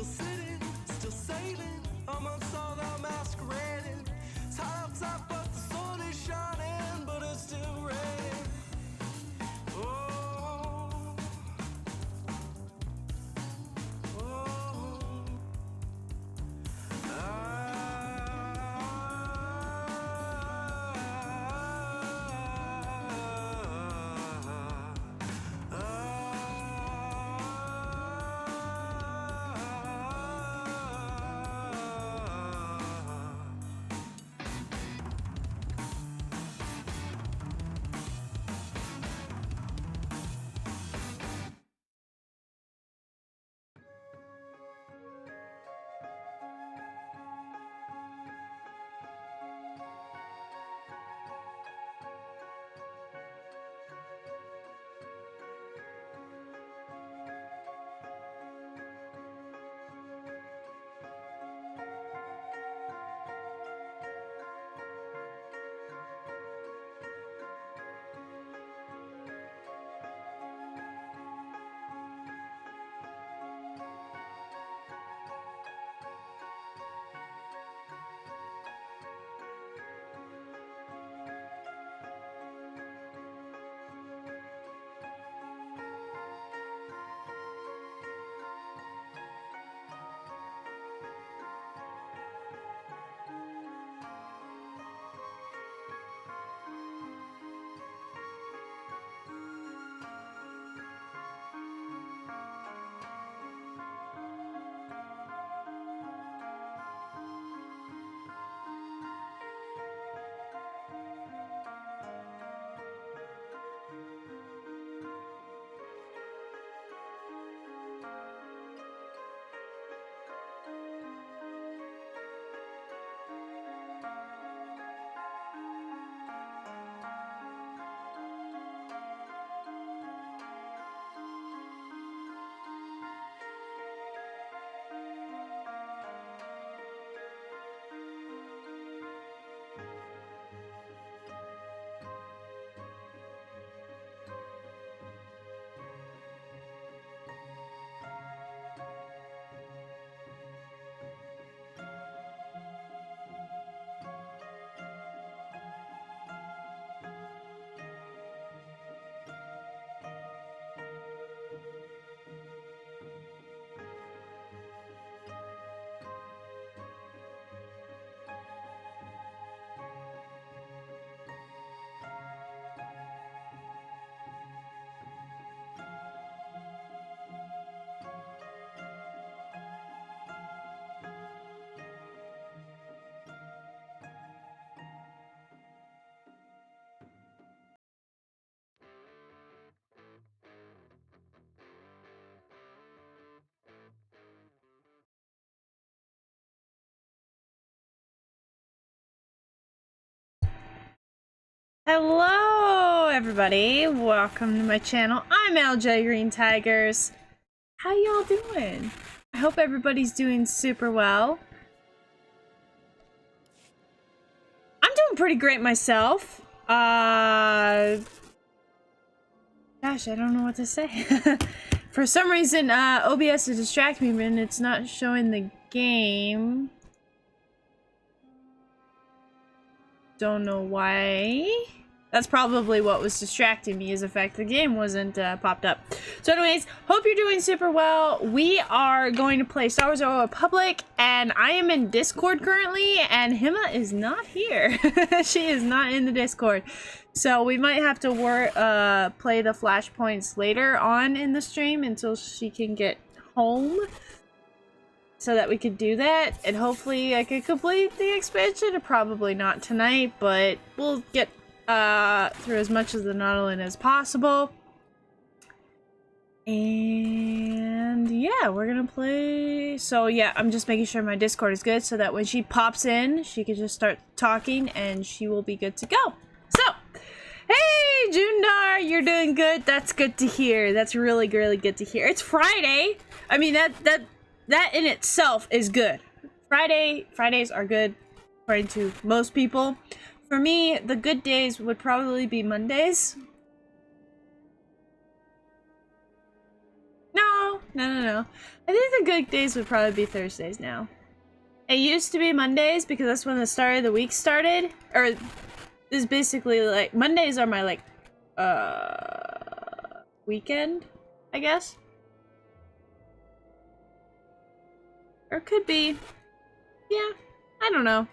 still sitting, still sailing amongst all the masquerading. It's hot outside, but the sun is shining, but it's still raining. Oh, oh, Hello everybody, welcome to my channel. I'm LJgreentigers. How y'all doing? I hope everybody's doing super well. I'm doing pretty great myself. Gosh, I don't know what to say. For some reason, OBS is distracting me and it's not showing the game. Don't know why. That's probably what was distracting me, is the fact the game wasn't popped up. So anyways, hope you're doing super well. We are going to play Star Wars: The Old Republic, and I am in Discord currently, and Hima is not here. She is not in the Discord. So we might have to play the flashpoints later on in the stream until she can get home, so that we could do that, and hopefully I could complete the expansion. Probably not tonight, but we'll get through as much of the Nautilin as possible. And yeah, we're gonna play. So yeah, I'm just making sure my Discord is good so that when she pops in, she can just start talking and she will be good to go. So, hey Jundar, you're doing good. That's good to hear. That's really good to hear. It's Friday. I mean, that in itself is good. Fridays are good according to most people. For me, the good days would probably be Mondays. No, No. I think the good days would probably be Thursdays now. It used to be Mondays because that's when the start of the week started. Or, is basically like, Mondays are my, like, weekend, I guess? Or it could be. Yeah, I don't know.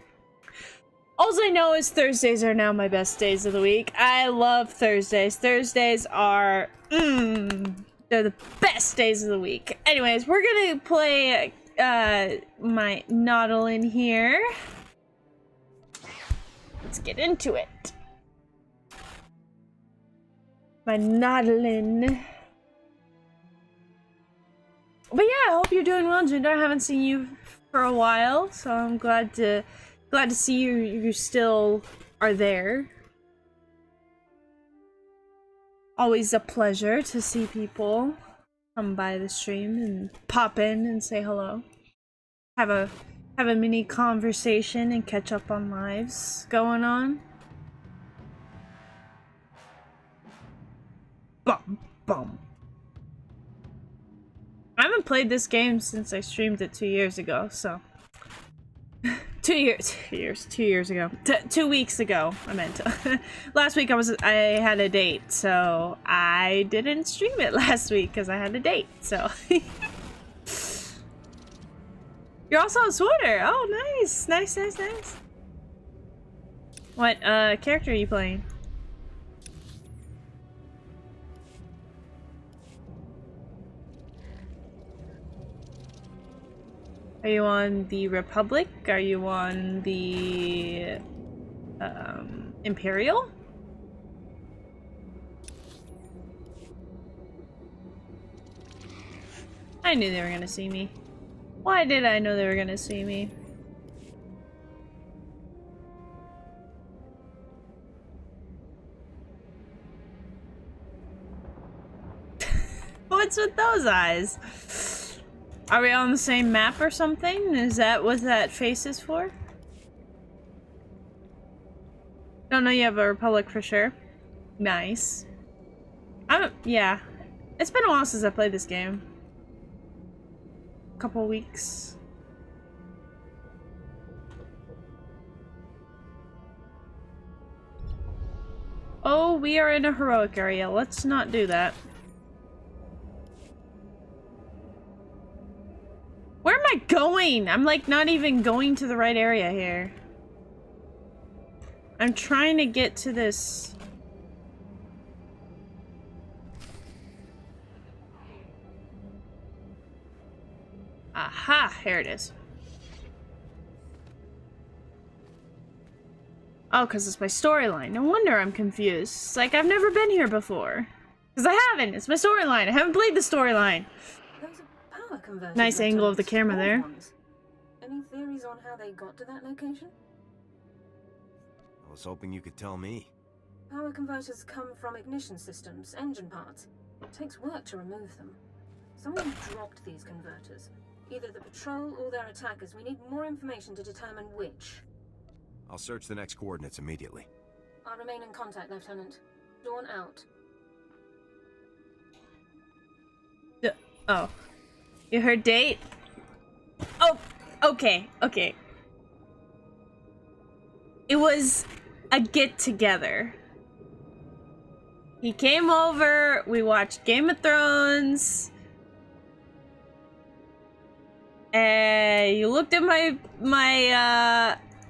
All I know is Thursdays are now my best days of the week. I love Thursdays. Thursdays are, they're the best days of the week. Anyways, we're gonna play, my Nautilin here. Let's get into it. My Nautilin. But yeah, I hope you're doing well, Jinder. I haven't seen you for a while, so I'm glad to see you still are there. Always a pleasure to see people come by the stream and pop in and say hello. Have a mini conversation and catch up on lives going on. Bum bum. I haven't played this game since I streamed it 2 years ago, so 2 years ago. 2 weeks ago, I meant. Last week I had a date, so I didn't stream it last week because I had a date, so. You're also a sorter. Oh, nice. Nice. What character are you playing? Are you on the Republic? Are you on the Imperial? I knew they were gonna see me. Why did I know they were gonna see me? What's with those eyes? Are we on the same map or something? Is that what that face is for? Don't know you have a Republic for sure. Nice. Yeah. It's been a while since I played this game. Couple weeks. Oh, we are in a heroic area. Let's not do that. Where am I going? I'm like not even going to the right area here. I'm trying to get to this. Aha, here it is. Oh, because it's my storyline. No wonder I'm confused. It's like I've never been here before. Because I haven't. It's my storyline. I haven't played the storyline. Nice angle of the camera there. Any theories on how they got to that location? I was hoping you could tell me. Power converters come from ignition systems, engine parts. It takes work to remove them. Someone dropped these converters. Either the patrol or their attackers. We need more information to determine which. I'll search the next coordinates immediately. I'll remain in contact, Lieutenant. Dawn out. Oh. You heard date? Oh, okay. It was a get-together. He came over, we watched Game of Thrones, and you looked at my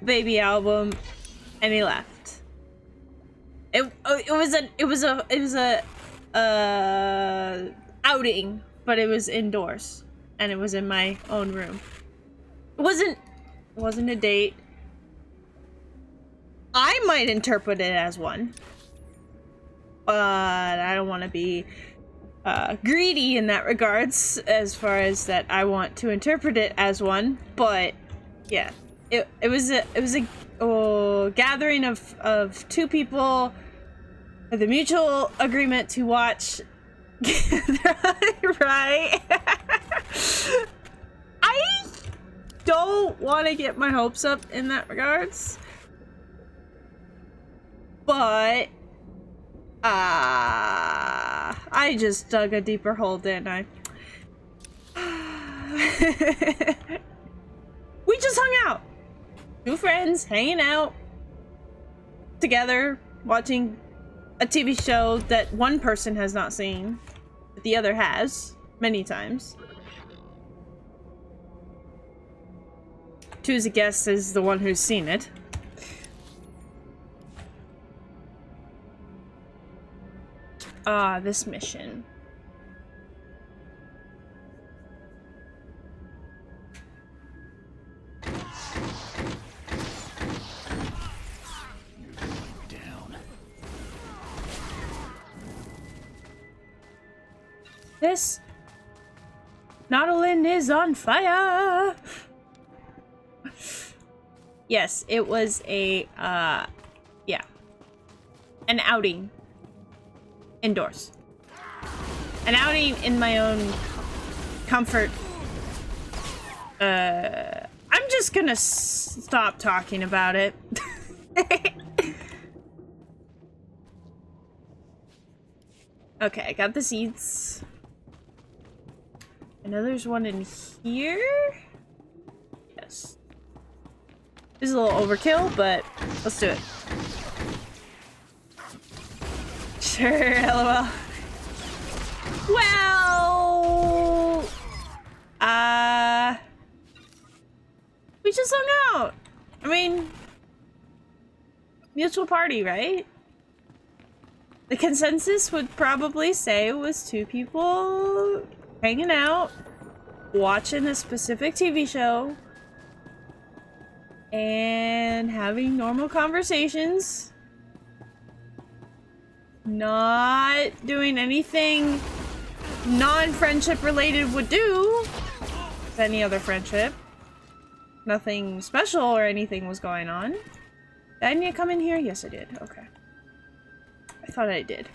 baby album, and he left. It was a outing, but it was indoors. And it was in my own room. It wasn't a date. I might interpret it as one. But I don't want to be greedy in that regards, as far as that I want to interpret it as one. But yeah, it was a gathering of two people with a mutual agreement to watch. Right? I don't want to get my hopes up in that regards, but I just dug a deeper hole, didn't I? We just hung out. Two friends hanging out together, watching a TV show that one person has not seen, but the other has many times. Choose a guess as the one who's seen it. Ah, this mission. This Nautilin is on fire. Yes, it was a yeah, an outing indoors, an outing in my own comfort. I'm just gonna stop talking about it. Okay, I got the seeds. I know there's one in here. Yes. This is a little overkill, but let's do it. Sure, lol. Well, we just hung out. I mean, mutual party, right? The consensus would probably say it was two people hanging out, watching a specific TV show, and having normal conversations. Not doing anything non-friendship related would do with any other friendship. Nothing special or anything was going on. Did I need to come in here? Yes, I did. Okay. I thought I did.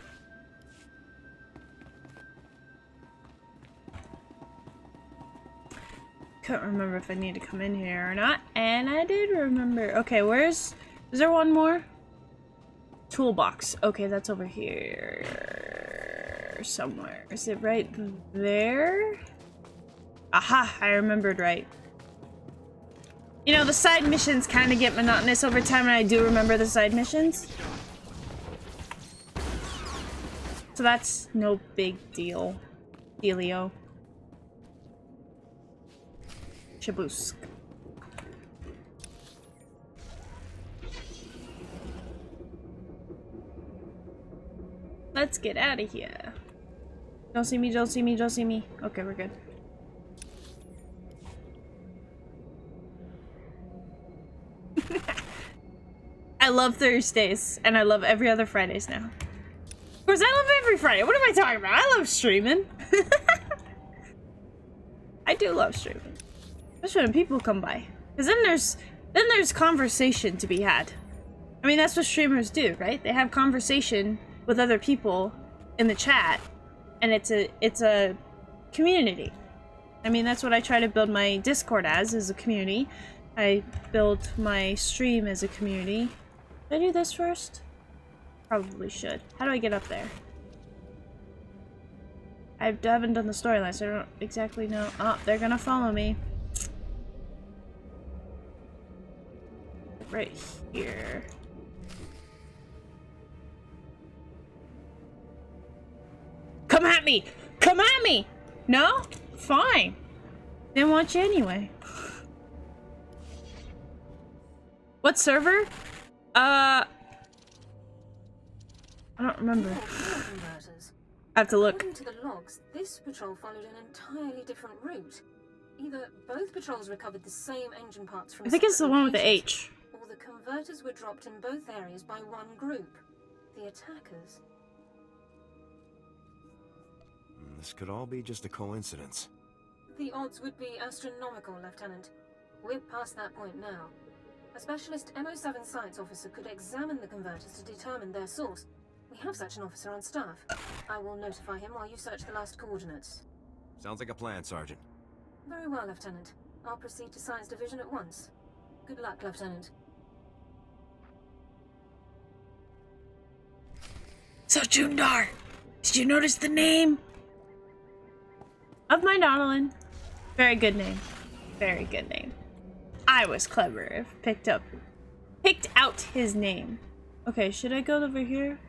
Couldn't remember if I need to come in here or not, and I did remember. Okay, is there one more? Toolbox. Okay, that's over here somewhere. Is it right there? Aha, I remembered right. You know, the side missions kind of get monotonous over time, and I do remember the side missions. So that's no big deal. Dealio. Shaboosk. Let's get out of here. Don't see me, don't see me, don't see me. Okay, we're good. I love Thursdays, and I love every other Fridays now. Of course, I love every Friday. What am I talking about? I love streaming. I do love streaming. Especially when people come by. Because then there's conversation to be had. I mean, that's what streamers do, right? They have conversation with other people in the chat, and it's a community. I mean, that's what I try to build my Discord as a community. I build my stream as a community. Did I do this first? Probably should. How do I get up there? I haven't done the storyline, so I don't exactly know. Oh, they're gonna follow me. Right here. Come at me! Come at me! No? Fine. Didn't want you anyway. What server? I don't remember. I have to look. According to the logs, this patrol followed an entirely different route. Either both patrols recovered the same engine parts from I think it's the one with the H. Or the converters were dropped in both areas by one group. The attackers. This could all be just a coincidence. The odds would be astronomical, Lieutenant. We're past that point now. A specialist MO7 science officer could examine the converters to determine their source. We have such an officer on staff. I will notify him while you search the last coordinates. Sounds like a plan, Sergeant. Very well, Lieutenant. I'll proceed to Science Division at once. Good luck, Lieutenant. So, Jundar, did you notice the name of my Nautilin? Very good name. Very good name. I was clever if picked out his name. Okay, should I go over here?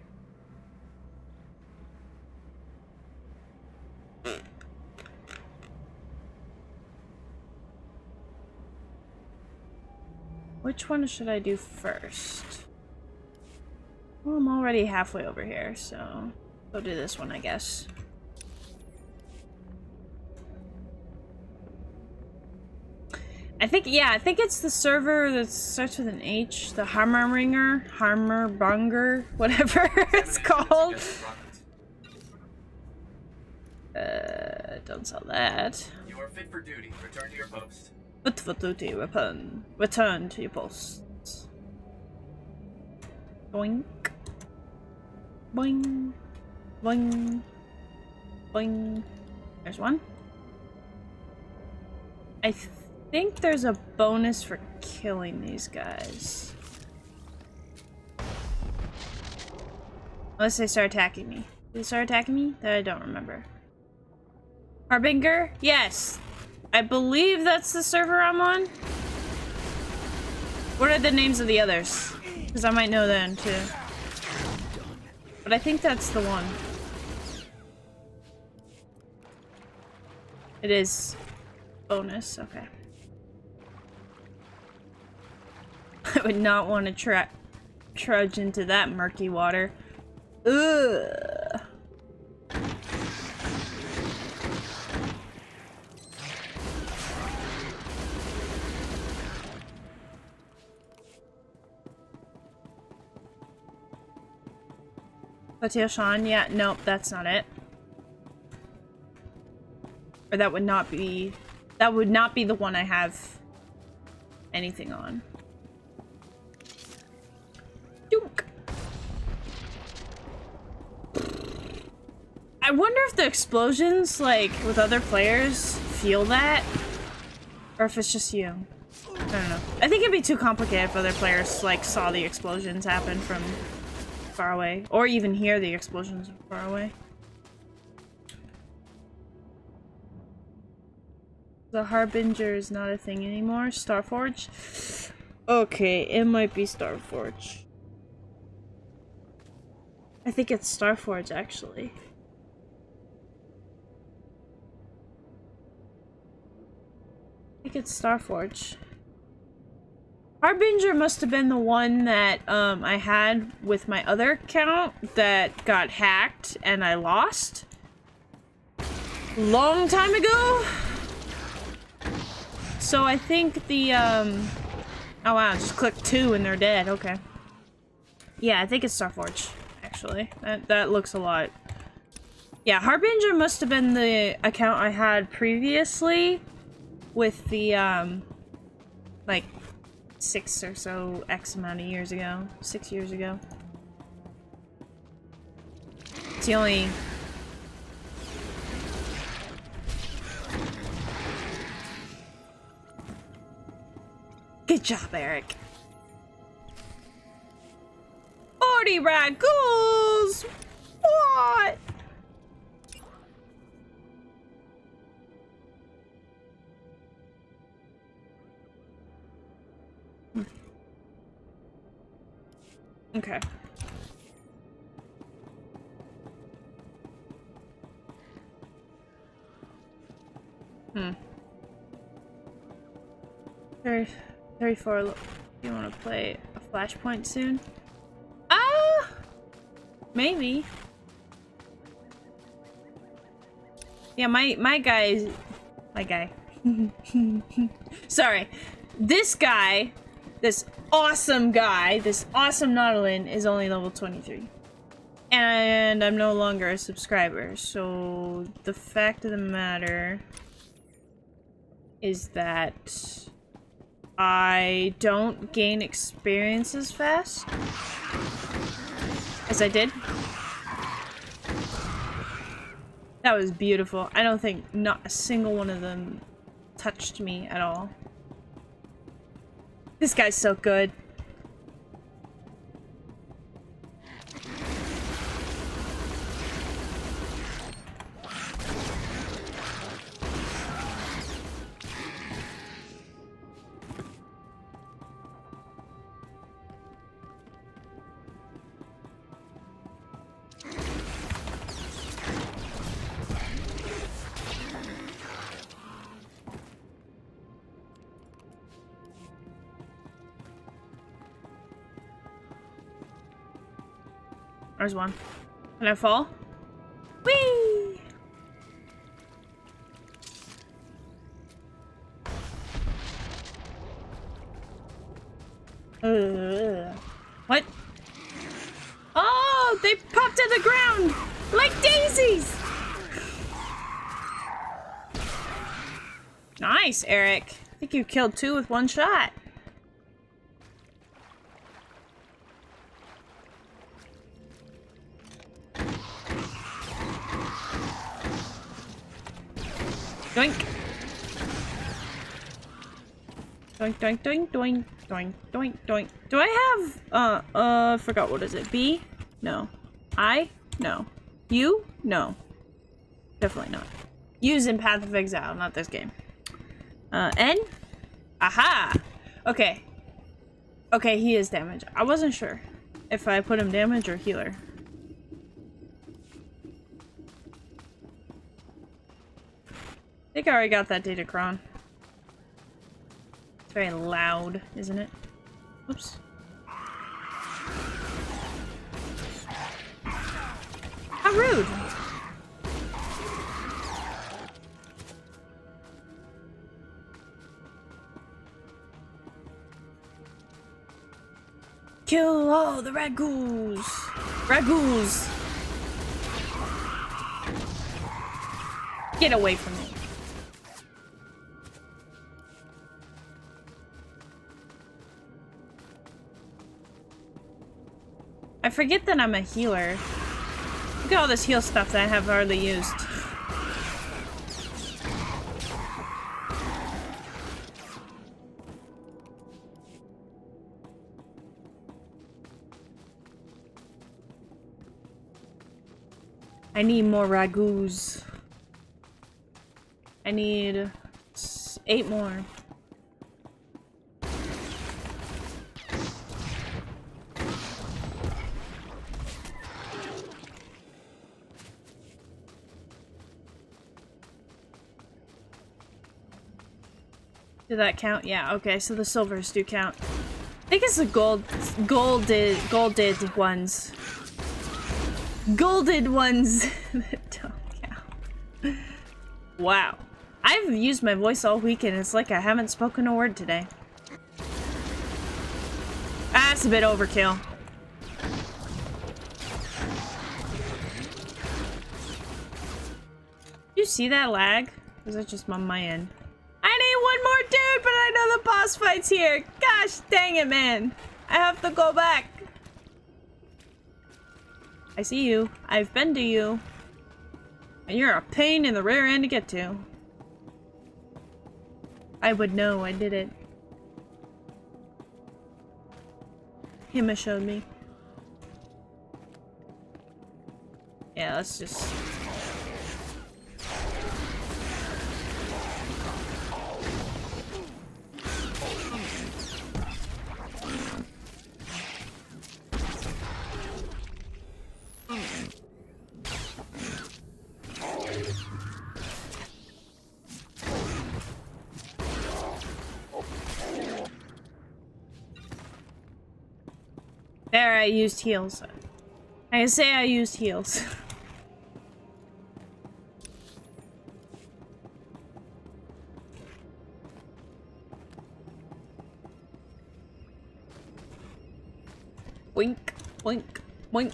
Which one should I do first? Well, I'm already halfway over here, so go do this one, I guess. I think it's the server that starts with an H, the Hammerbunger, whatever it's called. Don't sell that. You are fit for duty. Return to your post. Fit for duty, return to your post. Boink. Boing. Boing. Boing. There's one. I think there's a bonus for killing these guys. Unless they start attacking me. Did they start attacking me? That I don't remember. Harbinger? Yes. I believe that's the server I'm on. What are the names of the others? Because I might know them too. But I think that's the one. It is bonus, okay. I would not want to trudge into that murky water. Ugh. Hotel Sean, yeah, nope, that's not it. Or that would not be the one I have anything on. Dunk. I wonder if the explosions, like, with other players feel that? Or if it's just you. I don't know. I think it'd be too complicated if other players, like, saw the explosions happen from far away, or even hear the explosions far away. The Harbinger is not a thing anymore. Starforge? Okay, it might be Starforge. I think it's Starforge, actually. I think it's Starforge. Harbinger must have been the one that I had with my other account that got hacked and I lost. Long time ago. So I think the oh wow, just click 2 and they're dead. Okay. Yeah, I think it's Starforge, actually. That looks a lot. Yeah, Harbinger must have been the account I had previously with the like 6 or so X amount of years ago. 6 years ago. It's the only... Good job, Eric. 40 raccoons! What? Okay. Hmm. 34. You want to play a Flashpoint soon? Maybe. Yeah, my guy. Sorry. This guy, this awesome Nautilin is only level 23. And I'm no longer a subscriber, so the fact of the matter is that I don't gain experience as fast as I did. That was beautiful. I don't think not a single one of them touched me at all. This guy's so good. There's one. Can I fall? Whee! What? Oh, they popped to the ground like daisies. Nice, Eric. I think you killed 2 with 1 shot. Doink. Doink, doink, doink, doink, doink, doink, doink. Do I have, forgot what is it? B? No. I? No. U? No. Definitely not. U's in Path of Exile, not this game. N? Aha! Okay. Okay, he is damage. I wasn't sure if I put him damage or healer. I think I already got that Datacron. It's very loud, isn't it? Oops. How rude! Kill all the ragoos! Ragoos! Get away from me. I forget that I'm a healer. Look at all this heal stuff that I have hardly used. I need more ragoos. I need 8 more. Did that count? Yeah, okay, so the silvers do count. I think it's the golded ones. Golded ones that don't count. Wow. I've used my voice all week and it's like I haven't spoken a word today. That's a bit overkill. You see that lag? Or is that just on my end? I need one more dude, but I know the boss fight's here. Gosh dang it, man. I have to go back. I see you. I've been to you. And you're a pain in the rear end to get to. I would know. I did it. Hima showed me. Yeah, let's just... There, I used heals. I can say I used heals. Boink, boink, boink.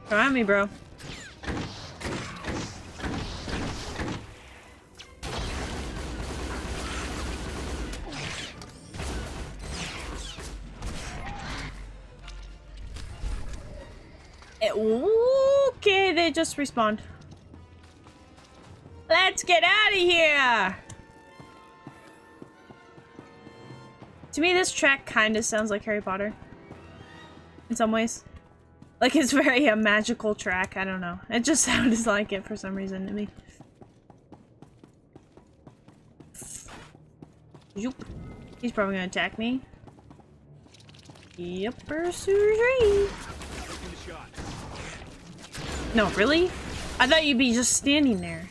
Come at me, bro. Okay, they just respawned. Let's get out of here! To me, this track kind of sounds like Harry Potter. In some ways. Like, it's very a magical track. I don't know. It just sounded like it for some reason to me. Yoop. He's probably gonna attack me. Yep, pursuit. No, really? I thought you'd be just standing there.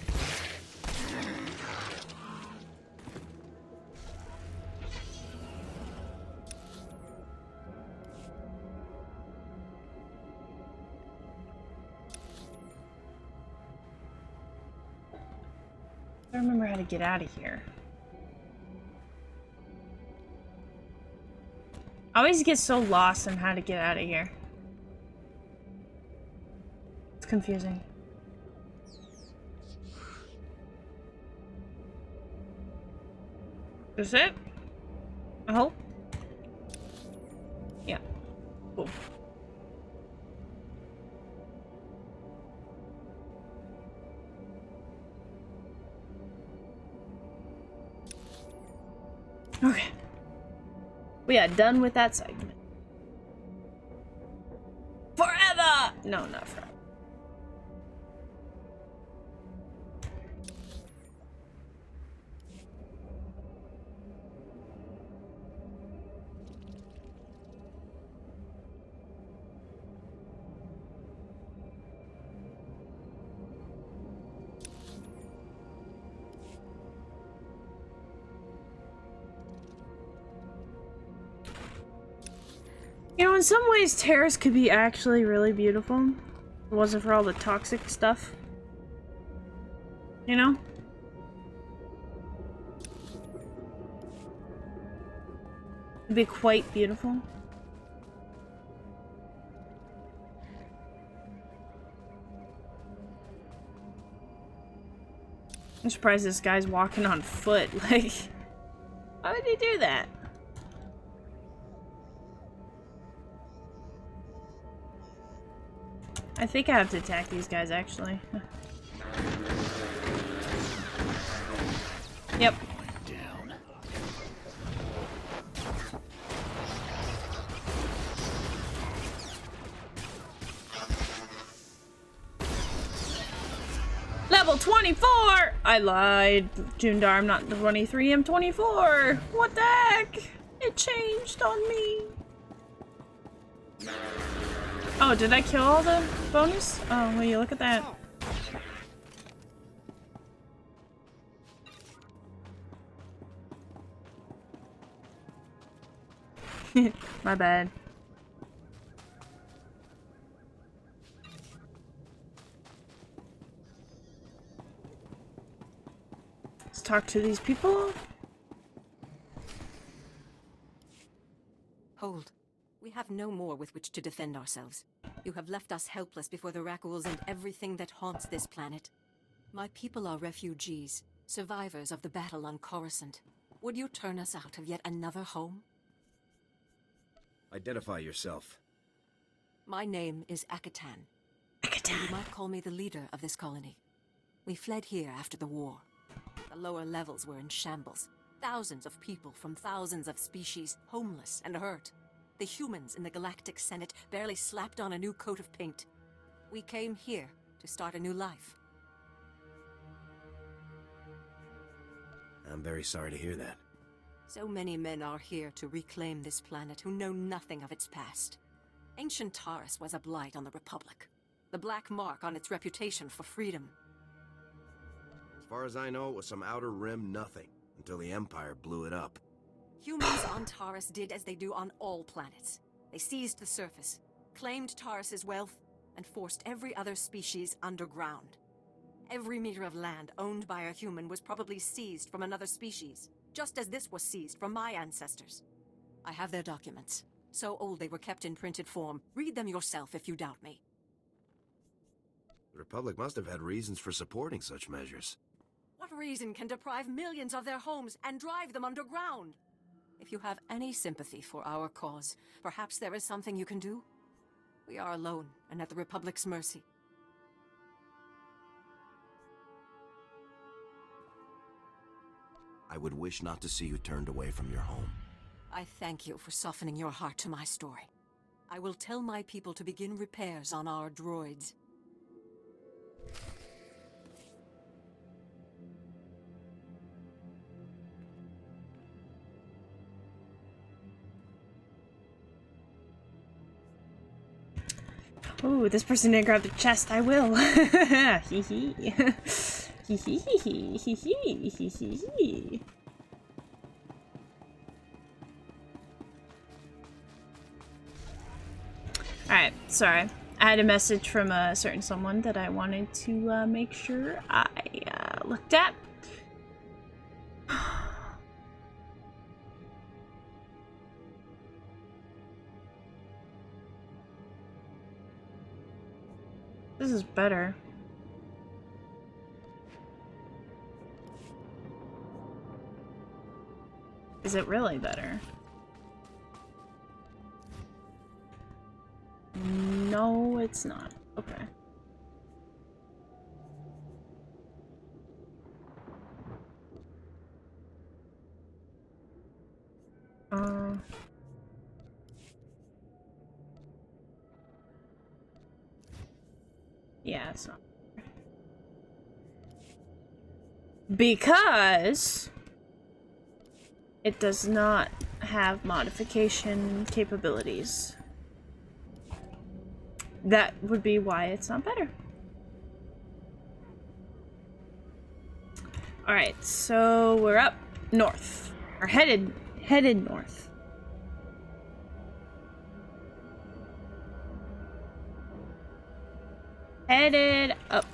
I remember how to get out of here. I always get so lost on how to get out of here. It's confusing. Is it? I hope. Yeah. Cool. Okay. We are done with that segment. Forever! No, not forever. You know, in some ways, Taris could be actually really beautiful. If it wasn't for all the toxic stuff. You know? It'd be quite beautiful. I'm surprised this guy's walking on foot. Like, why would he do that? I think I have to attack these guys, actually. Yep. Down. Level 24! I lied. Jundar, I'm not 23, I'm 24. What the heck? It changed on me. Oh, did I kill all the bonus? Oh, will you look at that? My bad. Let's talk to these people. Hold. We have no more with which to defend ourselves. You have left us helpless before the Rakuls and everything that haunts this planet. My people are refugees, survivors of the battle on Coruscant. Would you turn us out of yet another home? Identify yourself. My name is Akatan. Akatan. You might call me the leader of this colony. We fled here after the war. The lower levels were in shambles. Thousands of people from thousands of species, homeless and hurt. The humans in the Galactic Senate barely slapped on a new coat of paint. We came here to start a new life. I'm very sorry to hear that. So many men are here to reclaim this planet who know nothing of its past. Ancient Taris was a blight on the Republic. The black mark on its reputation for freedom. As far as I know, it was some outer rim nothing, until the Empire blew it up. Humans on Taris did as they do on all planets. They seized the surface, claimed Taris's wealth, and forced every other species underground. Every meter of land owned by a human was probably seized from another species, just as this was seized from my ancestors. I have their documents. So old they were kept in printed form. Read them yourself if you doubt me. The Republic must have had reasons for supporting such measures. What reason can deprive millions of their homes and drive them underground? If you have any sympathy for our cause, perhaps there is something you can do? We are alone and at the Republic's mercy. I would wish not to see you turned away from your home. I thank you for softening your heart to my story. I will tell my people to begin repairs on our droids. Ooh, this person didn't grab the chest. I will. Hee hee. Hee hee hee hee hee hee hee. Alright, sorry. I had a message from a certain someone that I wanted to make sure I looked at. This is better. Is it really better? No, it's not. Okay. Yeah, it's not. Because it does not have modification capabilities. That would be why it's not better. Alright, so we're up north. Or headed north. Headed up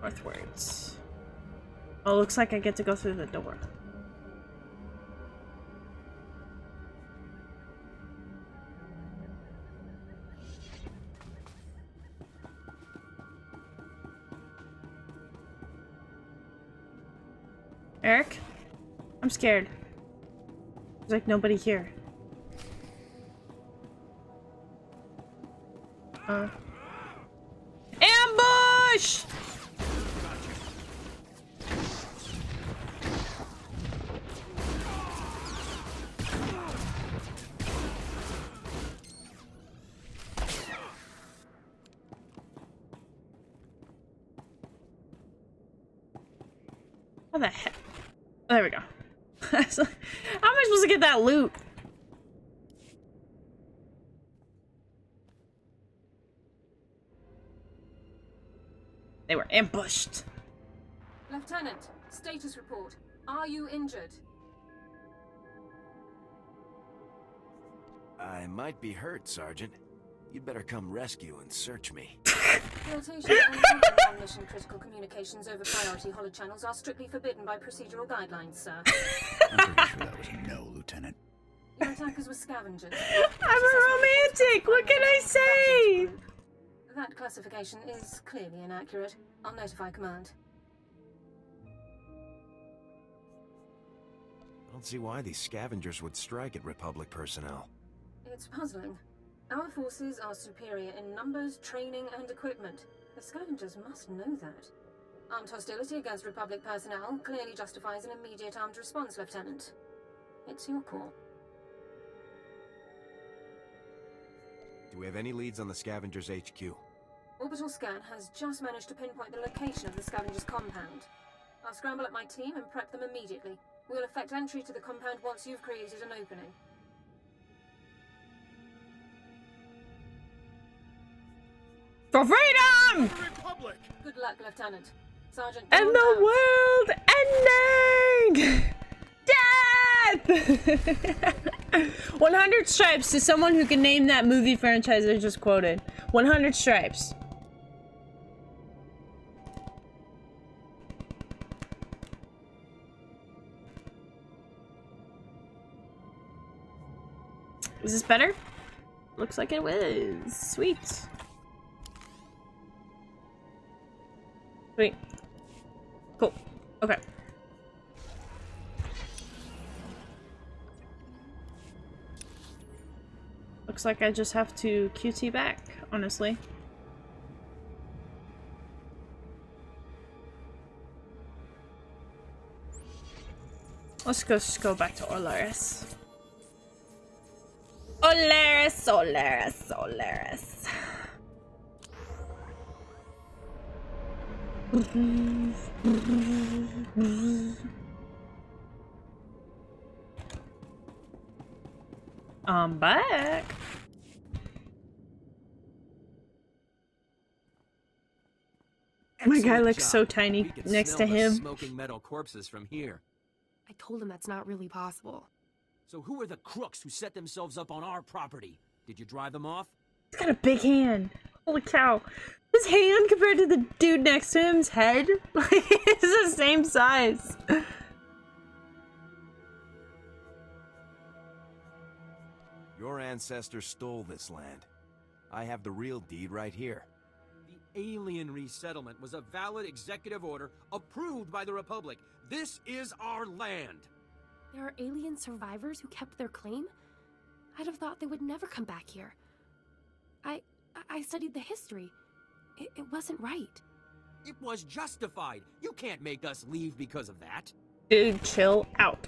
northwards. Oh, looks like I get to go through the door. Eric? I'm scared. There's like nobody here. Ambush! How the heck? There we go. How am I supposed to get that loot? They were ambushed. Lieutenant, status report. Are you injured? I might be hurt, Sergeant. You'd better come rescue and search me. Flotation and other mission critical communications over priority holo channels are strictly forbidden by procedural guidelines, sir. I'm pretty sure that was a no, Lieutenant. Your attackers were scavengers. I'm a romantic! What can I say? That classification is clearly inaccurate. I'll notify command. I don't see why these scavengers would strike at Republic personnel. It's puzzling. Our forces are superior in numbers, training, and equipment. The scavengers must know that. Armed hostility against Republic personnel clearly justifies an immediate armed response, Lieutenant. It's your call. Do we have any leads on the scavengers' HQ? Orbital scan has just managed to pinpoint the location of the scavengers' compound. I'll scramble up my team and prep them immediately. We'll effect entry to the compound once you've created an opening. For freedom! Good luck, Lieutenant. Sergeant. And the world ending! Death! 100 stripes to someone who can name that movie franchise I just quoted. 100 stripes. Is this better? Looks like it was. Sweet. Sweet. Cool. Okay. Looks like I just have to QT back, honestly. Let's just go back to Olaris. Olaris, Olaris, Olaris. I'm back. My guy looks so tiny next to him. Smoking metal corpses from here. I told him that's not really possible. So who are the crooks who set themselves up on our property? Did you drive them off? He's got a big hand. Holy cow. His hand compared to the dude next to him's head, like, it's the same size. Your ancestors stole this land. I have the real deed right here. alien resettlement was a valid executive order approved by the Republic. This is our land. There are alien survivors who kept their claim? I'd have thought they would never come back here. I studied the history. It wasn't right. It was justified. You can't make us leave because of that. Dude, chill out.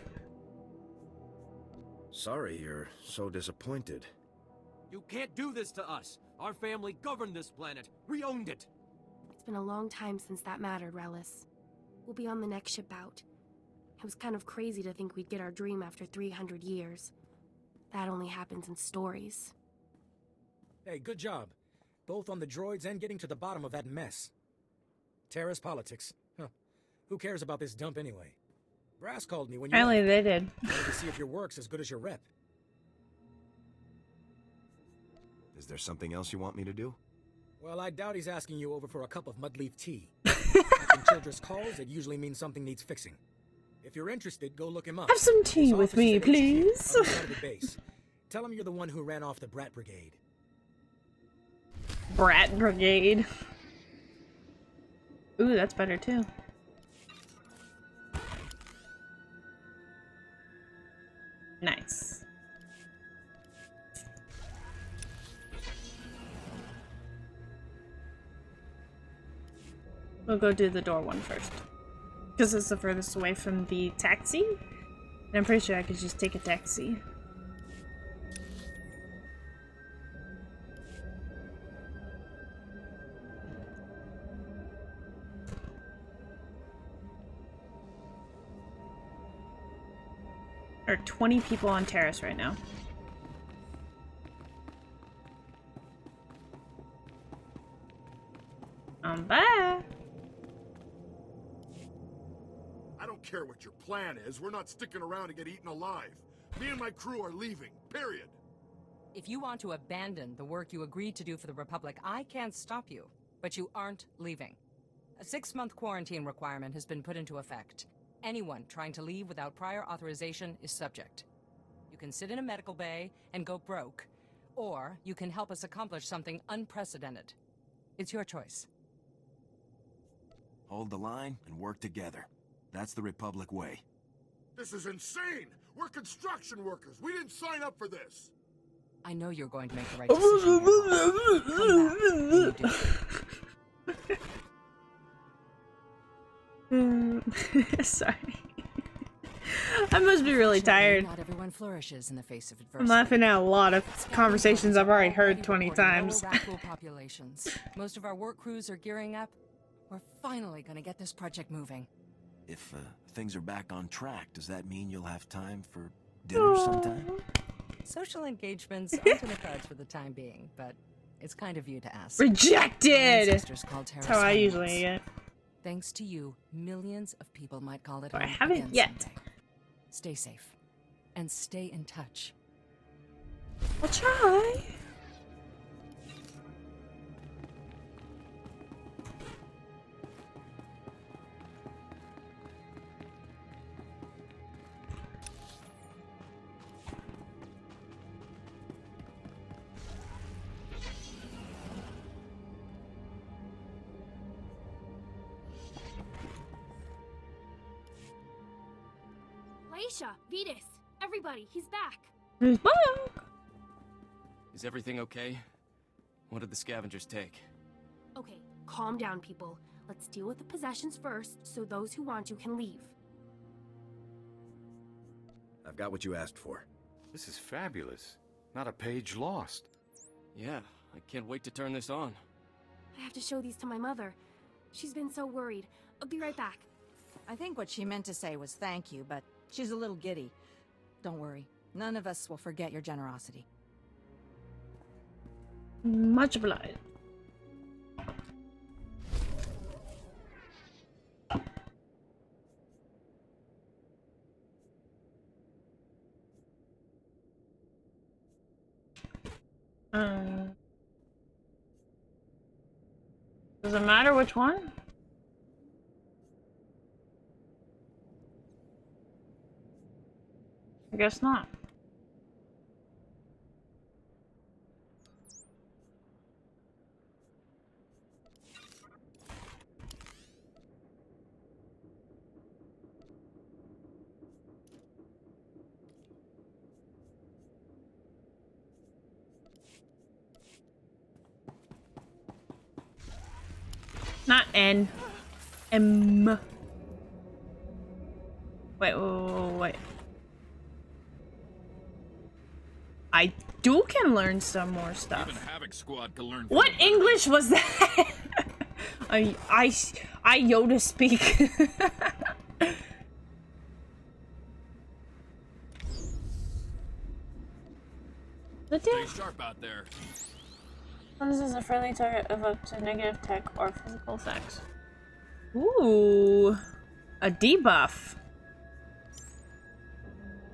Sorry you're so disappointed. You can't do this to us. Our family governed this planet. We owned it. It's been a long time since that mattered, Relis. We'll be on the next ship out. It was kind of crazy to think we'd get our dream after 300 years. That only happens in stories. Hey, good job. Both on the droids and getting to the bottom of that mess. Taris politics. Huh. Who cares about this dump anyway? Brass called me when you Apparently left. they did. Wanted to see if your work's as good as your rep. Is there something else you want me to do? Well, I doubt he's asking you over for a cup of mudleaf tea. When Childress calls, it usually means something needs fixing. If you're interested, go look him up. Have some tea His with office me, is at HQ, please. on the side of the base. Tell him you're the one who ran off the Brat Brigade. Brat Brigade. Ooh, that's better too. Nice. We'll go do the door one first. Because it's the furthest away from the taxi. And I'm pretty sure I could just take a taxi. There are 20 people on Taris right now. I'm back. I don't care what your plan is. We're not sticking around to get eaten alive. Me and my crew are leaving. Period. If you want to abandon the work you agreed to do for the Republic, I can't stop you. But you aren't leaving. A 6-month quarantine requirement has been put into effect. Anyone trying to leave without prior authorization is subject. You can sit in a medical bay and go broke, or you can help us accomplish something unprecedented. It's your choice. Hold the line and work together. That's the Republic way. This is insane! We're construction workers! We didn't sign up for this! I know you're going to make the right decision here. Come back when you do. Sorry. I must be really tired. Not everyone flourishes in the face of adversity. I'm laughing at a lot of conversations I've already heard 20 times. Populations. Most of our work crews are gearing up. We're finally going to get this project moving. If things are back on track, does that mean you'll have time for dinner sometime? Social engagements aren't in the cards for the time being, but it's kind of you to ask. Rejected! That's how I usually get. Thanks to you, millions of people might call it But I home haven't again yet. someday. Stay safe. And stay in touch. I'll try. Aisha, Vetus, everybody, he's back. Who's back? Is everything okay? What did the scavengers take? Okay, calm down, people. Let's deal with the possessions first, so those who want to can leave. I've got what you asked for. This is fabulous. Not a page lost. Yeah, I can't wait to turn this on. I have to show these to my mother. She's been so worried. I'll be right back. I think what she meant to say was thank you, but she's a little giddy. Don't worry. None of us will forget your generosity. Much obliged. Does it matter which one? I guess not. Not N. M. Wait. I can learn some more stuff. Even Havoc Squad can learn. What English was that? I Yoda speak. Stay sharp out there. This is a friendly target of up to negative tech or physical effects. Ooh, a debuff.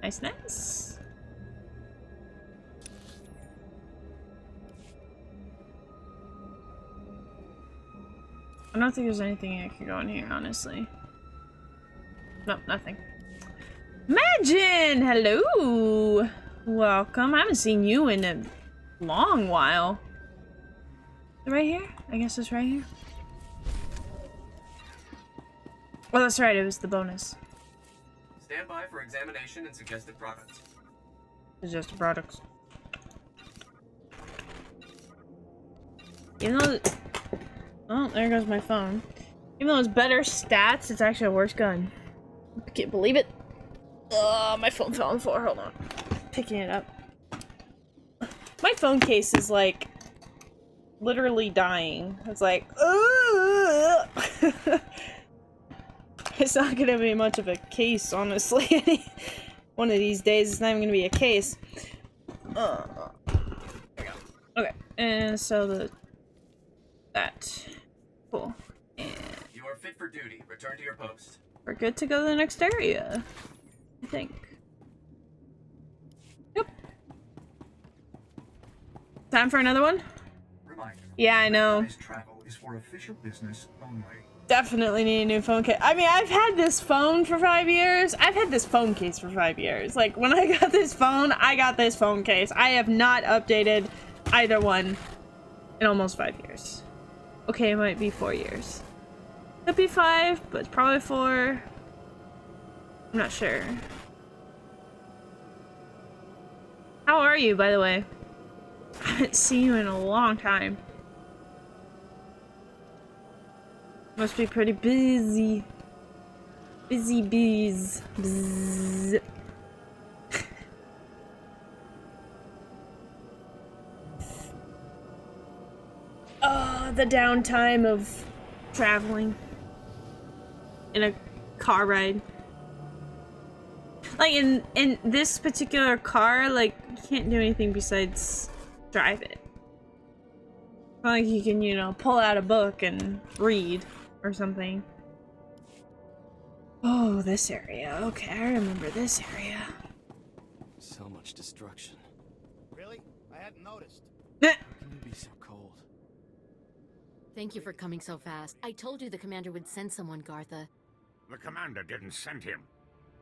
Nice. I don't think there's anything I can go in here, honestly. Nope, nothing. Imagine! Hello! Welcome. I haven't seen you in a long while. Right here? I guess it's right here. Well, that's right. It was the bonus. Stand by for examination and suggested products. Suggested products. Even though... Oh, there goes my phone. Even though it's better stats, it's actually a worse gun. I can't believe it. My phone fell on the floor. Hold on. Picking it up. My phone case is like literally dying. It's like, it's not gonna be much of a case, honestly. One of these days, it's not even gonna be a case. There we go. Okay, and so that. Cool. And you are fit for duty. Return to your post. We're good to go to the next area, I think. Yep. Time for another one? Reminder. Yeah, I know. Travel is for official business only. Definitely need a new phone case. I mean, I've had this phone for 5 years. I've had this phone case for 5 years. Like, when I got this phone, I got this phone case. I have not updated either one in almost 5 years. Okay, it might be 4 years. Could be 5, but it's probably 4. I'm not sure. How are you, by the way? I haven't seen you in a long time. Must be pretty busy. Busy bees. Bzz. The downtime of traveling in a car ride. Like in this particular car, like you can't do anything besides drive it. Not like you can, you know, pull out a book and read or something. Oh, this area. Okay, I remember this area. So much destruction. Really? I hadn't noticed. How can you be so cold? Thank you for coming so fast. I told you the commander would send someone, Gartha. The commander didn't send him.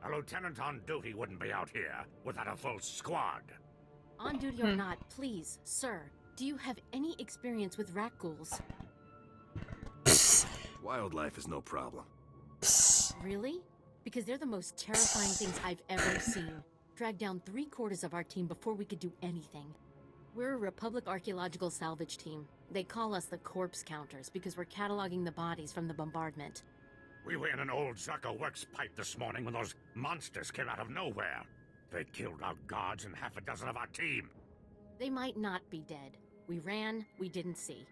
A lieutenant on duty wouldn't be out here without a full squad. On duty or not, please, sir, do you have any experience with rat ghouls? Wildlife is no problem. Really? Because they're the most terrifying things I've ever seen. Dragged down 3/4 of our team before we could do anything. We're a Republic archaeological salvage team. They call us the corpse counters because we're cataloging the bodies from the bombardment. We were in an old Zerka works pipe this morning when those monsters came out of nowhere. They killed our guards and half a dozen of our team. They might not be dead. We ran, we didn't see.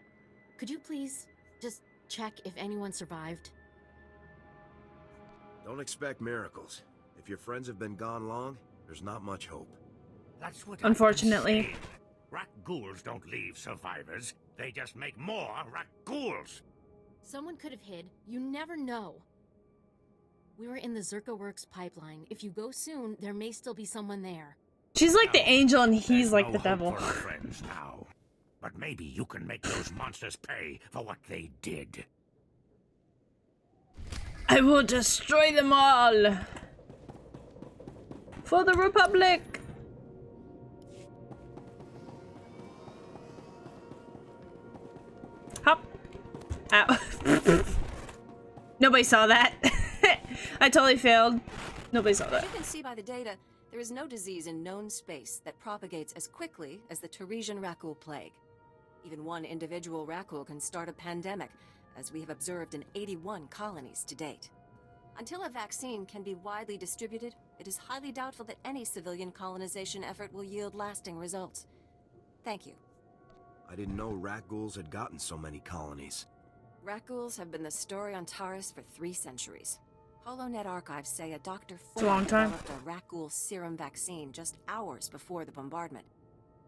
Could you please just check if anyone survived? Don't expect miracles. If your friends have been gone long, there's not much hope. That's what unfortunately. Rat ghouls don't leave survivors. They just make more rat ghouls. Someone could have hid. You never know. We were in the Zerka Works pipeline. If you go soon, there may still be someone there. She's like the angel and he's like the devil. For our friends now. But maybe you can make those monsters pay for what they did. I will destroy them all. For the Republic. Hop. Ow. Nobody saw that. I totally failed. Nobody saw that. As you can see by the data, there is no disease in known space that propagates as quickly as the Tarisian Rakul plague. Even one individual Rakul can start a pandemic, as we have observed in 81 colonies to date. Until a vaccine can be widely distributed, it is highly doubtful that any civilian colonization effort will yield lasting results. Thank you. I didn't know rat ghouls had gotten so many colonies. Rat ghouls have been the story on Taris for 3 centuries. HoloNet archives say a Dr. It's a long Ford time. developed a rat ghoul serum vaccine just hours before the bombardment.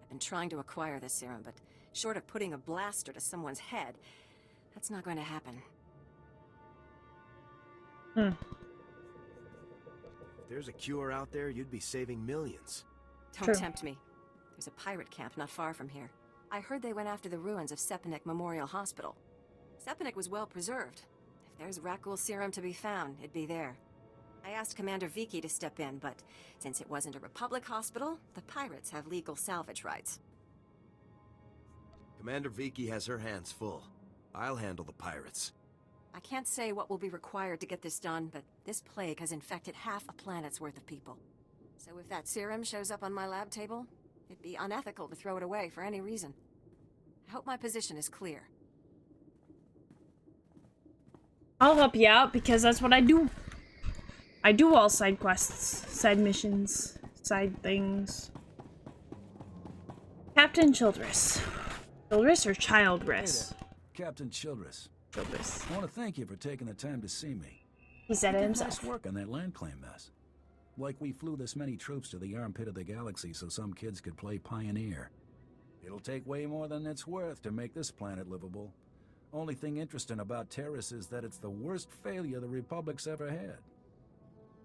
I've been trying to acquire this serum, but short of putting a blaster to someone's head, that's not going to happen. If there's a cure out there, you'd be saving millions. Don't tempt me. There's a pirate camp not far from here. I heard they went after the ruins of Sepanek Memorial Hospital. Sepanek was well preserved. If there's rat ghoul serum to be found, it'd be there. I asked Commander Vicky to step in, but since it wasn't a Republic hospital, the pirates have legal salvage rights. Commander Vicky has her hands full. I'll handle the pirates. I can't say what will be required to get this done, but this plague has infected half a planet's worth of people. So if that serum shows up on my lab table, it'd be unethical to throw it away for any reason. I hope my position is clear. I'll help you out because that's what I do. I do all side quests, side missions, side things. Captain Childress. Childress or Childress? Hey there, Captain Childress. Childress. I want to thank you for taking the time to see me. He said it himself. Nice work on that land claim mess. Like we flew this many troops to the armpit of the galaxy so some kids could play pioneer. It'll take way more than it's worth to make this planet livable. Only thing interesting about Taris is that it's the worst failure the Republic's ever had.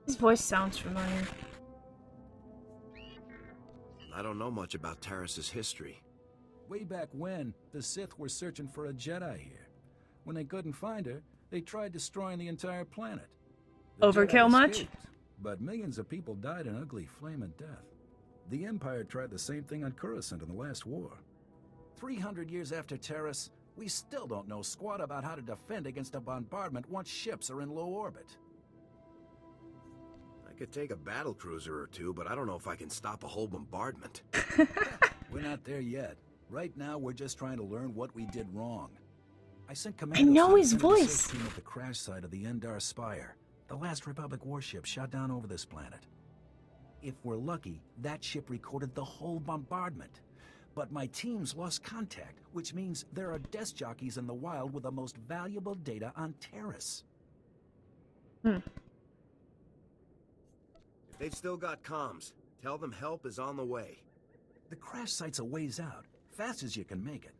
His voice sounds familiar. I don't know much about Taris's history. Way back when, the Sith were searching for a Jedi here. When they couldn't find her, they tried destroying the entire planet. The Overkill Jedi much? escaped, but millions of people died an ugly flame of death. The Empire tried the same thing on Coruscant in the last war. 300 years after Taris, we still don't know squat about how to defend against a bombardment once ships are in low orbit. I could take a battlecruiser or two, but I don't know if I can stop a whole bombardment. We're not there yet. Right now, we're just trying to learn what we did wrong. I sent I Commando know his to the voice. search team at the crash site of the Endar Spire, the last Republic warship shot down over this planet. If we're lucky, that ship recorded the whole bombardment. But my team's lost contact, which means there are desk jockeys in the wild with the most valuable data on Taris. If they've still got comms, tell them help is on the way. The crash site's a ways out, fast as you can make it.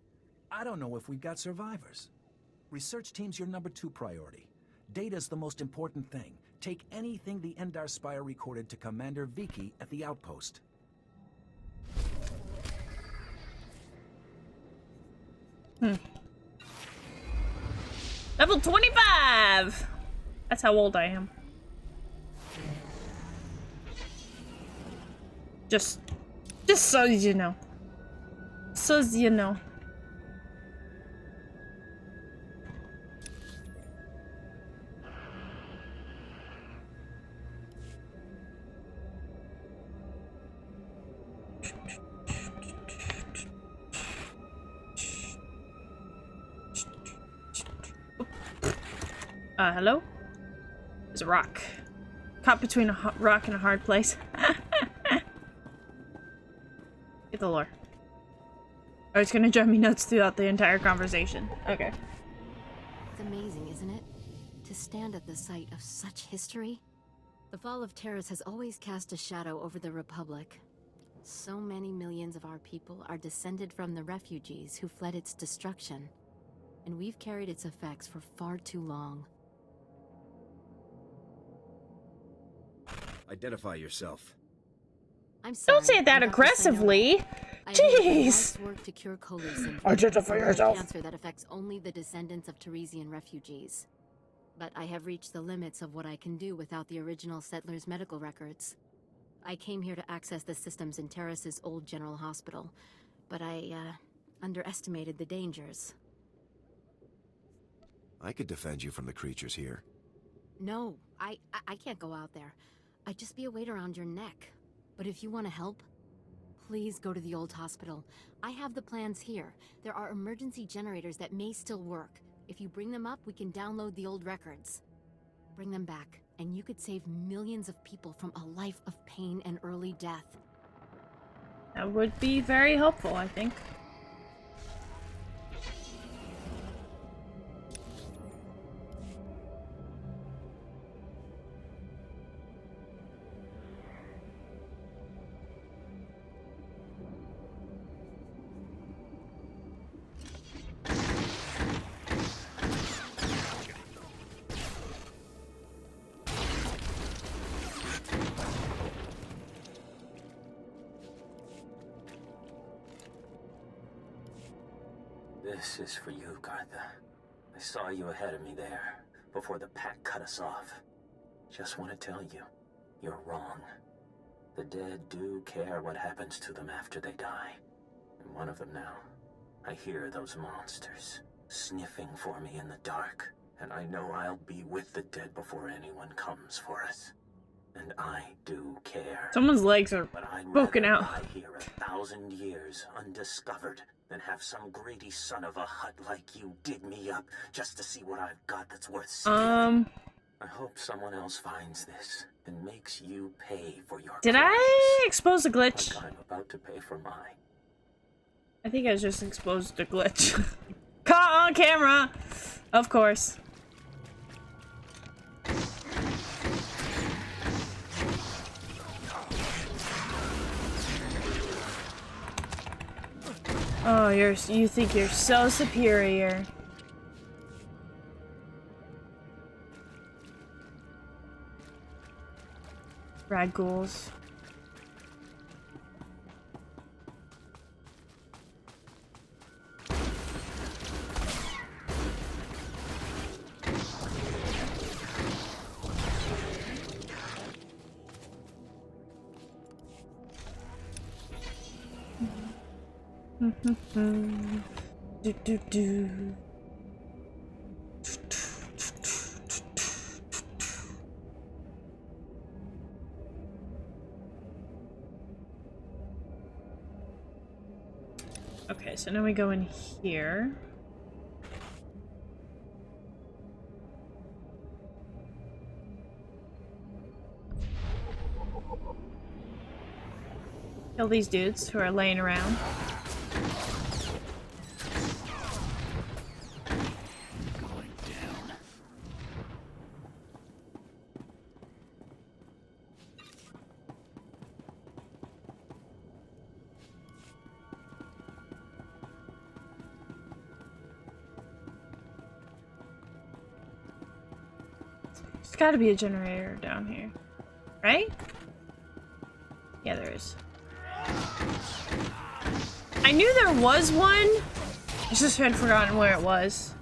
I don't know if we've got survivors. Research team's your #2 priority. Data's the most important thing. Take anything the Endar Spire recorded to Commander Vicky at the outpost. Level 25! That's how old I am. Just so you know. So you know. Hello? There's a rock. Caught between a rock and a hard place. Get the lore. Oh, it's gonna drive me nuts throughout the entire conversation. Okay. It's amazing, isn't it? To stand at the site of such history. The fall of Taris has always cast a shadow over the Republic. So many millions of our people are descended from the refugees who fled its destruction. And we've carried its effects for far too long. Identify yourself. I'm sorry. Don't say it that aggressively. Jeez. Work to cure Colu syndrome. Identify yourself. Cancer that affects only the descendants of Tarisian refugees. But I have reached the limits of what I can do without the original settlers' medical records. I came here to access the systems in Taris's old general hospital, but I underestimated the dangers. I could defend you from the creatures here. No, I can't go out there. I'd just be a weight around your neck. But if you want to help, please go to the old hospital. I have the plans here. There are emergency generators that may still work. If you bring them up, we can download the old records. Bring them back, and you could save millions of people from a life of pain and early death. That would be very helpful, I think. This is for you, Gartha. I saw you ahead of me there, before the pack cut us off. Just want to tell you, you're wrong. The dead do care what happens to them after they die. I'm one of them now. I hear those monsters sniffing for me in the dark, and I know I'll be with the dead before anyone comes for us. And I do care. Someone's legs are poking out. I'd rather lie here 1,000 years undiscovered than have some greedy son of a hut like you dig me up just to see what I've got that's worth stealing. I hope someone else finds this and makes you pay for your Did crimes. I expose a glitch? Like I'm about to pay for mine. I think I just exposed a glitch. Caught on camera! Of course. Oh, you think you're so superior. Rag ghouls. Do do do. Okay, so now we go in here. Kill these dudes who are laying around. There's gotta be a generator down here, right? Yeah, there is. I knew there was one. I just had forgotten where it was.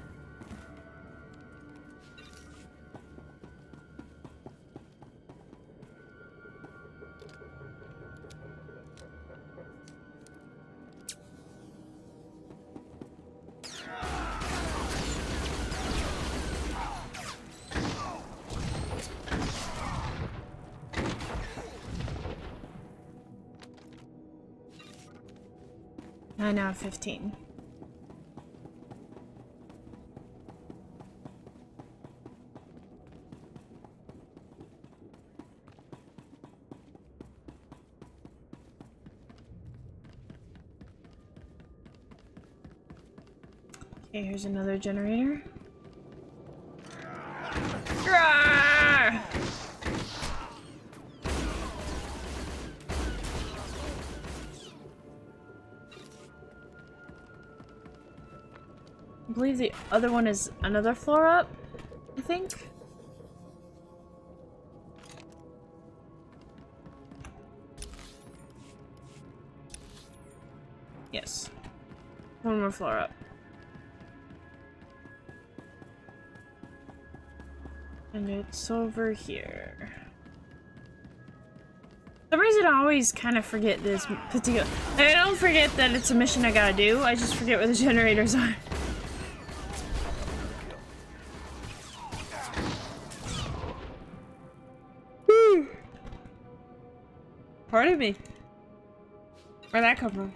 I now have 15. Okay, here's another generator. Rawr! I believe the other one is another floor up, I think. Yes. One more floor up. And it's over here. For some reason I always kind of forget this particular... I don't forget that it's a mission I gotta do, I just forget where the generators are. Pardon me. Where'd that come from?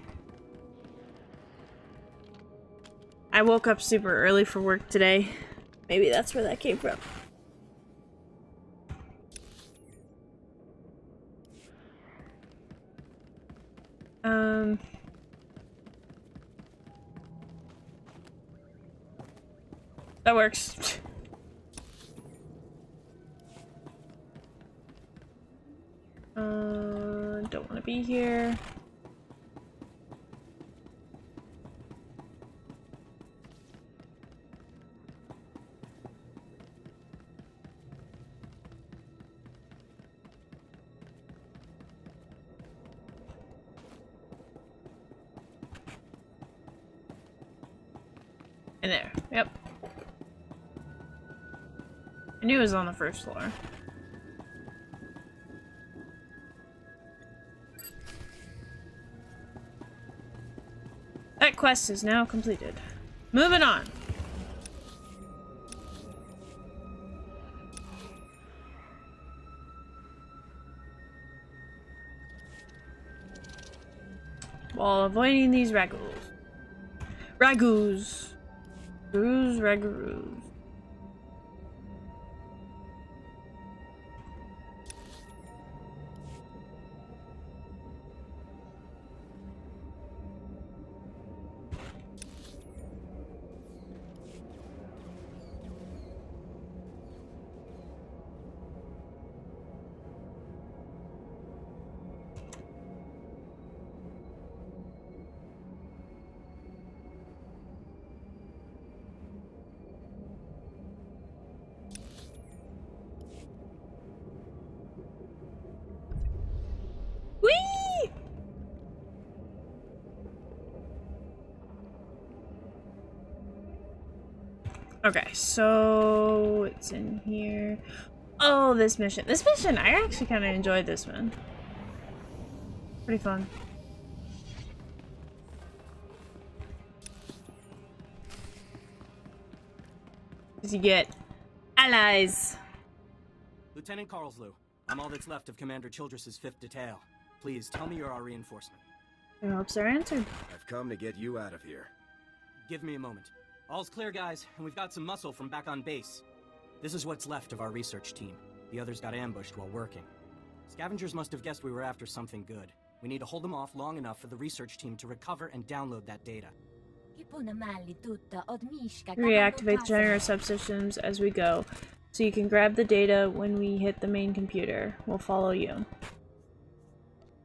I woke up super early for work today. Maybe that's where that came from. That works. Don't want to be here. In there. Yep. I knew it was on the first floor. That quest is now completed. Moving on. While avoiding these ragoos. Ragoos. Ragoos. Whee! Okay, so it's in here. Oh, this mission. This mission, I actually kind of enjoyed this one. Pretty fun. Because you get allies. Lieutenant Carlslow, I'm all that's left of Commander Childress's 5th detail. Please, tell me you're our reinforcement. Your hopes are answered. I've come to get you out of here. Give me a moment. All's clear, guys, and we've got some muscle from back on base. This is what's left of our research team. The others got ambushed while working. Scavengers must have guessed we were after something good. We need to hold them off long enough for the research team to recover and download that data. Reactivate generator subsystems as we go, so you can grab the data when we hit the main computer. We'll follow you.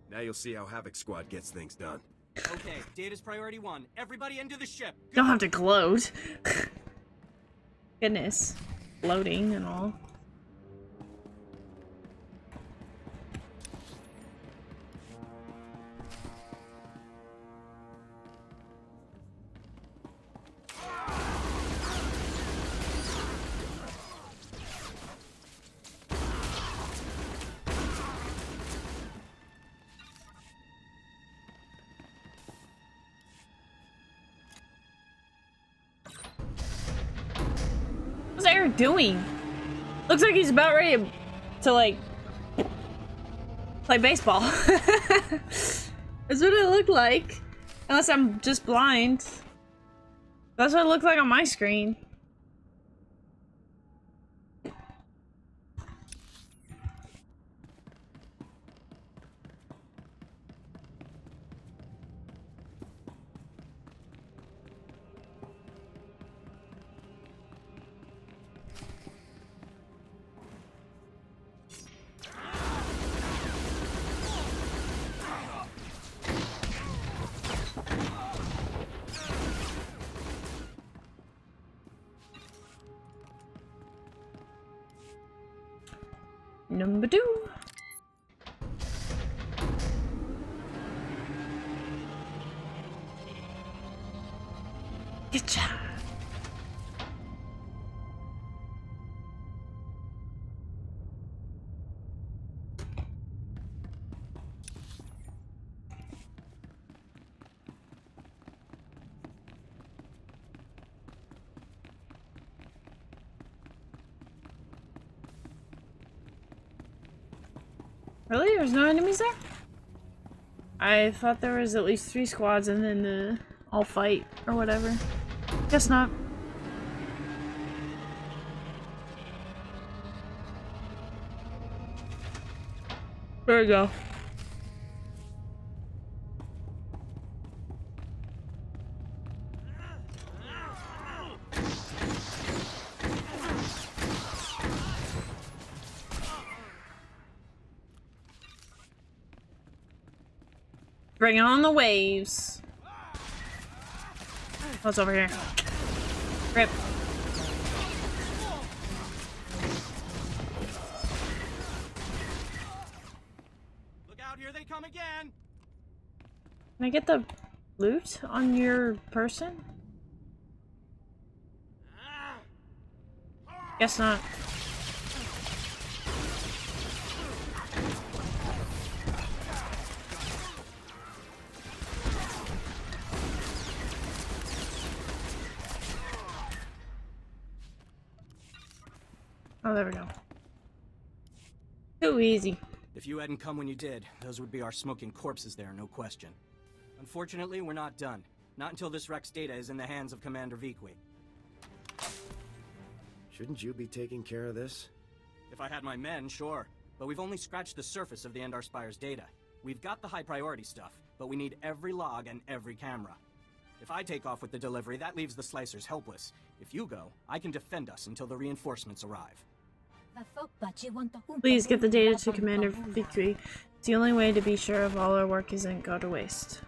Now you'll see how Havoc Squad gets things done. Okay, data's priority 1. Everybody into the ship. Go. Don't have to gloat. Goodness. Loading and all. What's Eric doing? Looks like he's about ready to like play baseball. That's what it looked like. Unless I'm just blind. That's what it looked like on my screen. Number 2. Good job. Really? There's no enemies there? I thought there was at least 3 squads and then the all fight or whatever. Guess not. There we go. Bring on the waves. What's over here? Rip. Look out, here they come again! Can I get the loot on your person? Guess not. Oh, there we go. Too easy. If you hadn't come when you did, those would be our smoking corpses there, no question. Unfortunately, we're not done. Not until this wreck's data is in the hands of Commander Vikwi. Shouldn't you be taking care of this? If I had my men, sure. But we've only scratched the surface of the Endar Spire's data. We've got the high priority stuff, but we need every log and every camera. If I take off with the delivery, that leaves the Slicers helpless. If you go, I can defend us until the reinforcements arrive. Please get the data to Commander Vikwi. It's the only way to be sure of all our work isn't go to waste.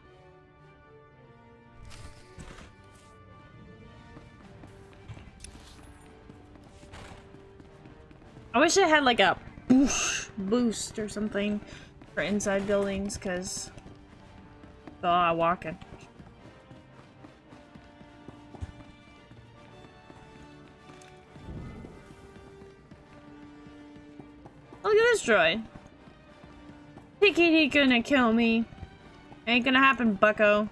I wish it had like a boost or something for inside buildings, because it's a lot of walking. Look at this droid. Think he gonna kill me. Ain't gonna happen, bucko.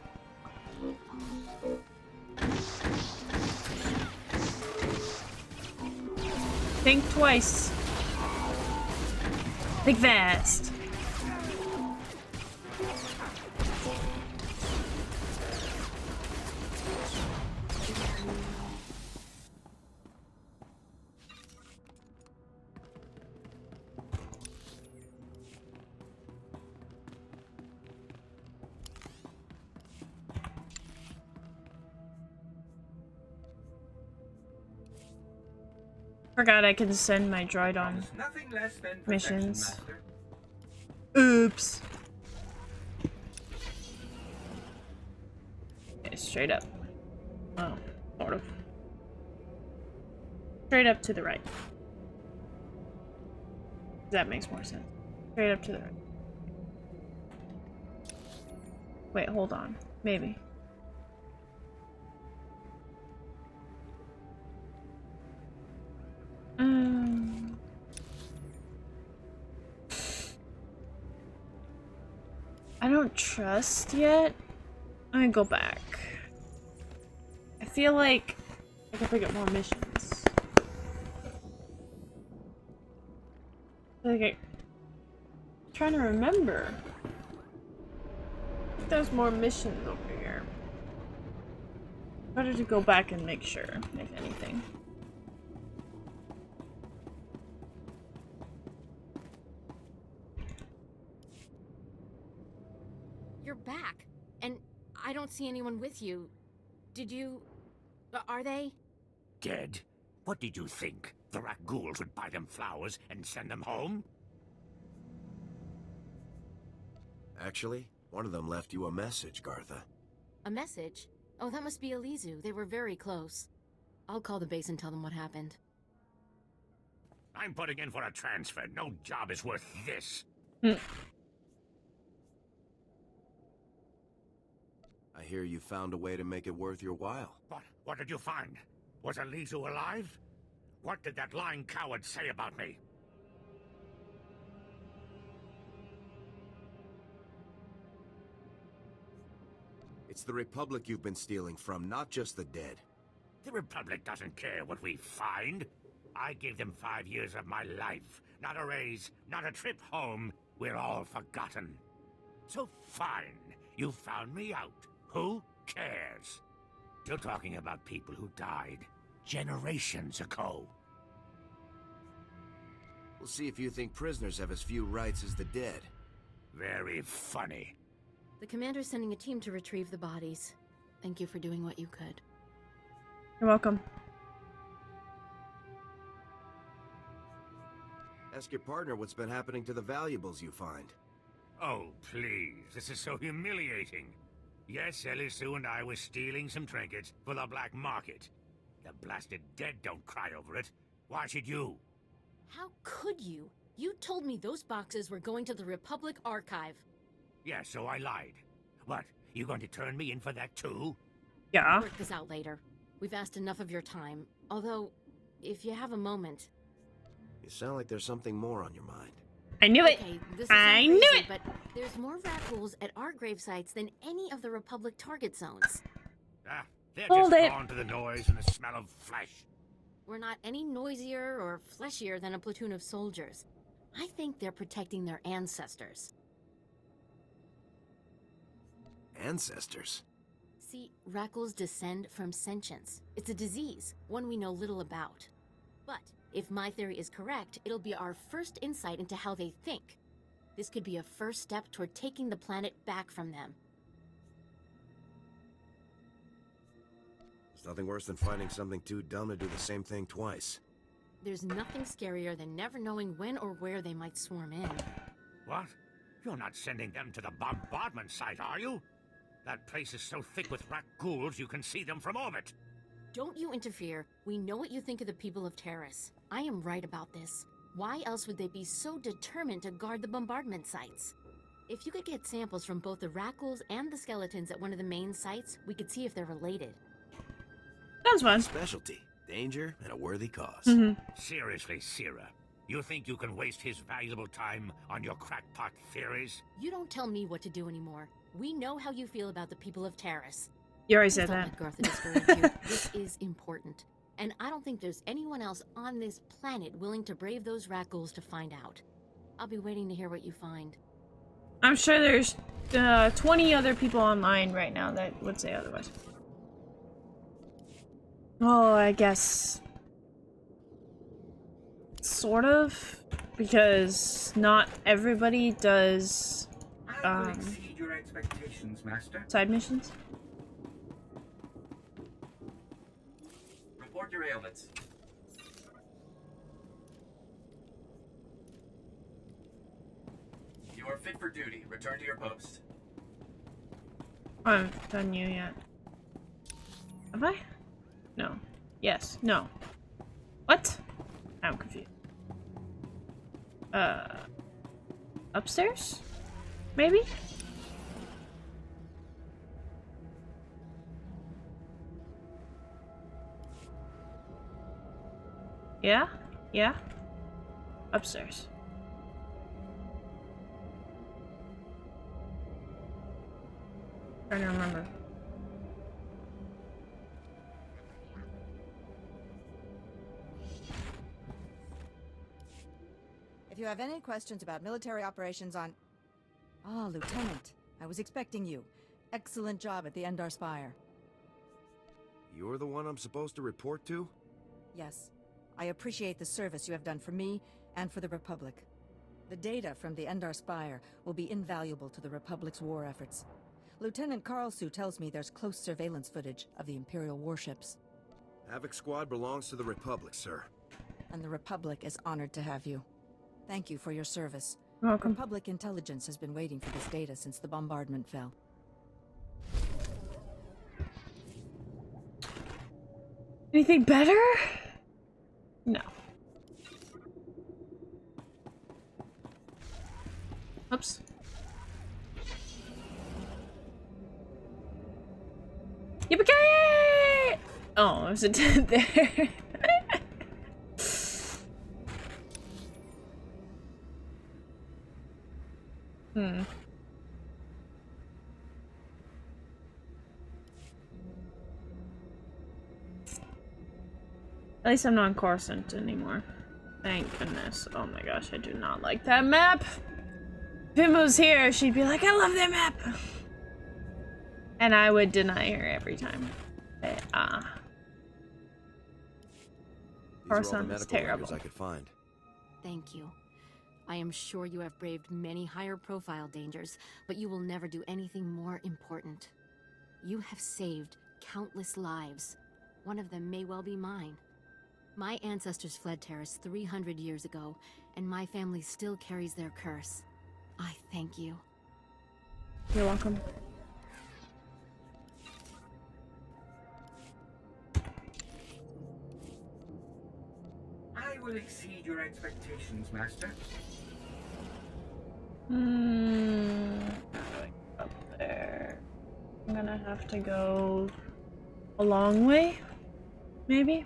Think twice. Think fast. Forgot I can send my droid on missions. Oops. Okay, straight up. Oh, sort of. Straight up to the right. That makes more sense. Straight up to the right. Wait, hold on. Maybe. I don't trust yet. I'm gonna go back. I feel like I can pick up more missions. Okay. I'm trying to remember. I think there's more missions over here. Better to go back and make sure, if anything. You're back, and I don't see anyone with you. Did you... are they? Dead? What did you think? The Rakghouls would buy them flowers and send them home? Actually, one of them left you a message, Gartha. A message? Oh, that must be Elizu. They were very close. I'll call the base and tell them what happened. I'm putting in for a transfer. No job is worth this. I hear you found a way to make it worth your while. What did you find? Was Elizu alive? What did that lying coward say about me? It's the Republic you've been stealing from, not just the dead. The Republic doesn't care what we find. I gave them 5 years of my life. Not a raise, not a trip home. We're all forgotten. So fine, you found me out. Who cares? You're talking about people who died generations ago. We'll see if you think prisoners have as few rights as the dead. Very funny. The commander's sending a team to retrieve the bodies. Thank you for doing what you could. You're welcome. Ask your partner what's been happening to the valuables you find. Oh, please. This is so humiliating. Yes, Elisu and I were stealing some trinkets for the black market. The blasted dead don't cry over it. Why should you? How could you? You told me those boxes were going to the Republic Archive. Yeah, so I lied. What? You going to turn me in for that too? Yeah. We'll work this out later. We've asked enough of your time. Although, if you have a moment... You sound like there's something more on your mind. I knew it! Okay, this I knew it! But there's more rat holes at our grave sites than any of the Republic target zones. Ah, they're Hold just it. drawn to the noise and the smell of flesh. We're not any noisier or fleshier than a platoon of soldiers. I think they're protecting their ancestors. Ancestors? See, Rackles descend from sentience. It's a disease, one we know little about. But if my theory is correct, it'll be our first insight into how they think. This could be a first step toward taking the planet back from them. It's nothing worse than finding something too dumb to do the same thing twice. There's nothing scarier than never knowing when or where they might swarm in. What? You're not sending them to the bombardment site, are you? That place is so thick with rat ghouls you can see them from orbit. Don't you interfere. We know what you think of the people of Taris. I am right about this. Why else would they be so determined to guard the bombardment sites? If you could get samples from both the Rackles and the skeletons at one of the main sites, we could see if they're related. Sounds fun. Specialty, danger, and a worthy cause. Seriously, Sierra, you think you can waste his valuable time on your crackpot theories? You don't tell me what to do anymore. We know how you feel about the people of Taris. You already Please said don't that. let Gartha discourage you. This is important. And I don't think there's anyone else on this planet willing to brave those rat ghouls to find out. I'll be waiting to hear what you find. I'm sure there's 20 other people online right now that would say otherwise. Oh, I guess. Sort of. Because not everybody does I will exceed your expectations, Master. side missions. Report your ailments. You are fit for duty. Return to your post. I haven't done you yet. Have I? No. Yes. No. What? I'm confused. Upstairs? Maybe? Yeah? Yeah? Upstairs. Trying to remember. If you have any questions about military operations on... Ah, Lieutenant. I was expecting you. Excellent job at the Endar Spire. You're the one I'm supposed to report to? Yes. I appreciate the service you have done for me and for the Republic. The data from the Endar Spire will be invaluable to the Republic's war efforts. Lieutenant Carlsu tells me there's close surveillance footage of the Imperial warships. Havoc Squad belongs to the Republic, sir. And the Republic is honored to have you. Thank you for your service. Welcome. Republic intelligence has been waiting for this data since the bombardment fell. Anything better? No. Oops. Yippee! Oh, there's a tent there. At least I'm not in Coruscant anymore. Thank goodness. Oh my gosh, I do not like that map. If Pim was here, she'd be like, I love that map. And I would deny her every time. Okay, These are all the sounds medical terrible. records I could find. Thank you. I am sure you have braved many higher profile dangers, but you will never do anything more important. You have saved countless lives. One of them may well be mine. My ancestors fled Taris 300 years ago, and my family still carries their curse. I thank you. You're welcome. I will exceed your expectations, Master. How do I get up there? I'm gonna have to go a long way, maybe?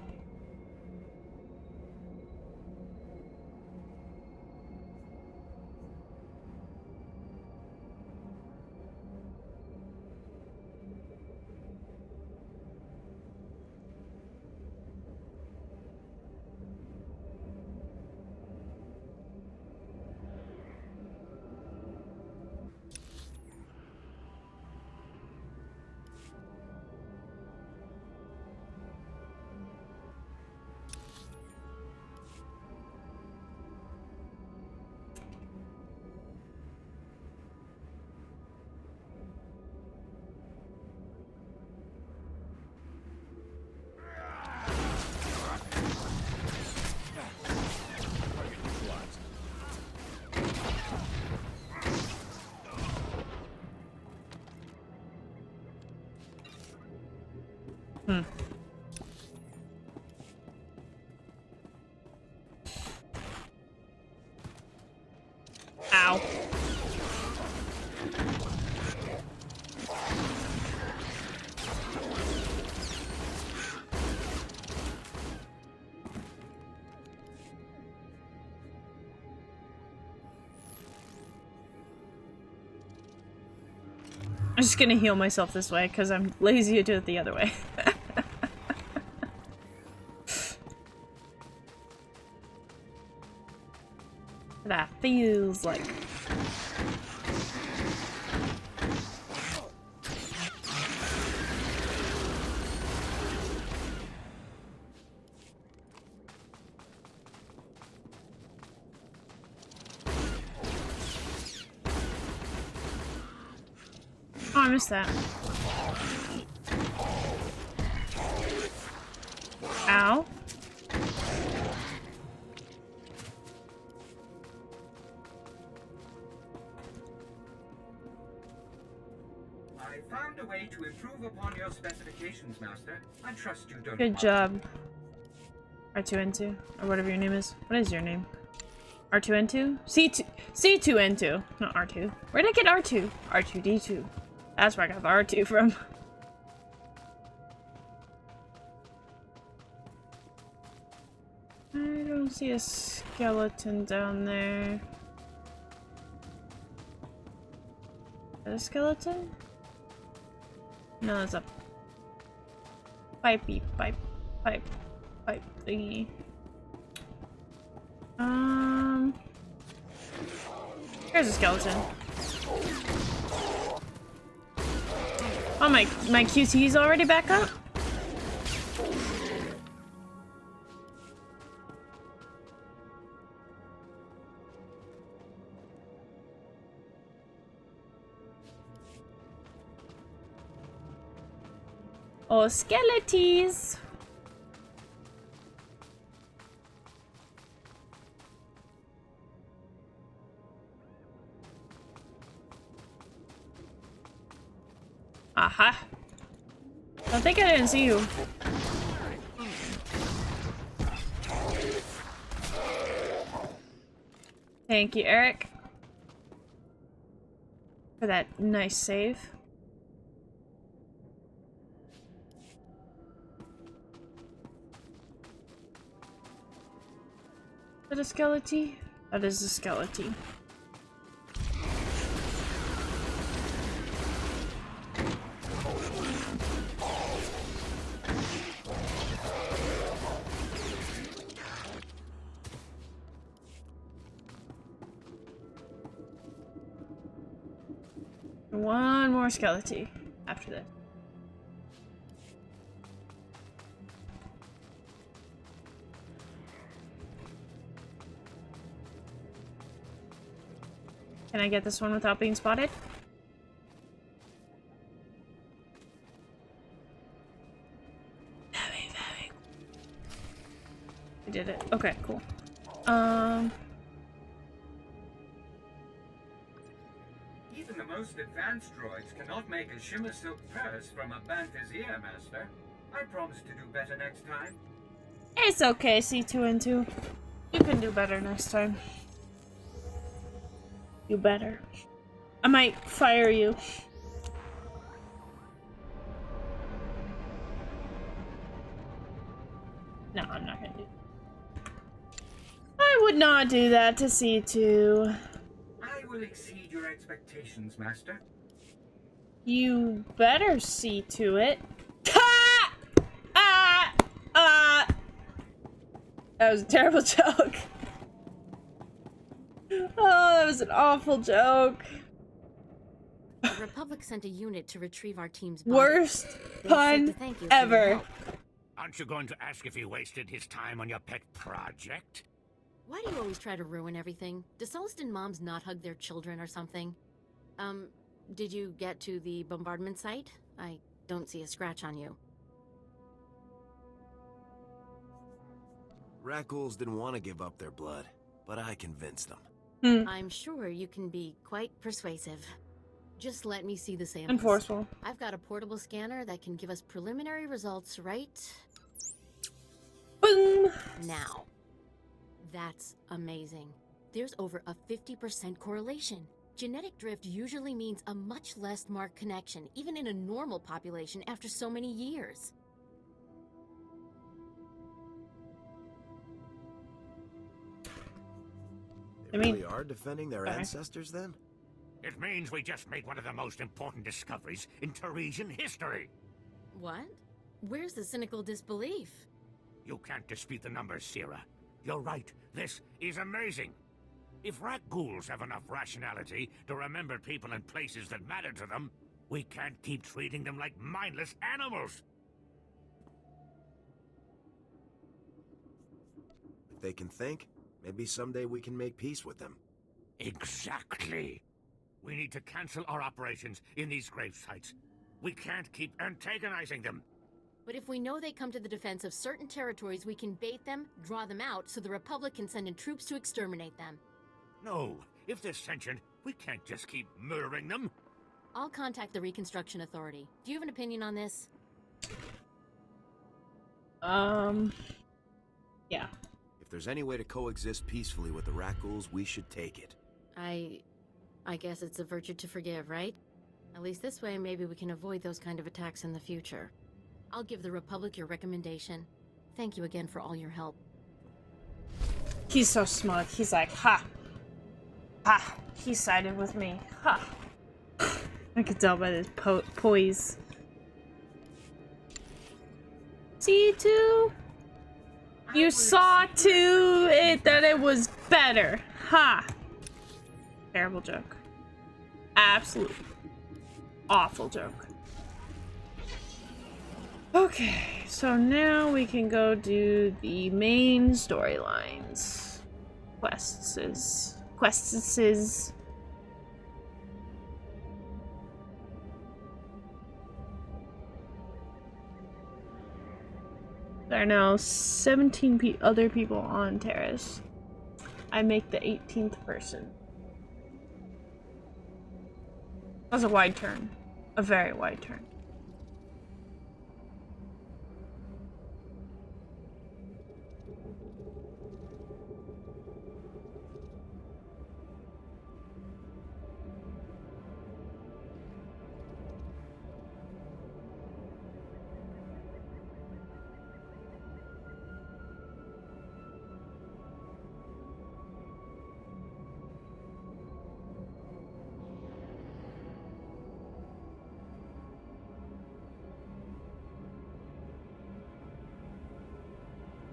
Ow. I'm just gonna heal myself this way because I'm lazy to do it the other way. That feels like. Oh, I missed that. Ow. I found a way to improve upon your specifications, Master. I trust you don't. Good job. R2N2, or whatever your name is. What is your name? R2N2? C2N2, not R2. Where did I get R2? R2D2. That's where I got the R2 from. I don't see a skeleton down there. Is that a skeleton? No, it's a pipe thingy. Here's a skeleton. Oh, my QT's already back up? Oh, skeleties! Aha! I think I didn't see you. Thank you, Eric, for that nice save. Is that a skeleton? That is a skeleton. One more skeleton after this. Can I get this one without being spotted? I did it. Okay, cool. Even the most advanced droids cannot make a shimmer silk purse from a Banfizier, Master. I promise to do better next time. It's okay, C2 and 2. You can do better next time. You better. I might fire you. No, I'm not gonna do that. I would not do that to C2. I will exceed your expectations, Master. You better see to it. That was a terrible joke. Oh, that was an awful joke. The Republic sent a unit to retrieve our team's body. Worst pun ever. Aren't you going to ask if he wasted his time on your pet project? Why do you always try to ruin everything? Do Sullustan moms not hug their children or something? Did you get to the bombardment site? I don't see a scratch on you. Rakghouls didn't want to give up their blood, but I convinced them. I'm sure you can be quite persuasive. Just let me see the samples. And forceful. I've got a portable scanner that can give us preliminary results right... Boom! Now. That's amazing. There's over a 50% correlation. Genetic drift usually means a much less marked connection, even in a normal population after so many years. They really are defending their ancestors, then? It means we just made one of the most important discoveries in Tarisian history. What? Where's the cynical disbelief? You can't dispute the numbers, Sierra. You're right. This is amazing. If Rakghouls have enough rationality to remember people and places that matter to them, we can't keep treating them like mindless animals. If they can think, maybe someday we can make peace with them. Exactly. We need to cancel our operations in these grave sites. We can't keep antagonizing them. But if we know they come to the defense of certain territories, we can bait them, draw them out, so the Republic can send in troops to exterminate them. No, if they're sentient, we can't just keep murdering them. I'll contact the Reconstruction Authority. Do you have an opinion on this? Yeah. If there's any way to coexist peacefully with the Rakghouls, we should take it. I guess it's a virtue to forgive, right? At least this way, maybe we can avoid those kind of attacks in the future. I'll give the Republic your recommendation. Thank you again for all your help. He's so smug. He's like, ha. Ha. He sided with me. Ha. I could tell by this poise. C2? You saw to it that it was better. Ha. Terrible joke. Absolute awful joke. Okay, so now we can go do the main storylines. Quests. There are now 17 other people on Taris. I make the 18th person. That was a wide turn. A very wide turn.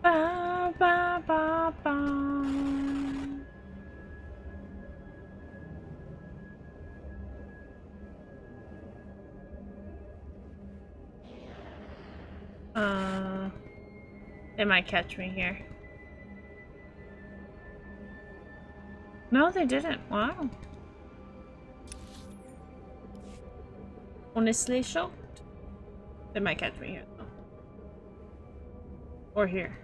Ba, ba, ba, ba. They might catch me here. No, they didn't. Wow. Honestly shocked. They might catch me here though. Or here.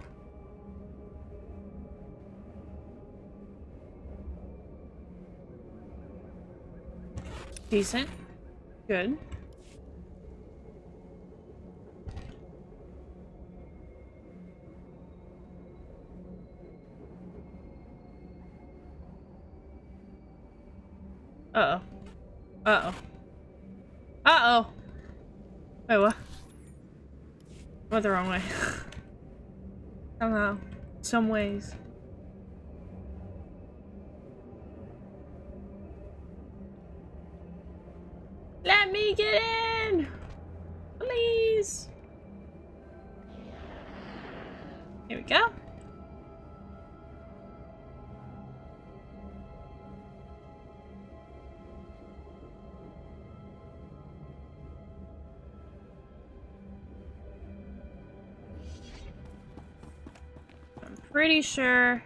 Decent. Good. Uh-oh. Uh-oh. Uh-oh! Wait, what? Went the wrong way. Somehow. Some ways. Let me get in! Please! Here we go. I'm pretty sure.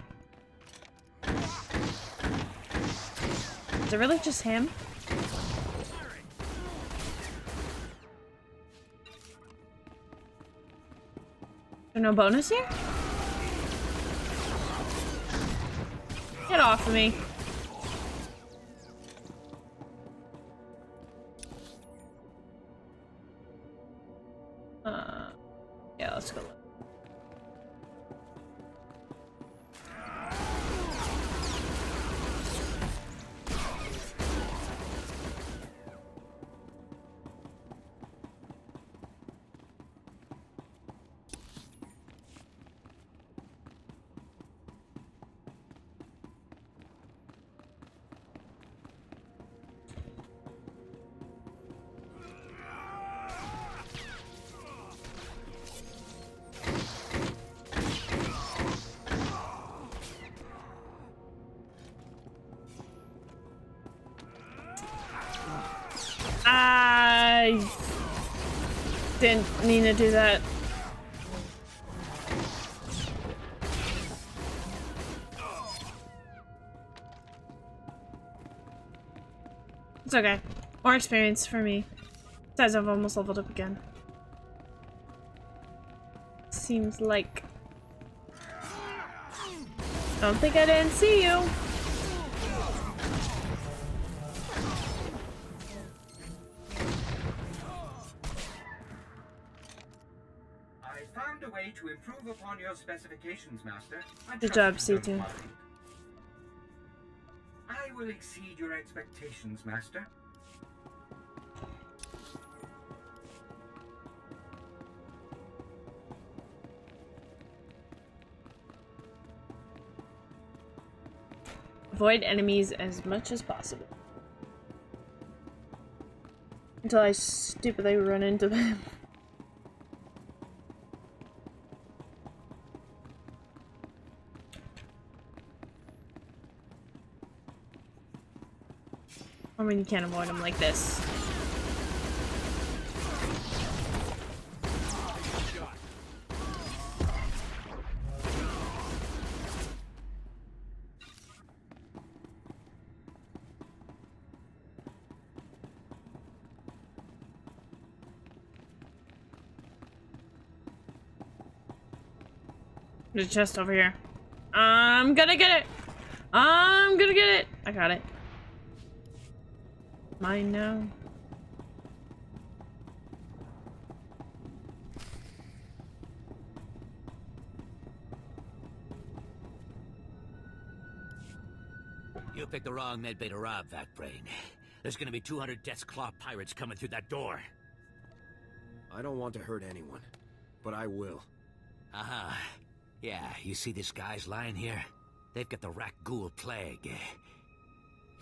Is it really just him? Is there no bonus here? Get off of me. Yeah, let's go. I didn't mean to do that. It's okay. More experience for me. Besides, I've almost leveled up again. Seems like... Don't think I didn't see you. A way to improve upon your specifications, Master. Good job, C2. I will exceed your expectations, Master. Avoid enemies as much as possible. Until I stupidly run into them. I mean, you can't avoid them like this. There's a chest over here. I'm gonna get it! I'm gonna get it! I got it. Mine now. You picked the wrong medbay to rob, Vatbrain. There's gonna be 200 Death's Claw pirates coming through that door. I don't want to hurt anyone, but I will. Uh-huh. Yeah, you see these guys lying here? They've got the Rak Ghoul plague.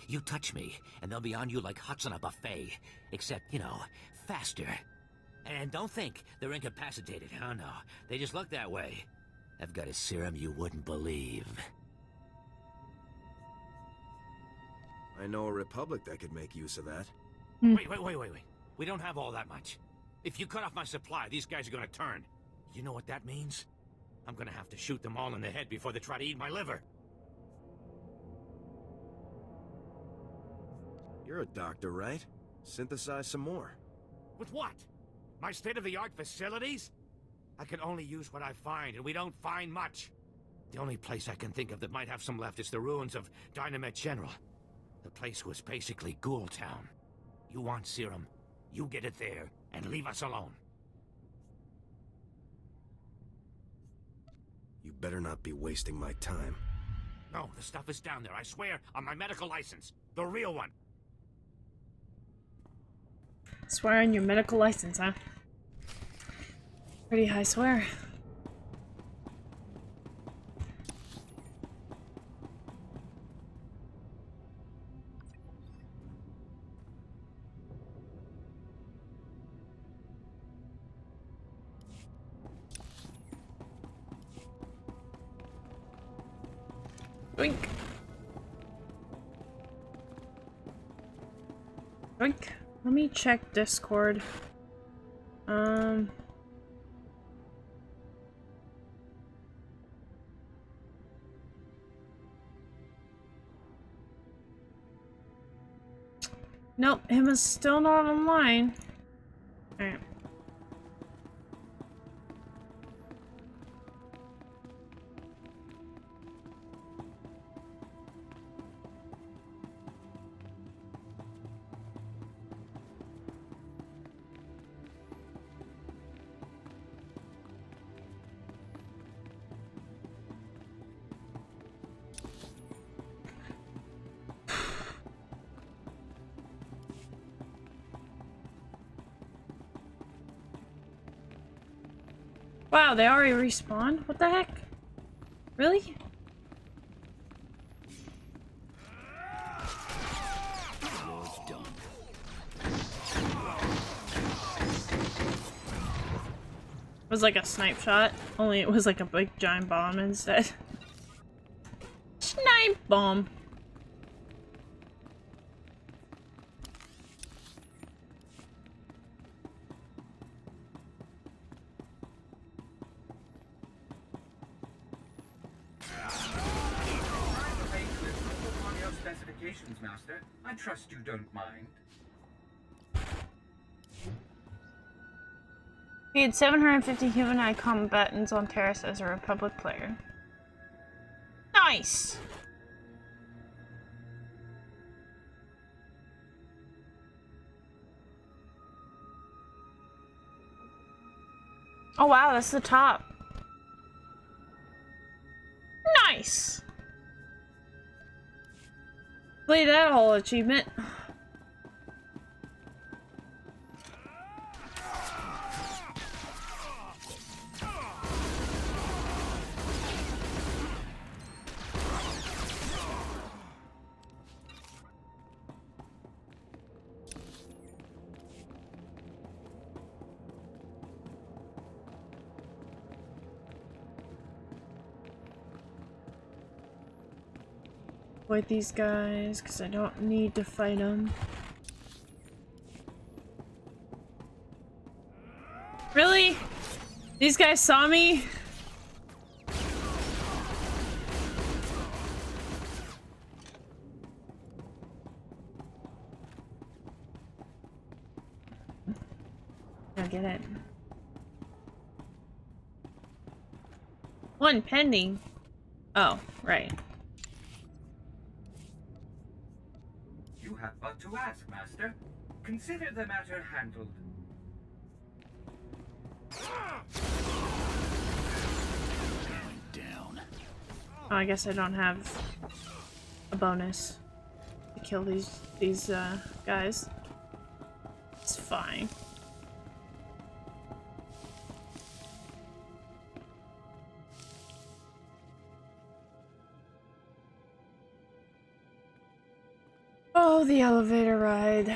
You touch me, and they'll be on you like huts on a buffet. Except, you know, faster. And don't think they're incapacitated. Oh, no. They just look that way. I've got a serum you wouldn't believe. I know a Republic that could make use of that. Wait. We don't have all that much. If you cut off my supply, these guys are gonna turn. You know what that means? I'm gonna have to shoot them all in the head before they try to eat my liver. You're a doctor, right? Synthesize some more. With what? My state-of-the-art facilities? I can only use what I find, and we don't find much. The only place I can think of that might have some left is the ruins of Dynamite General. The place was basically Ghoul Town. You want serum, you get it there, and leave us alone. You better not be wasting my time. No, the stuff is down there, I swear, on my medical license. The real one. Swear on your medical license, huh? Pretty high swear. Doink. Doink. Let me check Discord. Nope, him is still not online. Alright. Wow, they already respawned? What the heck? Really? It was like a snipe shot, only it was like a big giant bomb instead. Snipe bomb. Master. I trust you don't mind. He had 750 humanoid combatants on Taris as a Republic player. Nice! Oh wow, that's the top. Nice! Play that whole achievement. Avoid these guys because I don't need to fight them. Really? These guys saw me? I get it. One pending. Oh, right. You have but to ask, Master. Consider the matter handled. Down. Oh, I guess I don't have a bonus to kill these guys. It's fine. Oh, the elevator ride.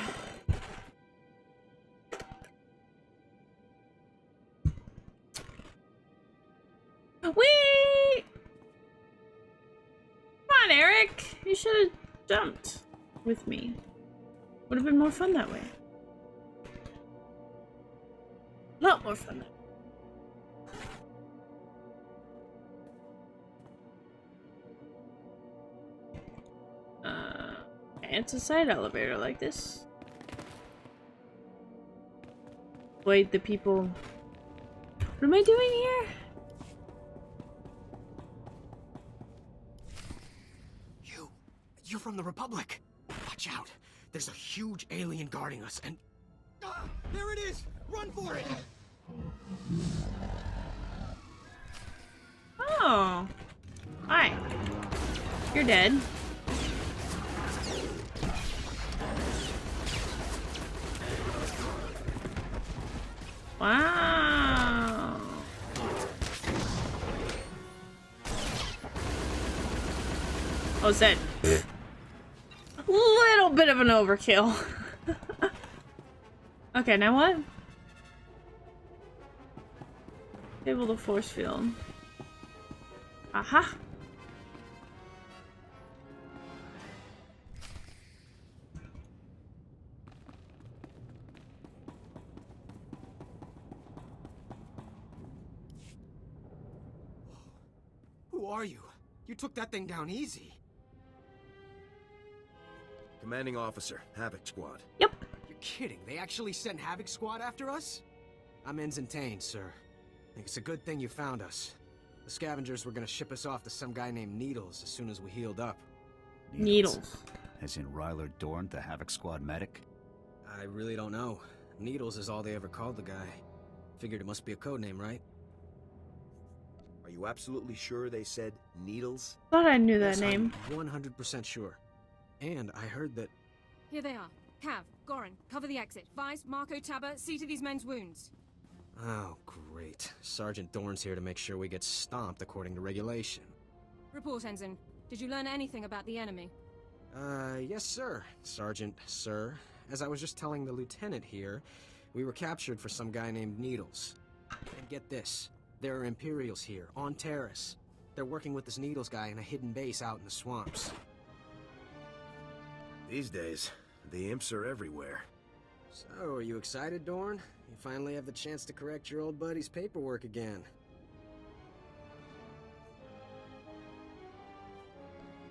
Whee! Come on, Eric! You should have jumped with me. Would have been more fun that way. A lot more fun that way. It's a side elevator like this. avoid the people. What am I doing here? You're from the Republic. Watch out. There's a huge alien guarding us, and... Ah, there it is! Run for it! Oh. Hi. You're dead. Wow. Oh, is that a little bit of an overkill? Okay, now what? Disable the force field. Aha. Who are you? You took that thing down easy. Commanding Officer, Havoc Squad. Yep. You're kidding. They actually sent Havoc Squad after us? I'm Ensign Tane, sir. I think it's a good thing you found us. The scavengers were gonna ship us off to some guy named Needles as soon as we healed up. Needles. As in Ryler Dorn, the Havoc Squad medic? I really don't know. Needles is all they ever called the guy. Figured it must be a code name, right? Are you absolutely sure they said Needles? Thought I knew that Yes, name. I'm 100% sure. And I heard that... Here they are. Cav, Goran, cover the exit. Vice, Marco, Tabba, see to these men's wounds. Oh, great. Sergeant Dorn's here to make sure we get stomped according to regulation. Report, Ensign. Did you learn anything about the enemy? Yes, sir. Sergeant, sir. As I was just telling the lieutenant here, we were captured for some guy named Needles. And get this. There are Imperials here, on Taris. They're working with this Needles guy in a hidden base out in the swamps. These days, the imps are everywhere. So, are you excited, Dorn? You finally have the chance to correct your old buddy's paperwork again.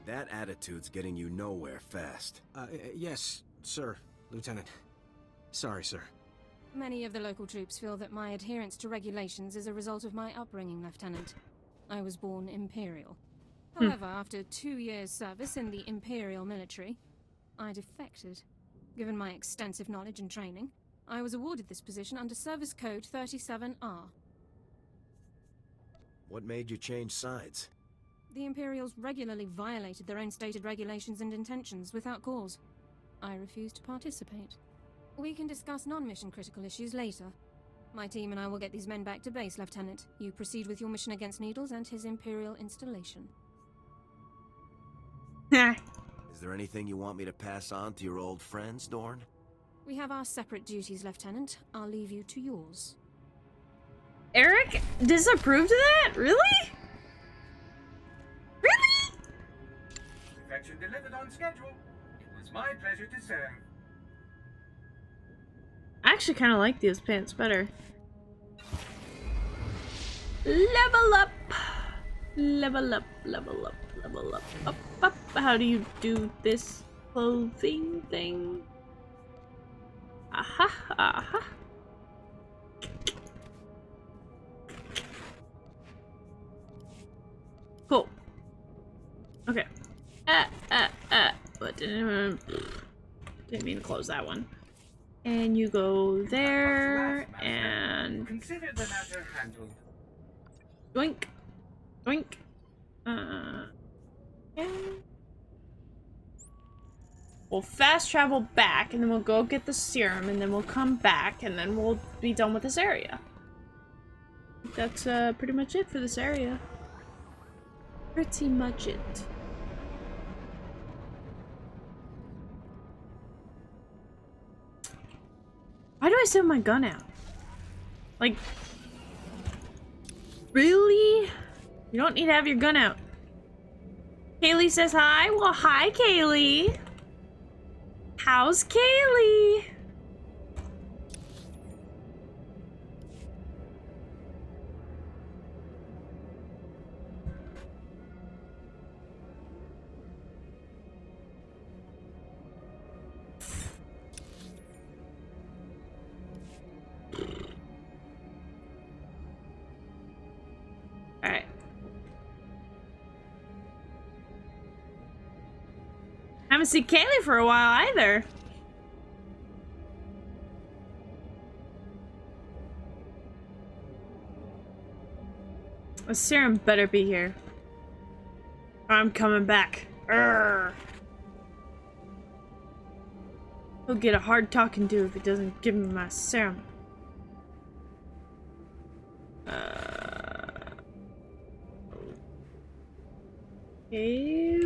That attitude's getting you nowhere fast. Yes, sir, Lieutenant. Sorry, sir. Many of the local troops feel that my adherence to regulations is a result of my upbringing, Lieutenant. I was born Imperial. However, after 2 years' service in the Imperial military, I defected. Given my extensive knowledge and training, I was awarded this position under Service Code 37R. What made you change sides? The Imperials regularly violated their own stated regulations and intentions without cause. I refused to participate. We can discuss non-mission critical issues later. My team and I will get these men back to base, Lieutenant. You proceed with your mission against Needles and his Imperial installation. Is there anything you want me to pass on to your old friends, Dorn? We have our separate duties, Lieutenant. I'll leave you to yours. Eric disapproved of that? Really? Really? Perfection delivered on schedule. It was my pleasure to serve. I actually kind of like these pants better. Level up. Level up, level up, level up, up, up. How do you do this clothing thing? Aha, aha. Cool. Okay. But didn't mean to close that one. And you go there, and Consider the matter handled. doink, doink. Okay. We'll fast travel back, and then we'll go get the serum, and then we'll come back, and then we'll be done with this area. That's pretty much it for this area. Pretty much it. Why do I still have my gun out? Like, really? You don't need to have your gun out. Kaylee says hi. Well, hi, Kaylee. How's Kaylee? Haven't seen Kaylee for a while either. A serum better be here. I'm coming back. Urgh. He'll get a hard talking to if he doesn't give me my serum. Okay.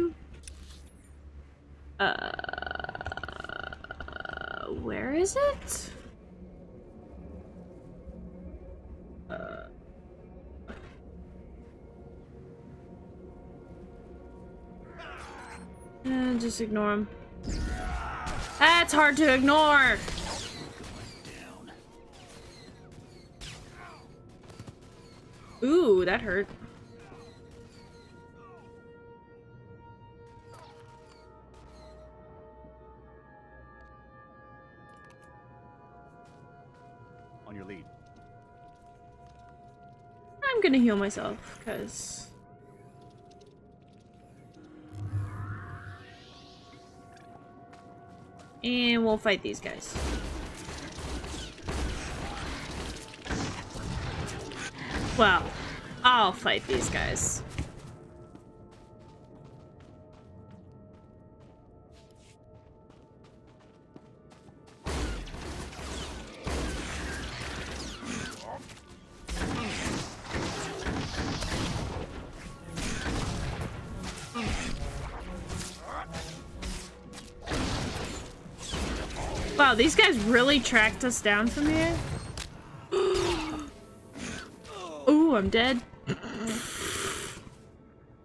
Where is it? Just ignore him. That's hard to ignore. Ooh, that hurt. On your lead. I'm gonna heal myself, because... And we'll fight these guys. Well, I'll fight these guys. Wow, these guys really tracked us down from here? Ooh, I'm dead.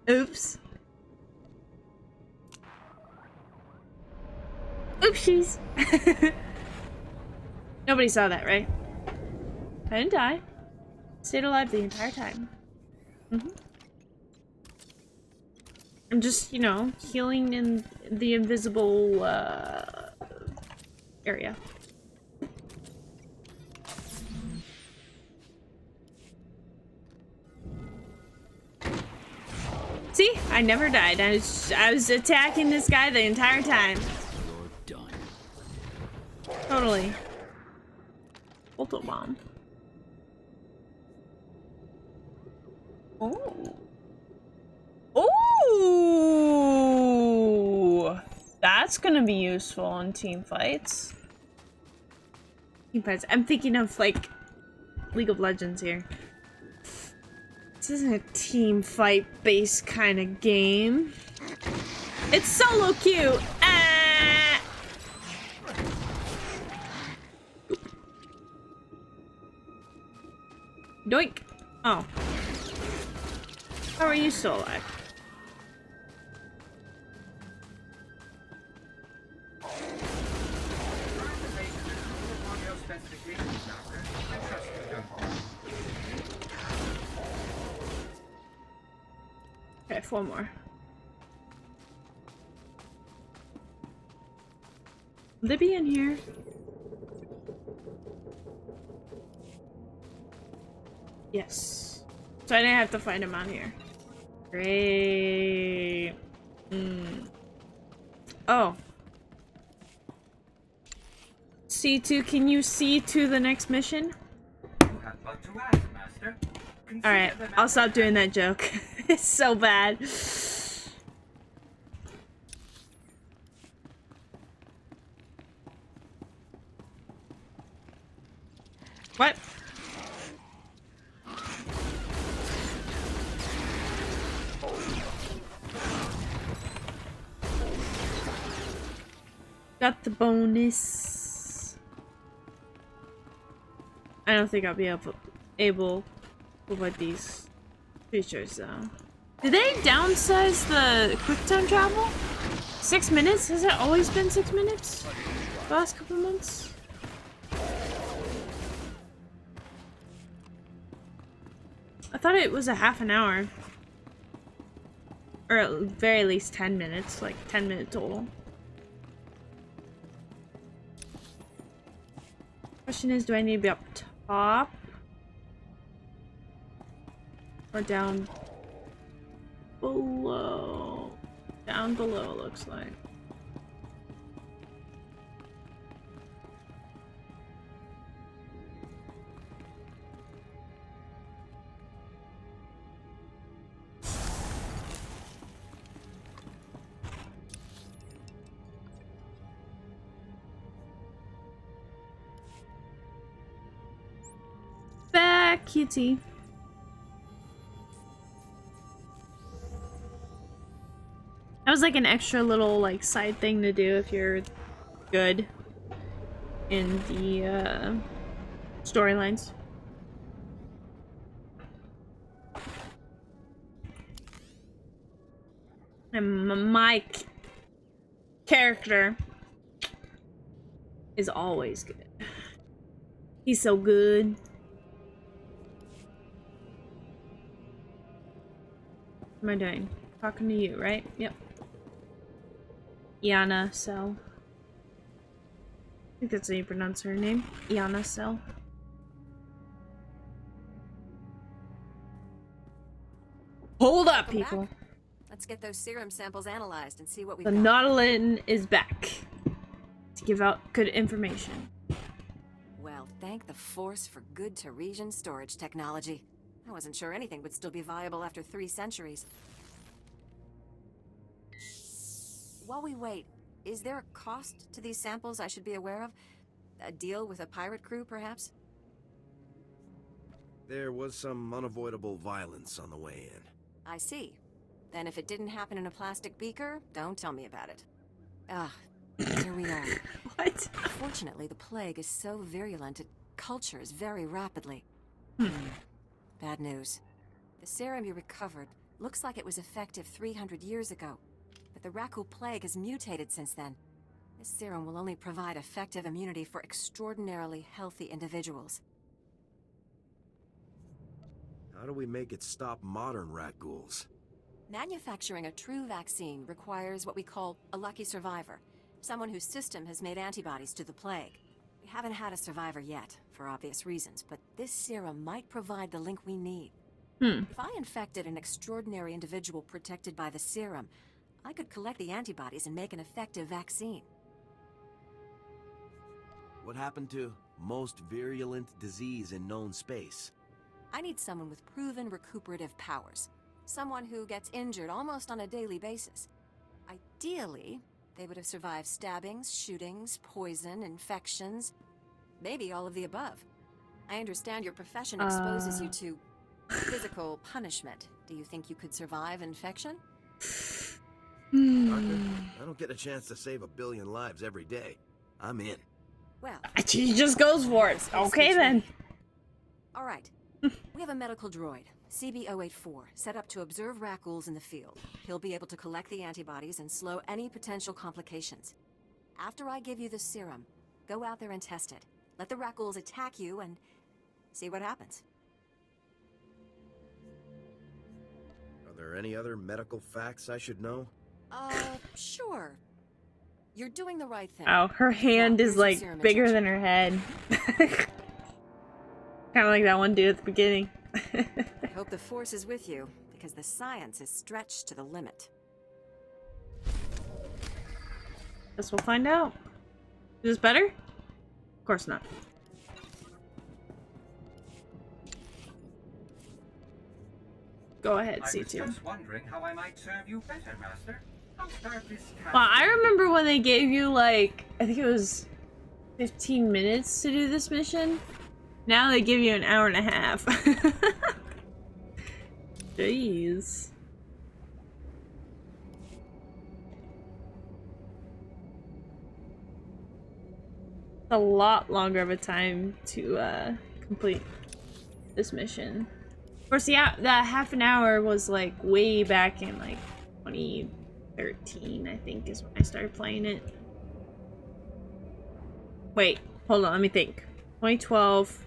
Oops. Oopsies. Nobody saw that, right? I didn't die. Stayed alive the entire time. I'm just, you know, healing in the invisible, area. See? I never died. I was attacking this guy the entire time. You're done. Totally. Photo bomb. Oh. Ooh. That's gonna be useful in team fights. Team fights. I'm thinking of like League of Legends here. This isn't a team fight based kind of game. It's solo queue. Ah! Doink. Oh. How are you still alive? Okay, 4 more. Will they be in here? Yes. So I didn't have to find him out here. Great. Oh. C2, can you see to the next mission? Alright, I'll stop doing that joke. It's so bad. What? Got the bonus. I don't think I'll be able to avoid these creatures though. Did they downsize the quick time travel? 6 minutes? Has it always been 6 minutes? The last couple months? I thought it was a half an hour. Or at very least 10 minutes, like 10 minute total. Question is, do I need to be up top? Or down below? Down below, looks like. back, cutie. That was like an extra little like side thing to do if you're good in the storylines. And my character is always good. He's so good. What am I doing? Talking to you, right? Yep. Iana Cell. I think that's how you pronounce her name. Iana Cell. Hold up, people. Let's get those serum samples analyzed and see what we The got. Nautilin is back to give out good information. Well, thank the Force for good Taresian storage technology. I wasn't sure anything would still be viable after 3 centuries. While we wait, is there a cost to these samples I should be aware of? A deal with a pirate crew, perhaps? There was some unavoidable violence on the way in. I see. Then if it didn't happen in a plastic beaker, don't tell me about it. Ah, here we are. What? Fortunately, the plague is so virulent it cultures very rapidly. Bad news. The serum you recovered looks like it was effective 300 years ago, but the Rakul plague has mutated since then. This serum will only provide effective immunity for extraordinarily healthy individuals. How do we make it stop modern rat ghouls? Manufacturing a true vaccine requires what we call a lucky survivor, someone whose system has made antibodies to the plague. We haven't had a survivor yet, for obvious reasons, but this serum might provide the link we need. If I infected an extraordinary individual protected by the serum, I could collect the antibodies and make an effective vaccine. What happened to most virulent disease in known space? I need someone with proven recuperative powers. Someone who gets injured almost on a daily basis. Ideally, they would have survived stabbings, shootings, poison, infections, maybe all of the above. I understand your profession exposes you to physical punishment. Do you think you could survive infection? Arthur, I don't get a chance to save 1 billion lives every day. I'm in. Well, She just goes for it. Okay then. all right. We have a medical droid, CB-084, set up to observe Rakghouls in the field. He'll be able to collect the antibodies and slow any potential complications. After I give you the serum, go out there and test it. Let the Rakghouls attack you and see what happens. Are there any other medical facts I should know? Sure. You're doing the right thing. Oh, her hand is like bigger than her head. Kind of like that one dude at the beginning. I hope the Force is with you, because the science is stretched to the limit. Guess we'll find out. Is this better? Of course not. Go ahead, C2. I was just wondering how I might serve you better, Master. I'll start this Well, I remember when they gave you like, I think it was 15 minutes to do this mission. Now they give you an hour and a half. Jeez. A lot longer of a time to complete this mission. Of course, yeah, that half an hour was like way back in like 2013, I think, is when I started playing it. Wait, hold on, let me think. 2012.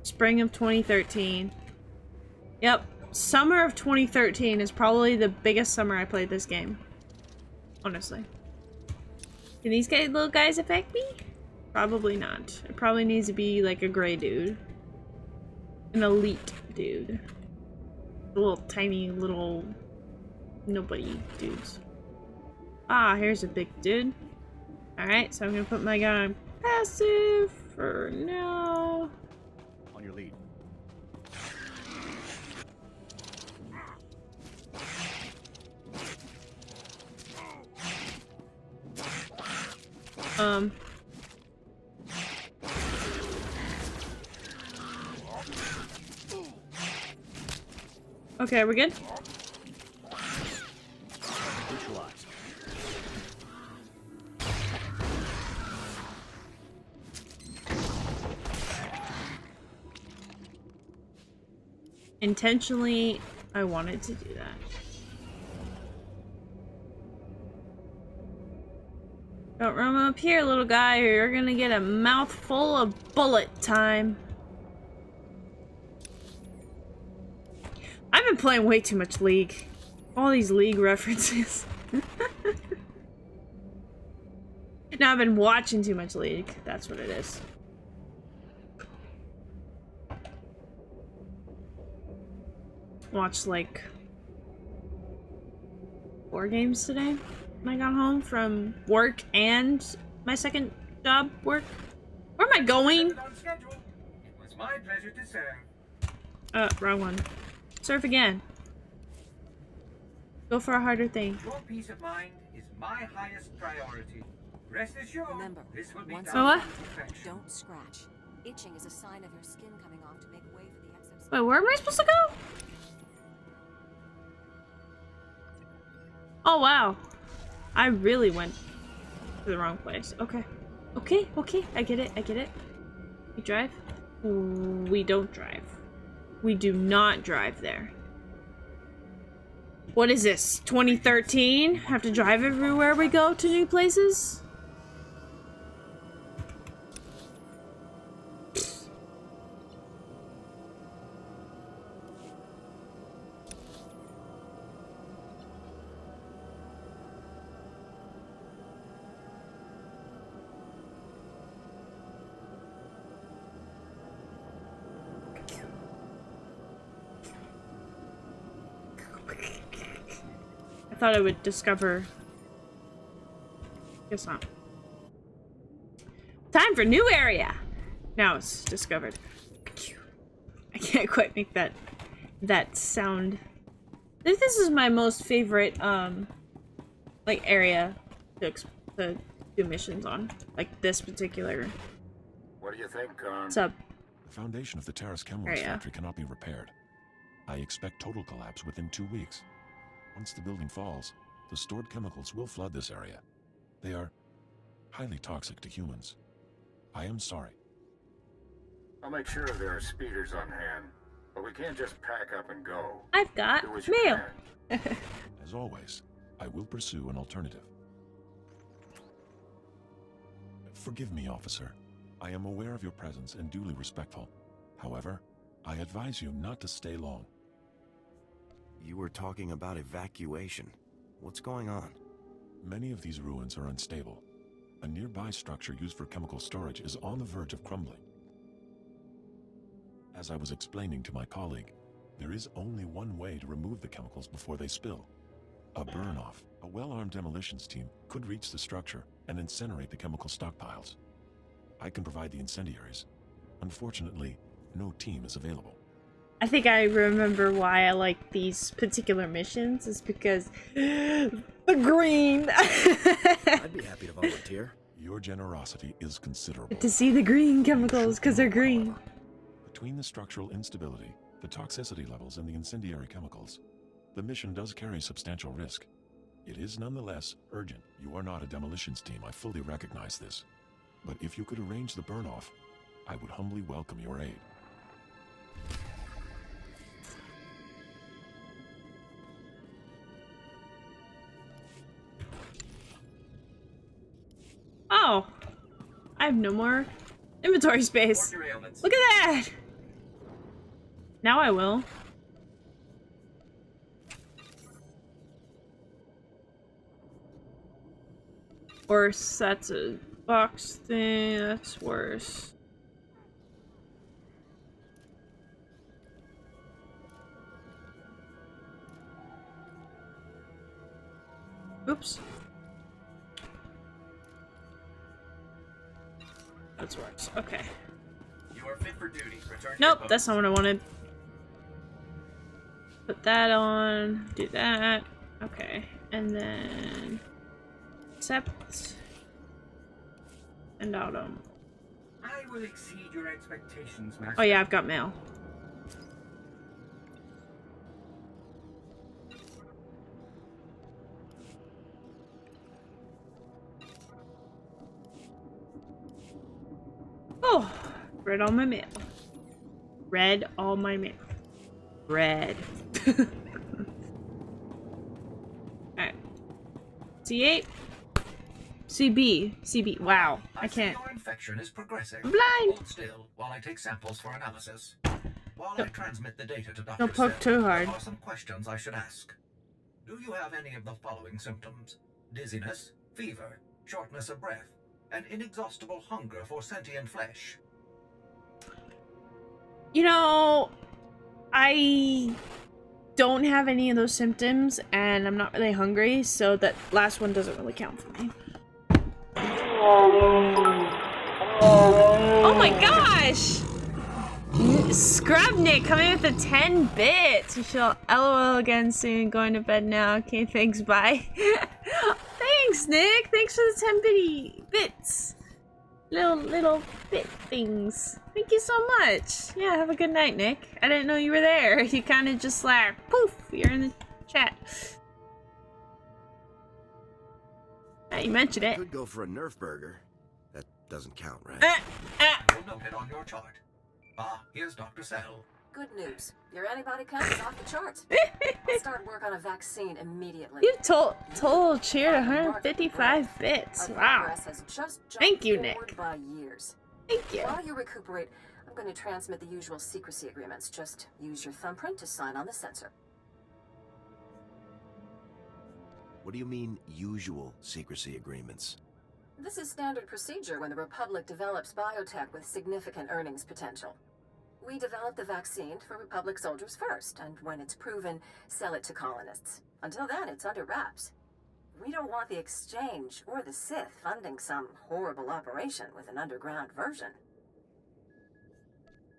Spring of 2013. Yep, summer of 2013 is probably the biggest summer I played this game. Honestly. Can these little guys affect me? Probably not. It probably needs to be like a gray dude. An elite dude. The little tiny little nobody dudes. Ah, here's a big dude. Alright, so I'm gonna put my gun on passive for now. On your lead. Okay, we're good? Neutralized. Intentionally, I wanted to do that. Don't run up here, little guy, or you're gonna get a mouthful of bullet time. I've been playing way too much League. All these League references. No, I've been watching too much League. That's what it is. Watched like 4 games today when I got home from work and my second job work. Where am I going? It was my pleasure to serve. Wrong one. Surf again. Go for a harder thing. Your peace of mind is my highest priority. Rest assured, Remember, this will be once done what? with perfection. Don't scratch. Itching is a sign of your skin coming off to make way for the excess. Wait, where am I supposed to go? Oh wow. I really went to the wrong place. Okay. Okay, okay. I get it. I get it. We drive? We don't drive. We do not drive there. What is this? 2013? Have to drive everywhere we go to new places? I thought I would discover. Guess not. Time for new area! Now it's discovered. I can't quite make that sound. I think this is my most favorite like area to do missions on. Like this particular. What do you think, Con? What's up? The foundation of the Taris Chemicals factory cannot be repaired. I expect total collapse within 2 weeks. Once the building falls, the stored chemicals will flood this area. They are highly toxic to humans. I am sorry. I'll make sure there are speeders on hand, but we can't just pack up and go. I've got Do what you mail. can. As always, I will pursue an alternative. Forgive me, officer. I am aware of your presence and duly respectful. However, I advise you not to stay long. You were talking about evacuation. What's going on? Many of these ruins are unstable. A nearby structure used for chemical storage is on the verge of crumbling. As I was explaining to my colleague, there is only one way to remove the chemicals before they spill. A burn-off. A well-armed demolitions team could reach the structure and incinerate the chemical stockpiles. I can provide the incendiaries. Unfortunately, no team is available. I think I remember why I like these particular missions is because the green. I'd be happy to volunteer. Your generosity is considerable. To see the green chemicals because they're green. Between the structural instability, the toxicity levels, and the incendiary chemicals, the mission does carry substantial risk. It is nonetheless urgent. You are not a demolitions team, I fully recognize this. But if you could arrange the burn-off, I would humbly welcome your aid. Oh, I have no more inventory space. Look at that! Now I will. Worse, that's a box thing, that's worse. Oops. That's worse. Okay. You are fit for duty. Return to Nope, your that's not what I wanted. Put that on. Do that. Okay. And then accept and auto. I will exceed your expectations, Master. Oh yeah, I've got mail. Oh, read all my mail. Read all my mail. Read. Alright. C8. CB. CB. Wow. I can't. Your infection is progressing. I'm blind. Hold still while I take samples for analysis. While I transmit the data to Dr. Don't poke too hard. There are some questions I should ask. Do you have any of the following symptoms? Dizziness, fever, shortness of breath, and inexhaustible hunger for sentient flesh? You know, I don't have any of those symptoms, and I'm not really hungry, so that last one doesn't really count for me. Oh my gosh! Scrubnik coming with the 10 bits. We shall LOL again soon. Going to bed now. Okay, thanks. Bye. Thanks, Nick. Thanks for the 10 bitty bits. Little bit things. Thank you so much. Yeah, have a good night, Nick. I didn't know you were there. You kind of just like poof. You're in the chat. You mentioned it. Could go for a Nerf burger. That doesn't count, right? We'll note it on your chart. Ah, here's Dr. Sell. Good news. Your antibody count is off the charts. I'll start work on a vaccine immediately. You total cheered 155 bits. Wow. Has just Thank you, Nick. By years. Thank you. While you recuperate, I'm going to transmit the usual secrecy agreements. Just use your thumbprint to sign on the sensor. What do you mean, usual secrecy agreements? This is standard procedure when the Republic develops biotech with significant earnings potential. We develop the vaccine for Republic soldiers first, and when it's proven, sell it to colonists. Until then, it's under wraps. We don't want the Exchange or the Sith funding some horrible operation with an underground version.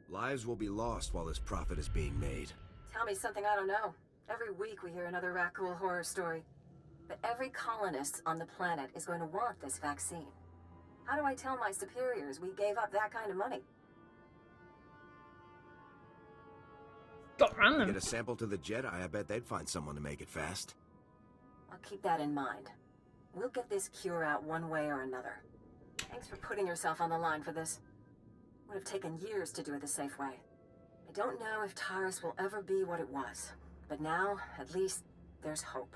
Lives will be lost while this profit is being made. Tell me something I don't know. Every week we hear another Rakghoul horror story. But every colonist on the planet is going to want this vaccine. How do I tell my superiors we gave up that kind of money? Get a sample to the Jedi, I bet they'd find someone to make it fast. I'll keep that in mind. We'll get this cure out one way or another. Thanks for putting yourself on the line for this. Would have taken years to do it the safe way. I don't know if Taris will ever be what it was, but now, at least, there's hope.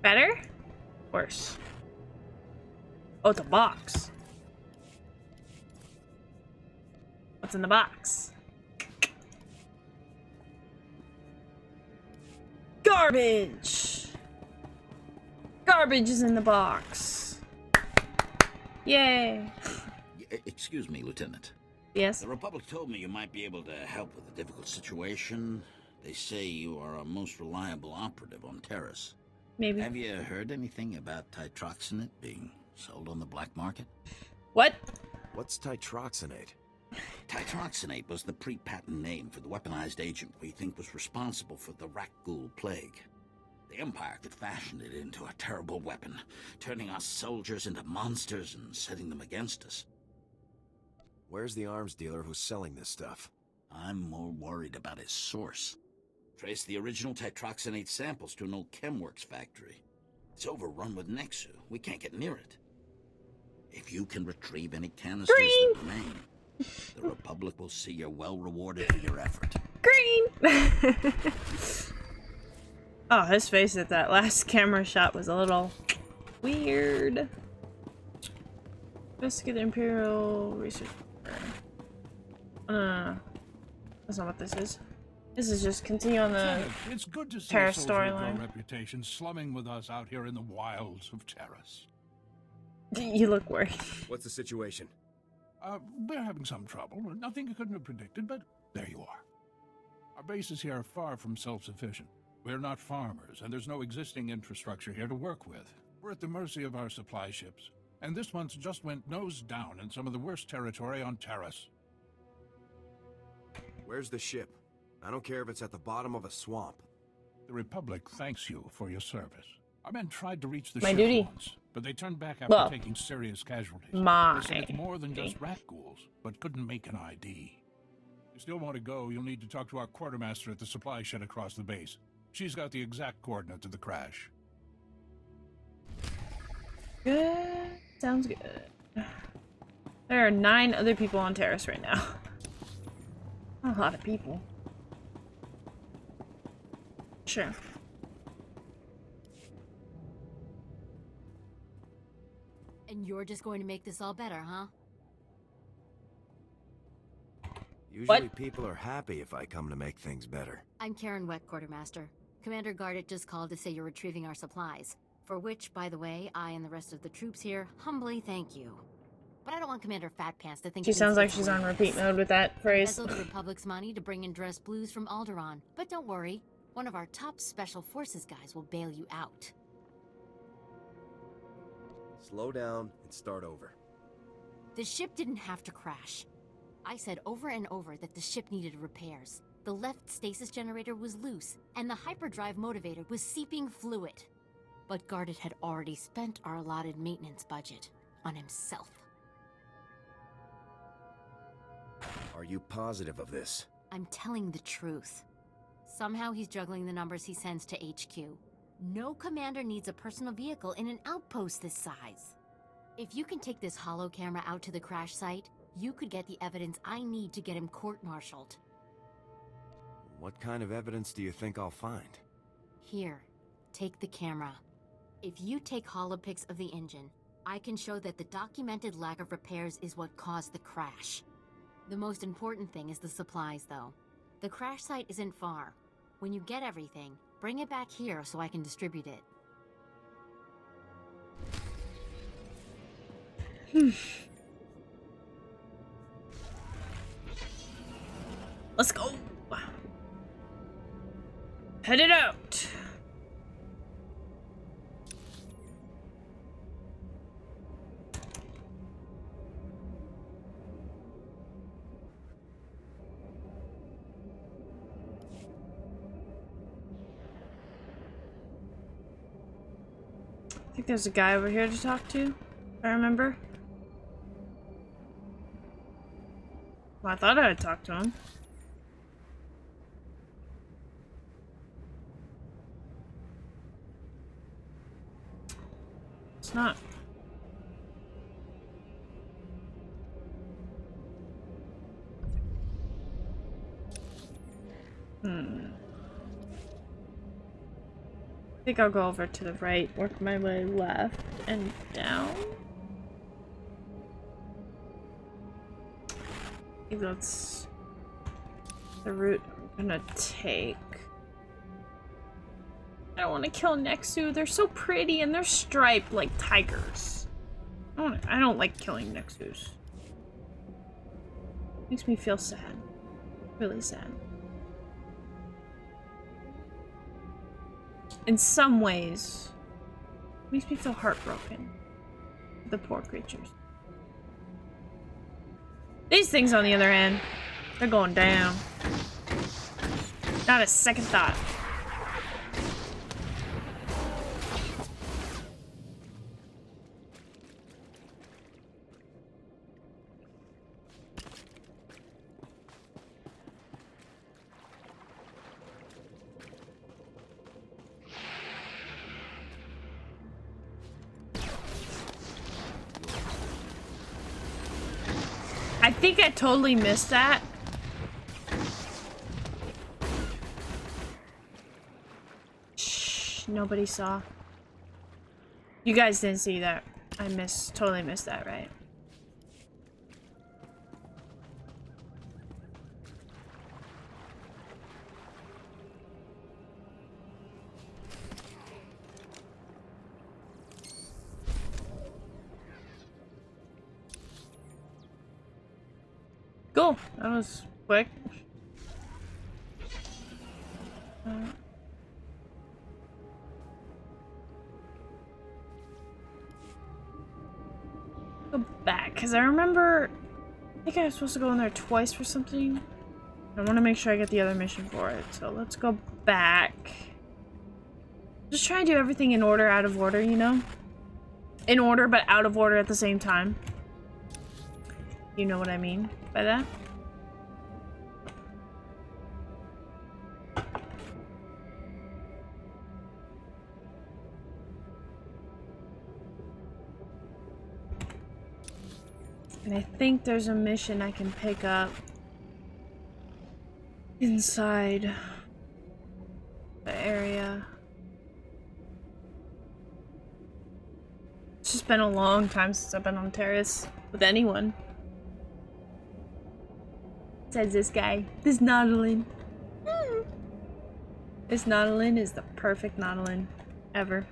Better? Worse? Oh, it's a box. What's in the box? Garbage! Garbage is in the box. Yay! Excuse me, Lieutenant. Yes? The Republic told me you might be able to help with a difficult situation. They say you are our most reliable operative on Taris. Maybe. Have you heard anything about titroxinate being sold on the black market? What? What's titroxinate? Titroxinate was the pre-patent name for the weaponized agent we think was responsible for the Rakghoul plague. The Empire could fashion it into a terrible weapon, turning us soldiers into monsters and setting them against us. Where's the arms dealer who's selling this stuff? I'm more worried about his source. Trace the original titroxinate samples to an old Chemworks factory. It's overrun with Nexu. We can't get near it. If you can retrieve any canisters that remain, the Republic will see you're well rewarded for your effort. Green! Oh, his face at that last camera shot was a little weird. Investigate Imperial Research. That's not what this is. This is just continue on the it's good to see Taris a soldier of your storyline. reputation slumming with us out here in the wilds of Taris. You look worried. What's the situation? We're having some trouble. Nothing you couldn't have predicted, but there you are. Our bases here are far from self-sufficient. We're not farmers, and there's no existing infrastructure here to work with. We're at the mercy of our supply ships. And this one's just went nose down in some of the worst territory on Taris. Where's the ship? I don't care if it's at the bottom of a swamp. The Republic thanks you for your service. Our men tried to reach the My ship duty. once, but they turned back after Well, taking serious casualties. my They said it's more than just duty. Rakghouls, but couldn't make an ID. If you still want to go, you'll need to talk to our quartermaster at the supply shed across the base. She's got the exact coordinates of the crash. Good. Sounds good. There are 9 other people on Taris right now. A lot of people. Sure. And you're just going to make this all better, huh? Usually people are happy if I come to make things better. I'm Karen Weck, Quartermaster. Commander Gardet just called to say you're retrieving our supplies. For which, by the way, I and the rest of the troops here humbly thank you. But I don't want Commander Fat Pants to think She sounds like she's on repeat mode with that phrase. Embezzle the Republic's money to bring in dressed blues from Alderaan. But don't worry, one of our top Special Forces guys will bail you out. Slow down and start over. The ship didn't have to crash. I said over and over that the ship needed repairs. The left stasis generator was loose, and the hyperdrive motivator was seeping fluid. But Gardet had already spent our allotted maintenance budget on himself. Are you positive of this? I'm telling the truth. Somehow he's juggling the numbers he sends to HQ. No commander needs a personal vehicle in an outpost this size. If you can take this holo camera out to the crash site, you could get the evidence I need to get him court-martialed. What kind of evidence do you think I'll find? Here, take the camera. If you take holopics of the engine, I can show that the documented lack of repairs is what caused the crash. The most important thing is the supplies, though. The crash site isn't far. When you get everything, bring it back here so I can distribute it. Let's go. Head it out. I think there's a guy over here to talk to, if I remember. Well, I thought I would talk to him. It's not. I think I'll go over to the right, work my way left and down. I think that's the route I'm gonna take. I don't want to kill Nexu. They're so pretty and they're striped like tigers. I don't like killing Nexus. Makes me feel sad. Really sad. In some ways, makes me feel heartbroken. The poor creatures. These things, on the other hand, they're going down. Not a second thought. I think I totally missed that. Shh, nobody saw. You guys didn't see that. I totally missed that, right? Cool. That was quick. Go back, because I remember I think I was supposed to go in there twice for something. I want to make sure I get the other mission for it. So let's go back. Just try and do everything in order, out of order, you know? In order, but out of order at the same time. You know what I mean by that? And I think there's a mission I can pick up inside the area. It's just been a long time since I've been on Taris with anyone. Says this guy. This Nautilin. This Nautilin is the perfect Nautilin ever.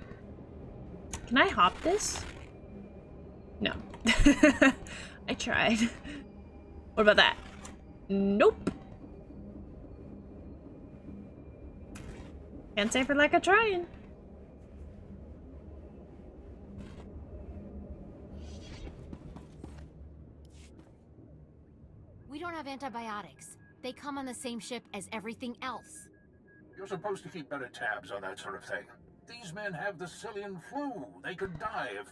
Can I hop this? No. I tried. What about that? Nope. Can't say for lack of trying. We don't have antibiotics. They come on the same ship as everything else. You're supposed to keep better tabs on that sort of thing. These men have the Cillian flu. They could die if...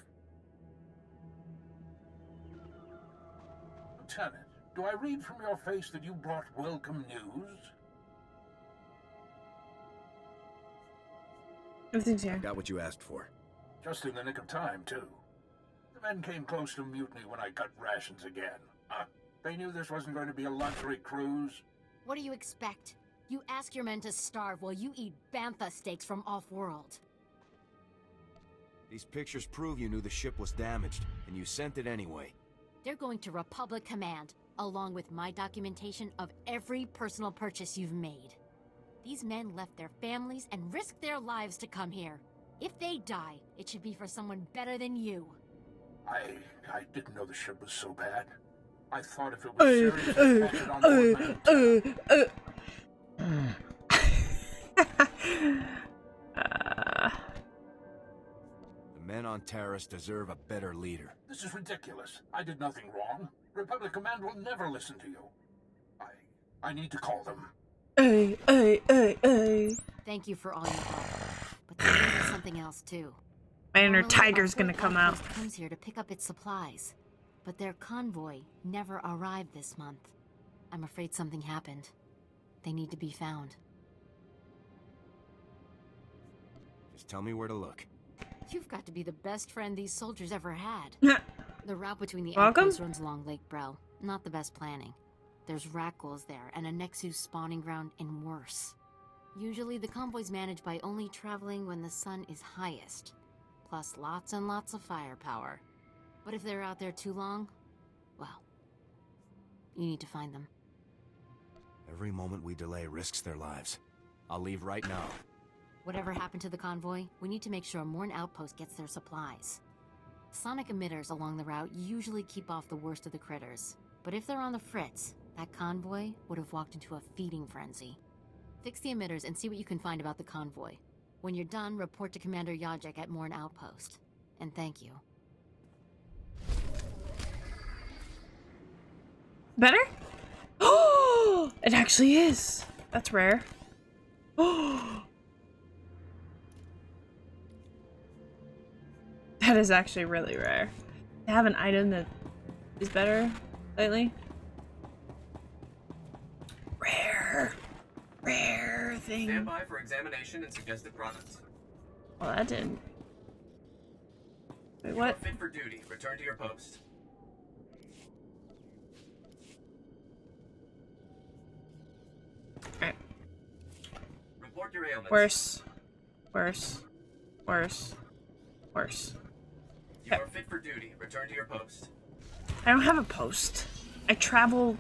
Lieutenant, do I read from your face that you brought welcome news? Everything's here. I got what you asked for. Just in the nick of time, too. The men came close to mutiny when I cut rations again. They knew this wasn't going to be a luxury cruise. What do you expect? You ask your men to starve while you eat bantha steaks from off-world. These pictures prove you knew the ship was damaged, and you sent it anyway. They're going to Republic Command, along with my documentation of every personal purchase you've made. These men left their families and risked their lives to come here. If they die, it should be for someone better than you. I didn't know the ship was so bad. I thought if it was serious, I'd catch it on board. The men on Taris deserve a better leader. This is ridiculous. I did nothing wrong. Republic Command will never listen to you. I need to call them. Thank you for all your help. But there's something else too. My inner tiger's gonna come out. Comes here to pick up its supplies, but their convoy never arrived this month. I'm afraid something happened. They need to be found. Just tell me where to look. You've got to be the best friend these soldiers ever had. The route between the Welcome? outposts runs along Lake Brel. Not the best planning. There's rat ghouls there, and a Nexus spawning ground, and worse. Usually the convoy's managed by only traveling when the sun is highest. Plus lots and lots of firepower. But if they're out there too long, well, you need to find them. Every moment we delay risks their lives. I'll leave right now. Whatever happened to the convoy, we need to make sure Morn Outpost gets their supplies. Sonic emitters along the route usually keep off the worst of the critters. But if they're on the fritz, that convoy would have walked into a feeding frenzy. Fix the emitters and see what you can find about the convoy. When you're done, report to Commander Yajek at Morn Outpost. And thank you. Better? Oh, it actually is. That's rare. Oh. That is actually really rare. To have an item that is better lately. Rare thing. Stand by for examination and suggested products. Well, that didn't. Wait, You what? are fit for duty. Return to your post. Alright. Report your ailments. Worse. Worse. Worse. Worse. You are fit for duty. Return to your post. I don't have a post. I travel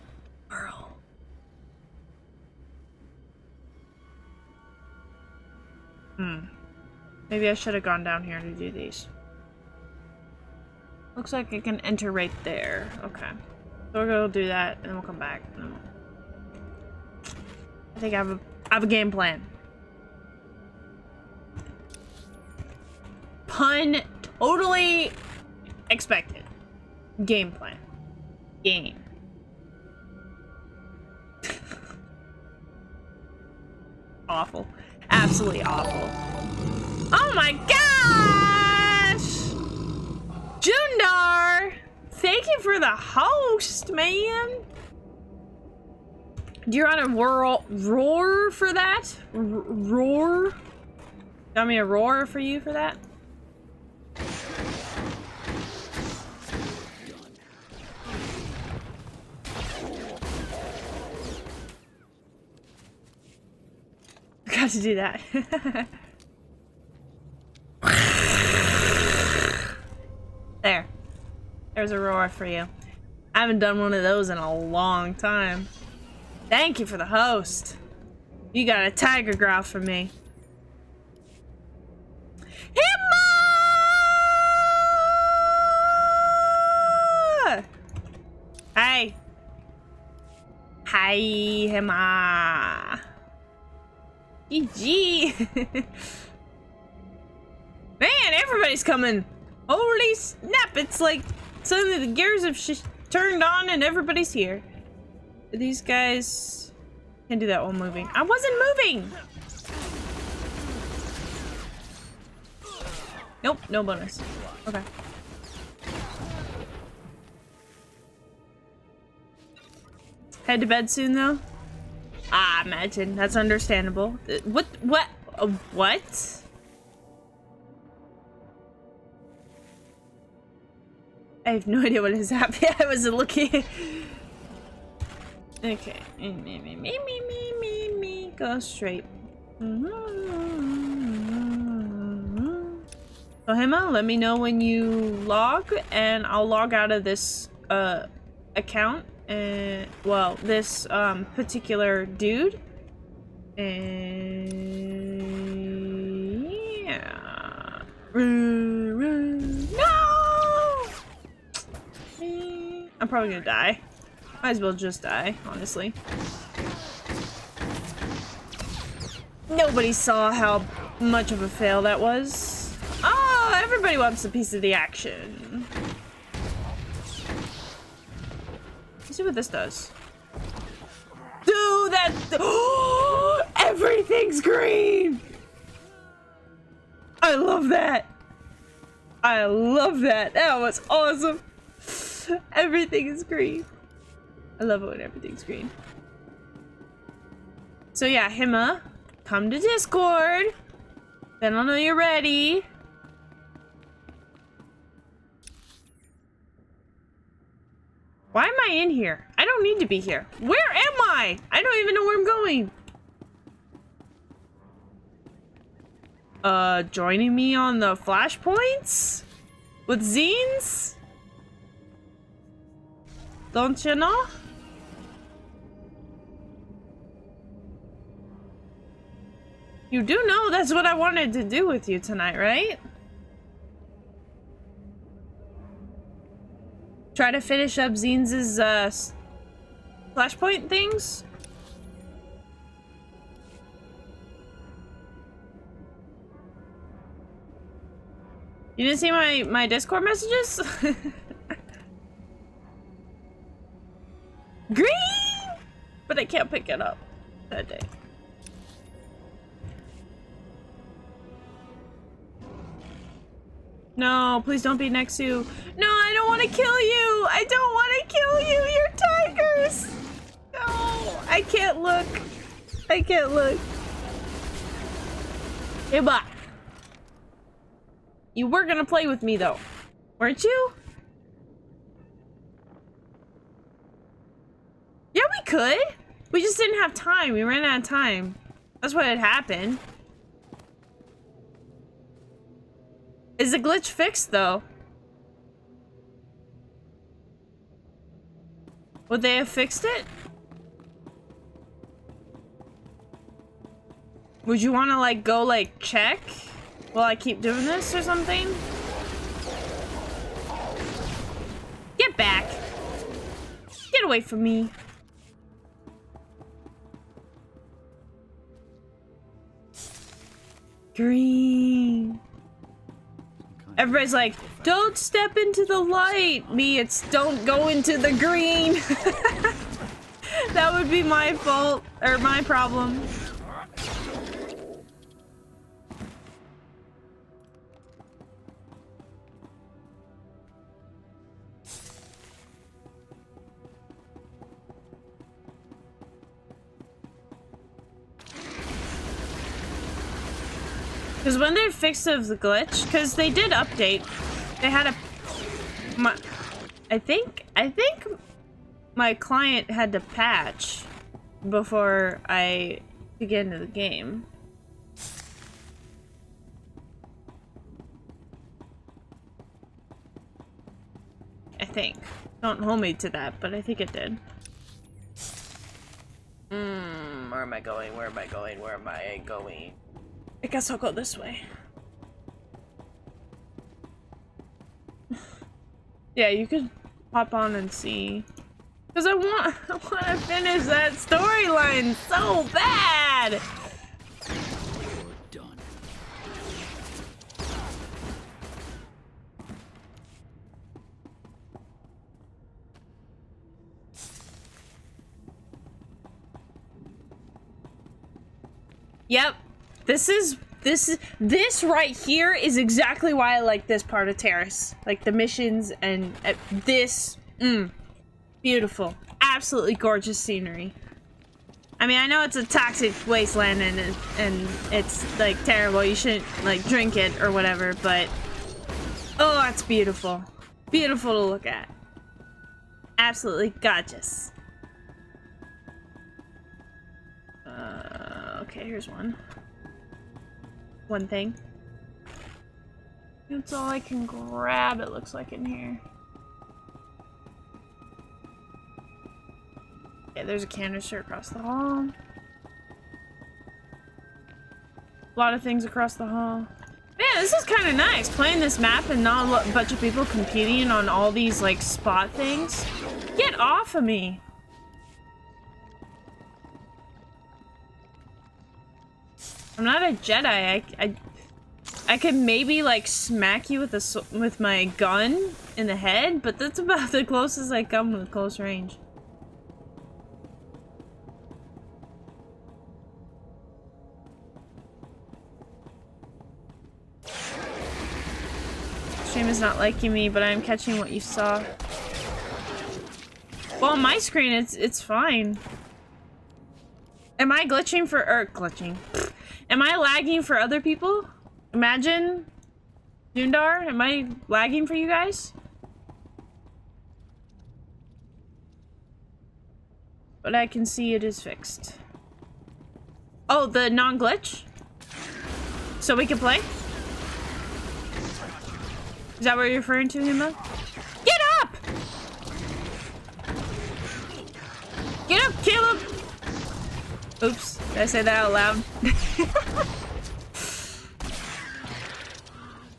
world. Maybe I should have gone down here to do these. Looks like I can enter right there. Okay. So we're gonna do that and then we'll come back. I think I have a game plan. Pun totally expected. Game plan. Game. Awful. Absolutely awful. Oh my gosh! Jundar! Thank you for the host, man! You're on a roar for that? Roar? Got me a roar for you for that? forgot to do that. There. There's a roar for you. I haven't done one of those in a long time. Thank you for the host. You got a tiger growl from me. Himma! Hi. Hi, Himma. GG. Man, everybody's coming. Holy snap, it's like suddenly the gears have turned on and everybody's here. These guys can do that while moving. I wasn't moving! Nope, no bonus. Okay. Head to bed soon though? Ah, imagine. That's understandable. What? What? I have no idea what is happening. I wasn't looking. Okay. Me. Go straight. So Himma, let me know when you log, and I'll log out of this account. And well, this particular dude. And yeah. No! I'm probably gonna die. Might as well just die, honestly. Nobody saw how much of a fail that was. Oh, everybody wants a piece of the action. Let's see what this does. Dude, that... Oh, everything's green! I love that. I love that. That was awesome. Everything is green. I love it when everything's green. So yeah, Himma, come to Discord. Then I'll know you're ready. Why am I in here? I don't need to be here. Where am I? I don't even know where I'm going. Joining me on the flashpoints? With zines? Don't you know? You do know that's what I wanted to do with you tonight, right? Try to finish up Zines' flashpoint things? You didn't see my Discord messages? Green! But I can't pick it up that day. No, please don't be next to. No, I don't want to kill you. I don't want to kill you. You're tigers. No, I can't look. I can't look. Hey, bye. You were gonna play with me though, weren't you? Yeah, we could. We just didn't have time. We ran out of time. That's what had happened. Is the glitch fixed though? Would they have fixed it? Would you want to like go like check while I keep doing this or something? Get back. Get away from me. Green. Everybody's like, don't step into the light. Me, it's don't go into the green. That would be my fault, or my problem. Because when they fixed the glitch, because they did update, they had a, I think my client had to patch before I could get into the game. I think. Don't hold me to that, but I think it did. Where am I going? Where am I going? Where am I going? I guess I'll go this way. Yeah, you could hop on and see. Because I want to finish that storyline so bad! Yep. This right here is exactly why I like this part of Taris. Like the missions and this. Beautiful. Absolutely gorgeous scenery. I mean, I know it's a toxic wasteland and it's like terrible. You shouldn't like drink it or whatever, but oh, that's beautiful. Beautiful to look at. Absolutely gorgeous. Okay, here's one. One thing. That's all I can grab, it looks like, in here. Yeah, there's a canister across the hall. A lot of things across the hall. Man, this is kind of nice, playing this map and not a bunch of people competing on all these, like, spot things. Get off of me! I'm not a Jedi. I could maybe like smack you with my gun in the head, but that's about the closest I come with close range. Stream is not liking me, but I'm catching what you saw. Well, on my screen, it's fine. Am I glitching for glitching? Am I lagging for other people? Imagine Dundar, am I lagging for you guys? But I can see it is fixed. Oh, the non-glitch? So we can play? Is that what you're referring to, Hima? Get up! Get up, Caleb! Oops, did I say that out loud?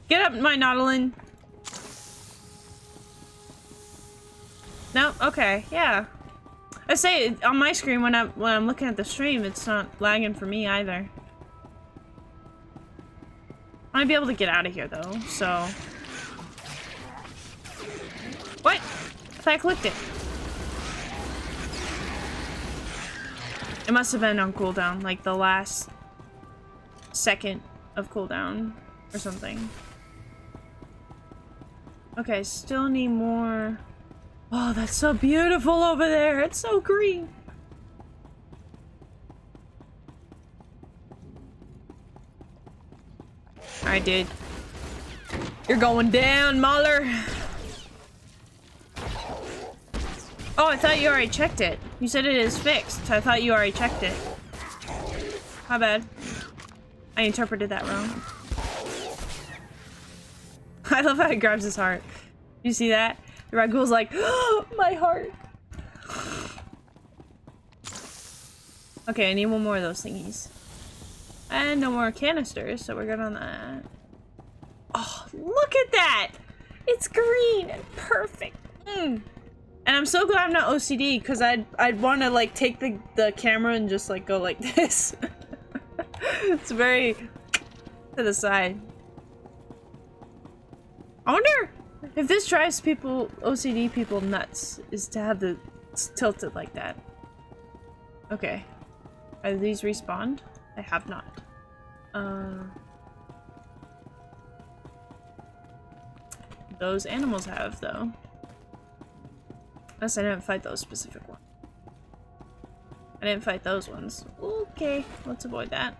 Get up, my Nautilin. No? Okay, yeah. I say on my screen when I'm looking at the stream, it's not lagging for me either. I might be able to get out of here though, so. What? I thought I clicked it. It must have been on cooldown, like the last second of cooldown or something. Okay, still need more. Oh, that's so beautiful over there. It's so green. Alright, dude. You're going down, Mahler. Oh, I thought you already checked it. You said it is fixed. I thought you already checked it. My bad. I interpreted that wrong. I love how he grabs his heart. You see that? The Ragul's like, oh, my heart. Okay, I need one more of those thingies. And no more canisters, so we're good on that. Oh, look at that! It's green and perfect. And I'm so glad I'm not OCD, because I'd want to like take the camera and just like go like this. It's very to the side. I wonder if this drives people, OCD people, nuts, is to have the tilted like that. Okay. Are these respawned? I have not. Those animals have, though. Unless I didn't fight those specific ones. I didn't fight those ones. Okay, let's avoid that.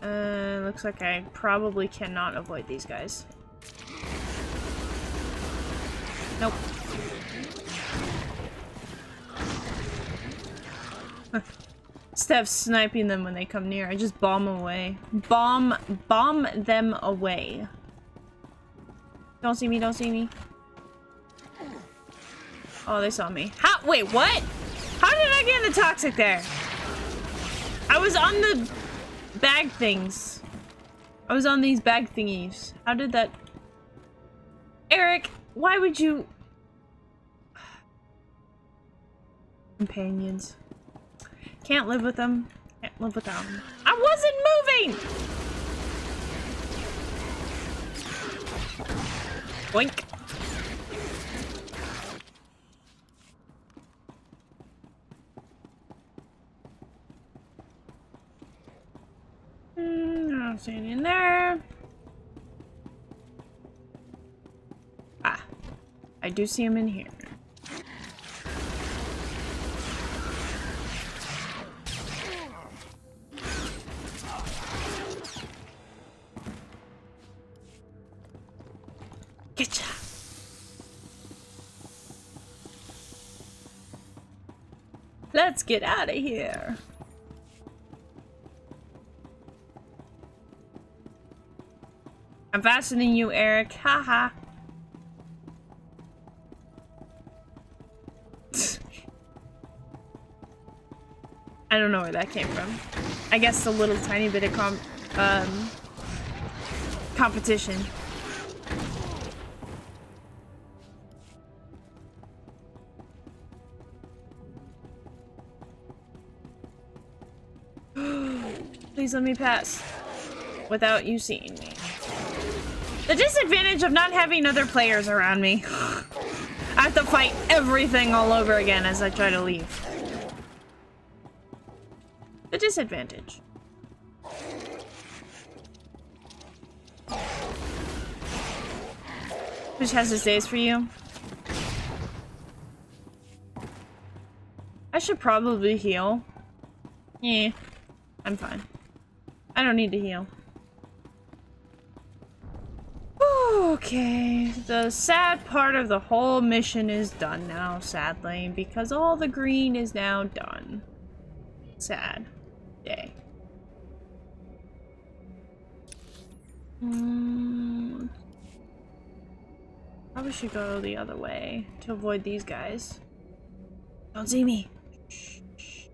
Looks like I probably cannot avoid these guys. Nope. Instead of sniping them when they come near, I just bomb them away. Bomb them away. Don't see me, don't see me. Oh, they saw me. How? Wait, what? How did I get into toxic there? I was on the bag things. I was on these bag thingies. How did that... Eric, why would you... Companions. Can't live with them. Can't live without them. I wasn't moving! Boink. I don't see any in there. Ah. I do see him in here. Getcha. Let's get out of here. I'm faster than you, Eric. Haha. I don't know where that came from. I guess a little tiny bit of competition. Please let me pass without you seeing me. The disadvantage of not having other players around me. I have to fight everything all over again as I try to leave. The disadvantage. Which has its days for you. I should probably heal. Yeah, I'm fine. I don't need to heal. Okay, the sad part of the whole mission is done now, sadly, because all the green is now done. Sad day. Probably should go the other way to avoid these guys. Don't see me. Shh, shh.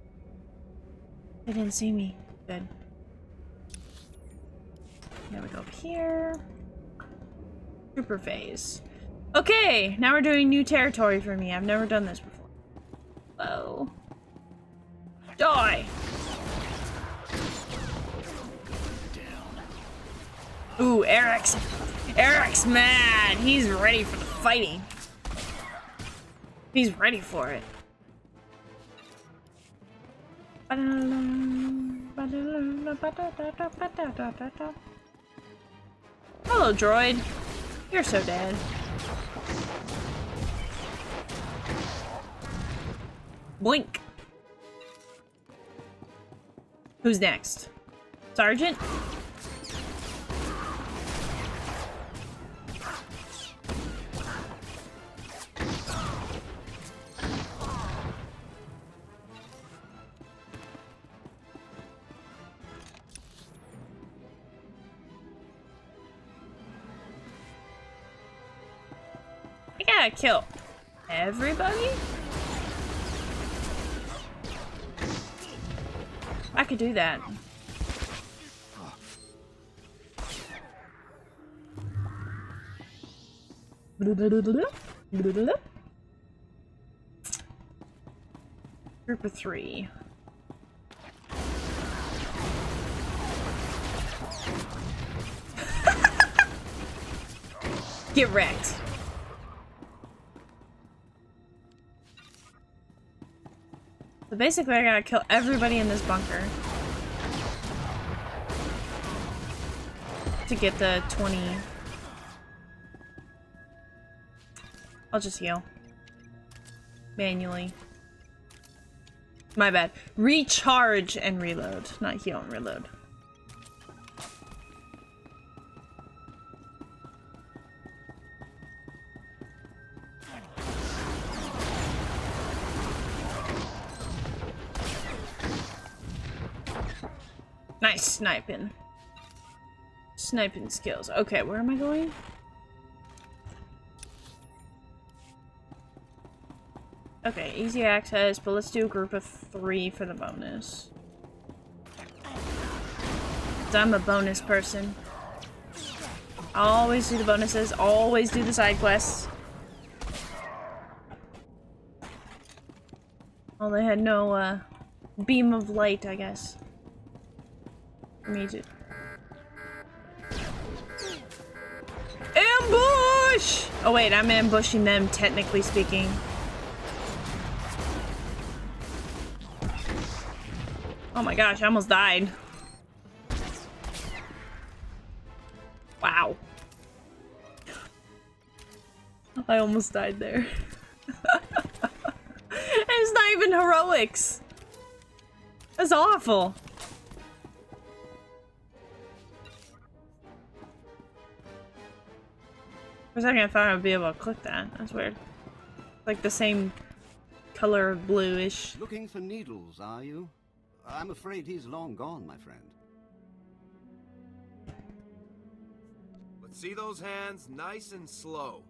They didn't see me. Good. Now we go up here. Trooper phase. Okay, now we're doing new territory for me. I've never done this before. Whoa. Die! Ooh, Eric's mad. He's ready for the fighting. He's ready for it. Hello, droid. You're so dead. Boink. Who's next? Sergeant? I gotta kill everybody? I could do that. Group of 3. Get wrecked. So basically I gotta kill everybody in this bunker to get the 20. I'll just heal. Manually. My bad. Recharge and reload, not heal and reload. Nice sniping. Sniping skills. Okay, where am I going? Okay, easy access, but let's do a group of 3 for the bonus. 'Cause I'm a bonus person. Always do the bonuses, always do the side quests. Well, they had no, beam of light, I guess. For me to... Ambush! Oh wait, I'm ambushing them, technically speaking. Oh my gosh, I almost died. Wow. I almost died there. It's not even heroics. That's awful. For a second I thought I would be able to click that. That's weird. Like the same color of bluish. Looking for Needles, are you? I'm afraid he's long gone, my friend. Let's see those hands nice and slow.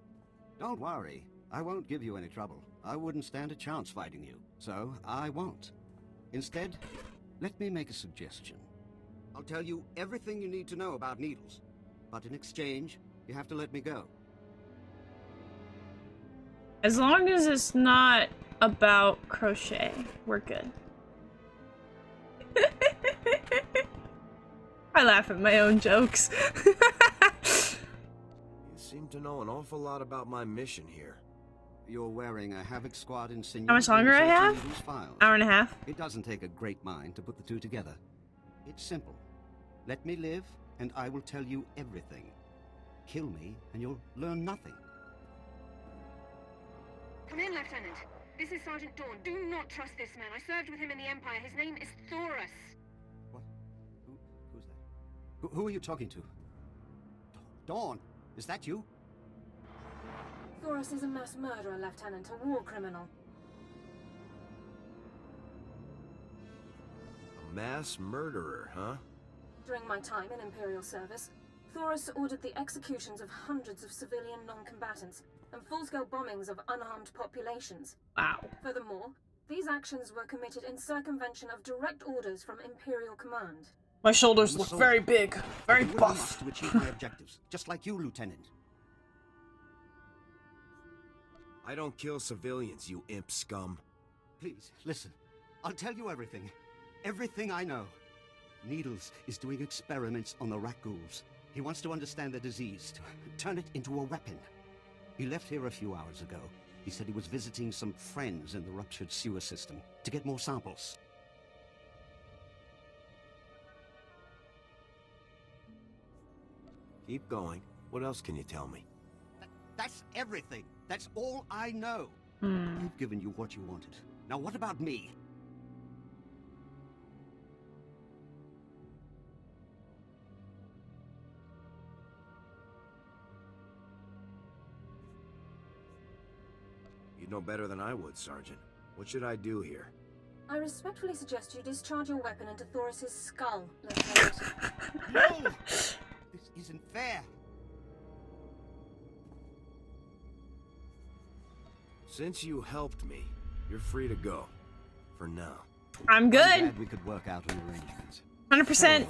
Don't worry. I won't give you any trouble. I wouldn't stand a chance fighting you, so I won't. Instead, let me make a suggestion. I'll tell you everything you need to know about Needles, but in exchange, you have to let me go. As long as it's not about crochet, we're good. I laugh at my own jokes. You seem to know an awful lot about my mission here. You're wearing a Havoc Squad insignia. How much longer I have? Hour and a half. It doesn't take a great mind to put the two together. It's simple. Let me live, and I will tell you everything. Kill me, and you'll learn nothing. Come in, Lieutenant. This is Sergeant Dawn. Do not trust this man. I served with him in the Empire. His name is Taris. What? Who's that? Who are you talking to? Dawn, is that you? Taris is a mass murderer, Lieutenant. A war criminal. A mass murderer, huh? During my time in Imperial service, Taris ordered the executions of hundreds of civilian non-combatants and full-scale bombings of unarmed populations. Wow. Furthermore, these actions were committed in circumvention of direct orders from Imperial Command. My shoulders look very big, very buff. To achieve my objectives, just like you, Lieutenant. I don't kill civilians, you imp scum. Please, listen. I'll tell you everything. Everything I know. Needles is doing experiments on the rat ghouls. He wants to understand the disease, to turn it into a weapon. He left here a few hours ago. He said he was visiting some friends in the ruptured sewer system to get more samples. Keep going. What else can you tell me? That's everything. That's all I know. Hmm. I've given you what you wanted. Now what about me? You'd know better than I would, Sergeant. What should I do here? I respectfully suggest you discharge your weapon into Thoris's skull, Lieutenant. No! This isn't fair. Since you helped me, you're free to go. For now. I'm good. Glad we could work out an arrangement. 100%.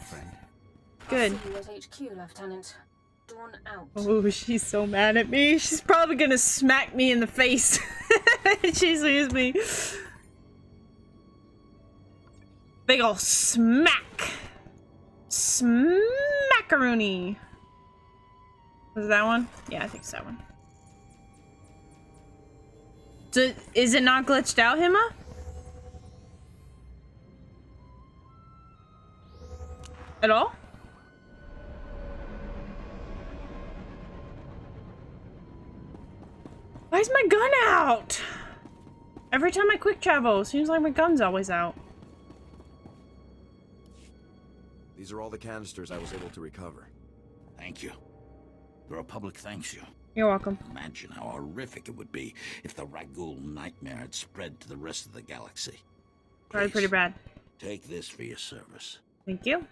Good. I'll see you at HQ, Lieutenant. Dawn out. Oh, she's so mad at me. She's probably gonna smack me in the face. She sees me. Big ol' smack. Smackaroonie. Was it that one? Yeah, I think it's that one. Is it not glitched out, Hima? At all? Why is my gun out? Every time I quick travel, seems like my gun's always out. These are all the canisters I was able to recover. Thank you. The Republic thanks you. You're welcome. Imagine how horrific it would be if the Ragul nightmare had spread to the rest of the galaxy. Probably pretty bad. Take this for your service. Thank you.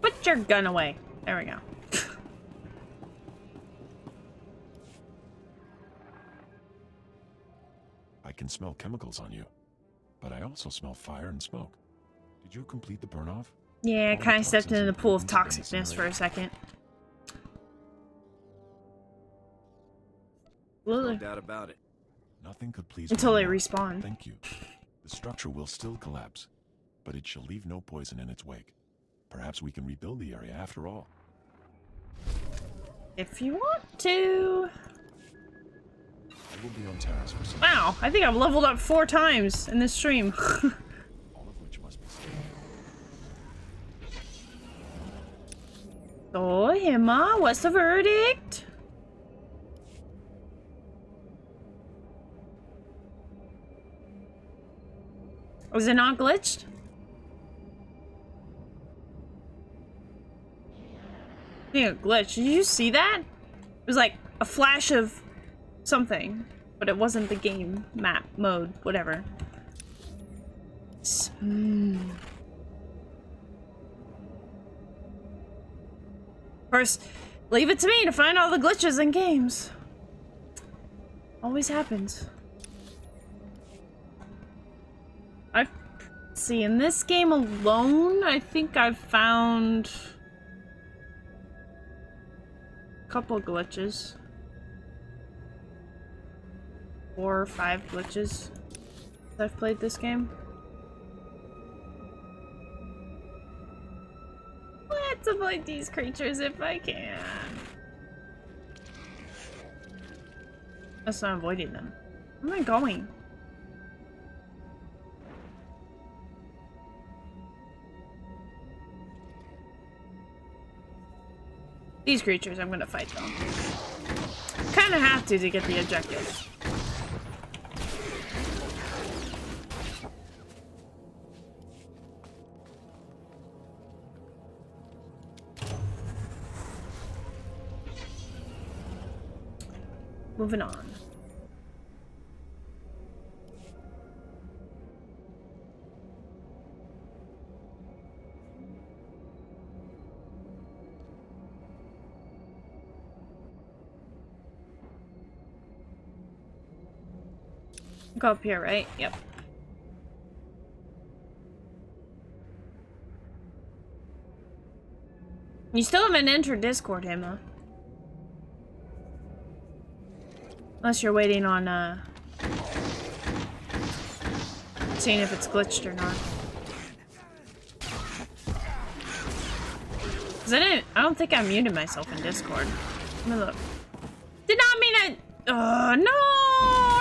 Put your gun away. There we go. I can smell chemicals on you, but I also smell fire and smoke. Did you complete the burn-off? Yeah, I All the kind of stepped toxins into the and pool of pollutants have been toxicness for a incinerated. second. No doubt about it. Nothing could please Until me they more. respawn. Thank you. The structure will still collapse, but it shall leave no poison in its wake. Perhaps we can rebuild the area after all. If you want to. I will be on Taris for some. Wow, I think I've leveled up 4 times in this stream. All of which must be saved. So, Emma, what's the verdict? Was it not glitched? I think it glitched. Did you see that? It was like a flash of something, but it wasn't the game map mode, whatever. First, leave it to me to find all the glitches in games. Always happens. See, in this game alone, I think I've found a couple glitches. 4 or 5 glitches since I've played this game. Let's avoid these creatures if I can. That's not avoiding them. Where am I going? These creatures I'm gonna fight though. Kinda have to get the objective. Moving on. Go up here, right? Yep. You still haven't entered Discord, Emma. Unless you're waiting on, seeing if it's glitched or not. 'Cause I don't think I muted myself in Discord. Let me look. Did not mean I... no!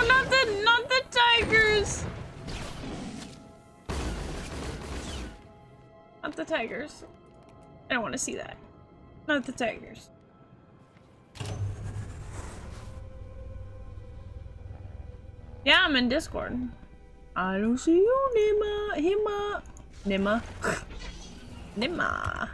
Not the tigers! Not the tigers. I don't want to see that. Not the tigers. Yeah, I'm in Discord. I don't see you, Nima. Nima. Nima.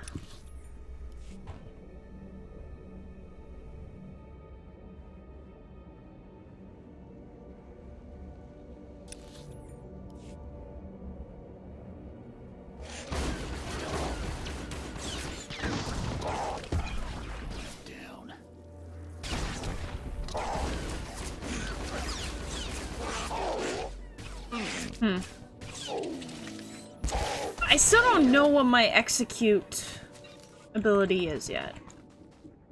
I still don't know what my execute ability is yet.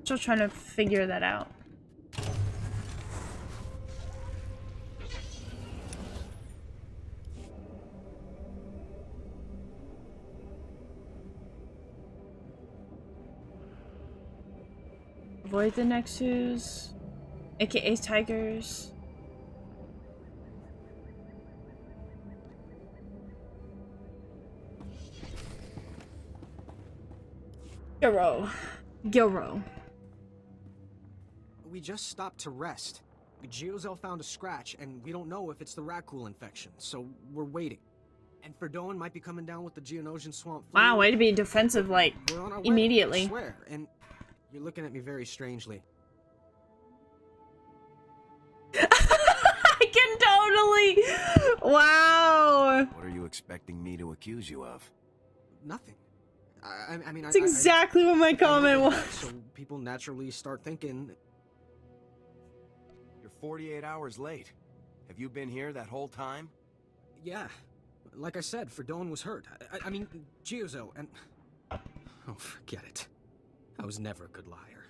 Still trying to figure that out. Avoid the Nexus, aka tigers. Gilro. We just stopped to rest. Geozel found a scratch, and we don't know if it's the Rakul infection, so we're waiting. And Ferdoan might be coming down with the Geonosian swamp flu. Wow, way to be defensive, like, We're on our way, immediately. I swear, and you're looking at me very strangely. I can totally... Wow! What are you expecting me to accuse you of? Nothing. I mean, That's exactly what my comment was. So people naturally start thinking... You're 48 hours late. Have you been here that whole time? Yeah. Like I said, Ferdone was hurt. I mean, Giozo, and... Oh, forget it. I was never a good liar.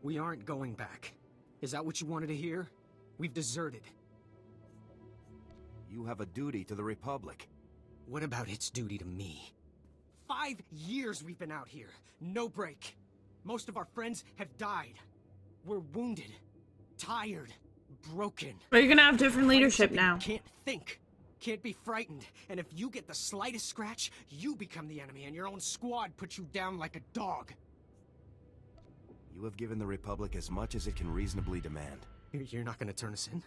We aren't going back. Is that what you wanted to hear? We've deserted. You have a duty to the Republic. What about its duty to me? 5 years we've been out here. No break. Most of our friends have died. We're wounded, tired, broken. But you're gonna have different leadership now. Can't think. Can't be frightened. And if you get the slightest scratch, you become the enemy and your own squad puts you down like a dog. You have given the Republic as much as it can reasonably demand. You're not gonna turn us in?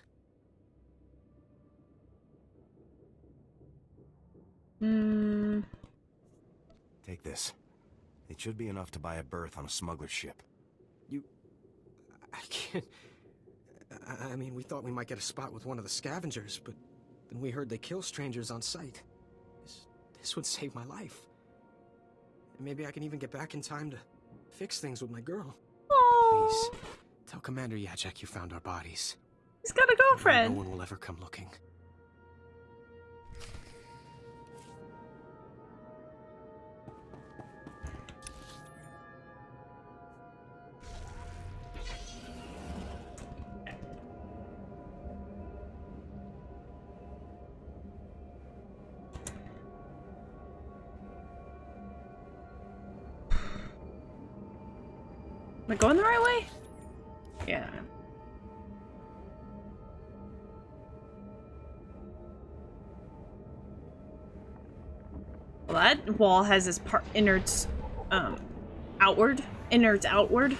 Take this. It should be enough to buy a berth on a smuggler's ship. I can't... I mean, we thought we might get a spot with one of the scavengers, but then we heard they kill strangers on sight. This would save my life. And maybe I can even get back in time to fix things with my girl. Aww. Please, tell Commander Yajek you found our bodies. He's got a girlfriend. No one will ever come looking. Am I going the right way? Yeah. Well, that wall has this part innards outward. Innards outward.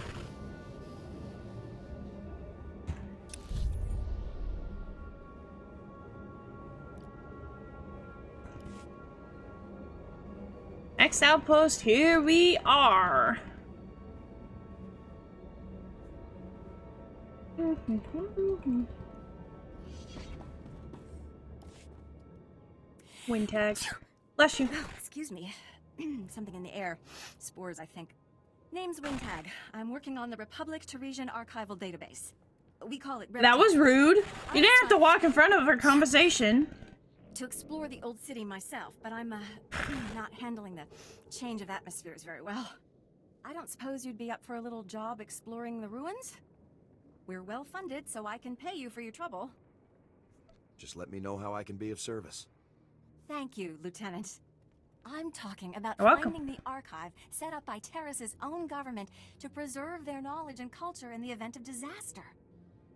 Next outpost, here we are. Wind tag. Bless you. Oh, excuse me. Something in the air. Spores, I think. Name's Wingtag. I'm working on the Republic Teresian Archival Database. We call it... That was rude. You didn't have to walk in front of her conversation. To explore the old city myself, but I'm not handling the change of atmospheres very well. I don't suppose you'd be up for a little job exploring the ruins? We're well funded, so I can pay you for your trouble. Just let me know how I can be of service. Thank you, Lieutenant. I'm talking about You're welcome. finding the archive set up by Taris' own government to preserve their knowledge and culture in the event of disaster.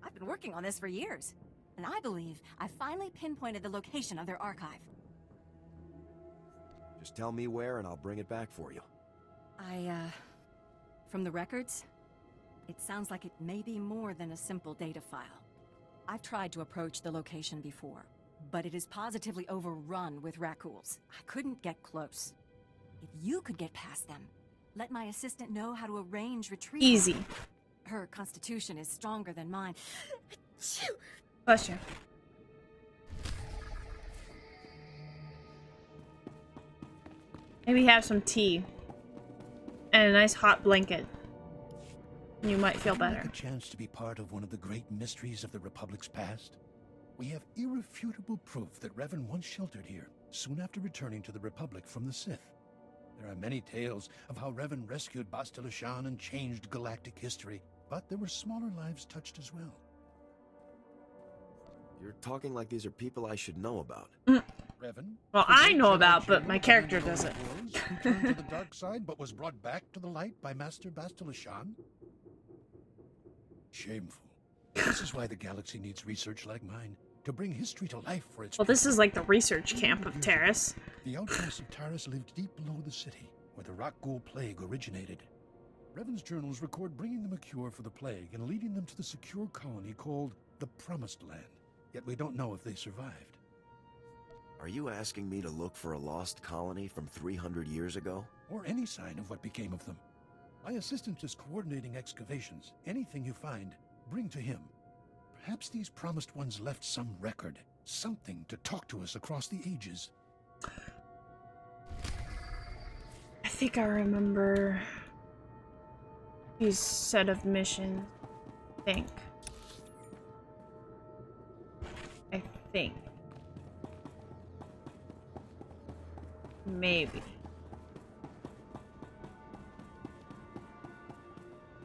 I've been working on this for years, and I believe I've finally pinpointed the location of their archive. Just tell me where and I'll bring it back for you. From the records, it sounds like it may be more than a simple data file. I've tried to approach the location before, but it is positively overrun with raccoons. I couldn't get close. If you could get past them, let my assistant know how to arrange retrieval. Easy. Her constitution is stronger than mine. Bless you. Maybe have some tea. And a nice hot blanket. You might feel better. A chance to be part of one of the great mysteries of the Republic's past. We have irrefutable proof that Revan once sheltered here, soon after returning to the Republic from the Sith. There are many tales of how Revan rescued Bastila Shan and changed galactic history, but there were smaller lives touched as well. You're talking like these are people I should know about. Revan? Well, I know about, but my character doesn't. Who turned to the dark side but was brought back to the light by Master Bastila Shan? Shameful. This is why the galaxy needs research like mine, to bring history to life for its Well, this is like the research camp of Taris. The outcasts of Taris lived deep below the city, where the rock ghoul plague originated. Revan's journals record bringing them a cure for the plague and leading them to the secure colony called the Promised Land. Yet we don't know if they survived. Are you asking me to look for a lost colony from 300 years ago? Or any sign of what became of them. My assistant is coordinating excavations. Anything you find, bring to him. Perhaps these promised ones left some record, something to talk to us across the ages. I think I remember these set of missions. I think. Maybe.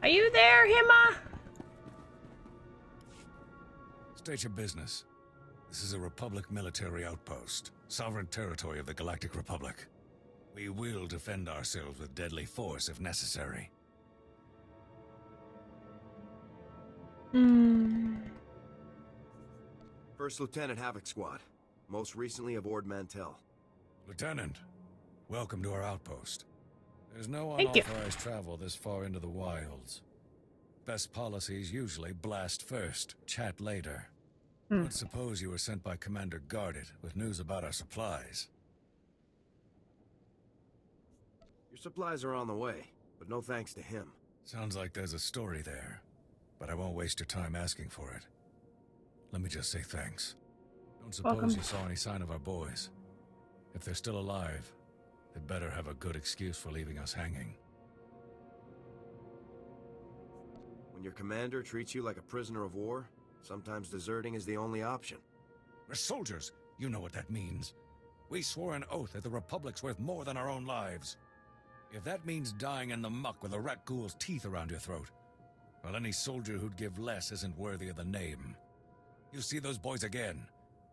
Are you there, Hima? State your business. This is a Republic military outpost, sovereign territory of the Galactic Republic. We will defend ourselves with deadly force if necessary. First Lieutenant Havoc Squad. Most recently aboard Mantell. Lieutenant, welcome to our outpost. There's no Thank you. unauthorized travel this far into the wilds. Best policies usually blast first, chat later. But suppose you were sent by Commander Guarded with news about our supplies. Your supplies are on the way, but no thanks to him. Sounds like there's a story there, but I won't waste your time asking for it. Let me just say thanks. Don't suppose Welcome. you saw any sign of our boys. If they're still alive, they better have a good excuse for leaving us hanging. When your commander treats you like a prisoner of war, sometimes deserting is the only option. We're soldiers. You know what that means. We swore an oath that the Republic's worth more than our own lives. If that means dying in the muck with a rat ghoul's teeth around your throat, well, any soldier who'd give less isn't worthy of the name. You see those boys again,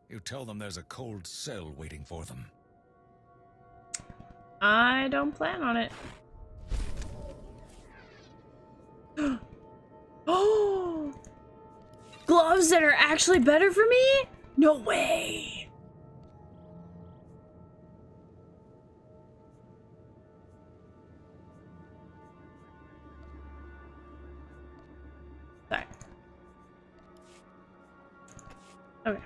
you tell them there's a cold cell waiting for them. I don't plan on it. Oh! Gloves that are actually better for me? No way! Sorry. Okay.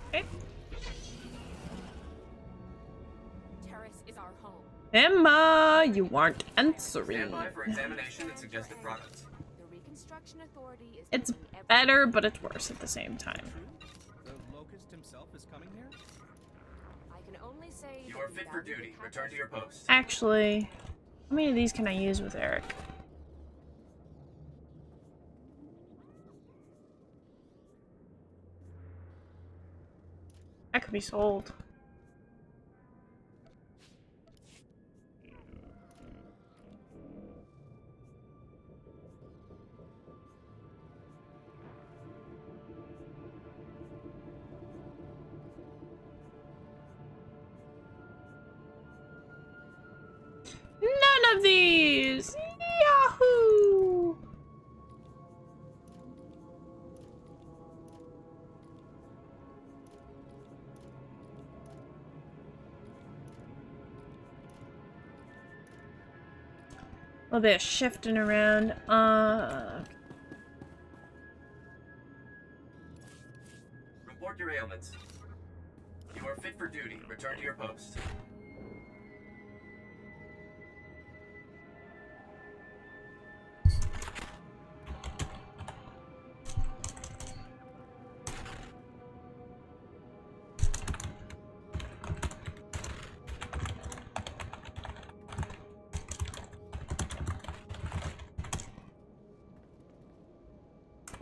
Okay. Taris is our home. Emma, you aren't answering. Stand by for examination and suggested products. The Reconstruction Authority is It's doing everything- better, but it's worse at the same time. The Locust himself is coming here? I can only say You are fit for duty. Return to your post. Actually, how many of these can I use with Eric? That could be sold. None of these! Yahoo! A little bit of shifting around. Report your ailments. You are fit for duty. Return to your post.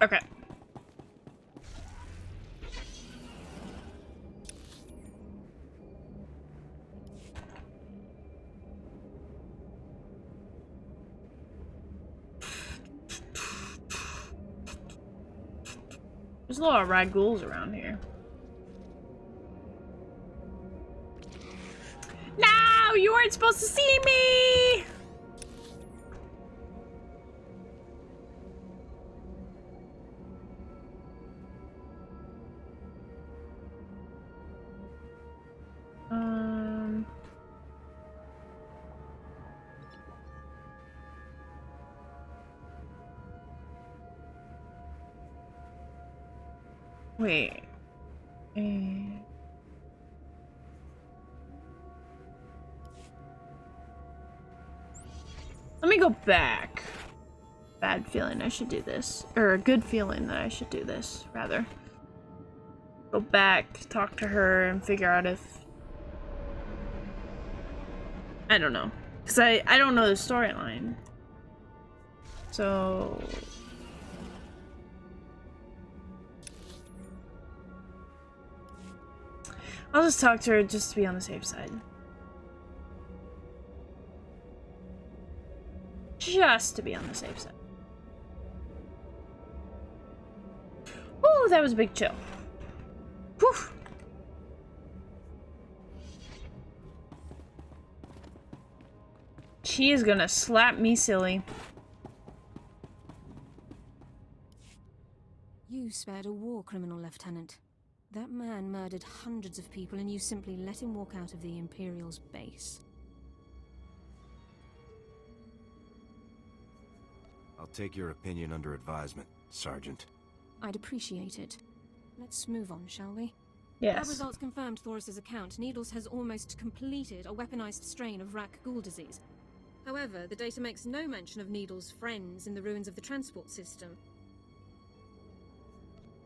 Okay. There's a lot of rad ghouls around here. No! You weren't supposed to see me! Wait. Let me go back. Bad feeling I should do this. Or a good feeling that I should do this, rather. Go back, talk to her, and figure out if... I don't know. Because I don't know the storyline. So... I'll just talk to her just to be on the safe side. Just to be on the safe side. Ooh, that was a big chill. Whew. She is gonna slap me silly. You spared a war criminal, Lieutenant. That man murdered hundreds of people and you simply let him walk out of the Imperial's base. I'll take your opinion under advisement, Sergeant. I'd appreciate it. Let's move on, shall we? Yes. Lab results confirmed Thoris's account. Needles has almost completed a weaponized strain of Rak Ghoul disease. However, the data makes no mention of Needles' friends in the ruins of the transport system.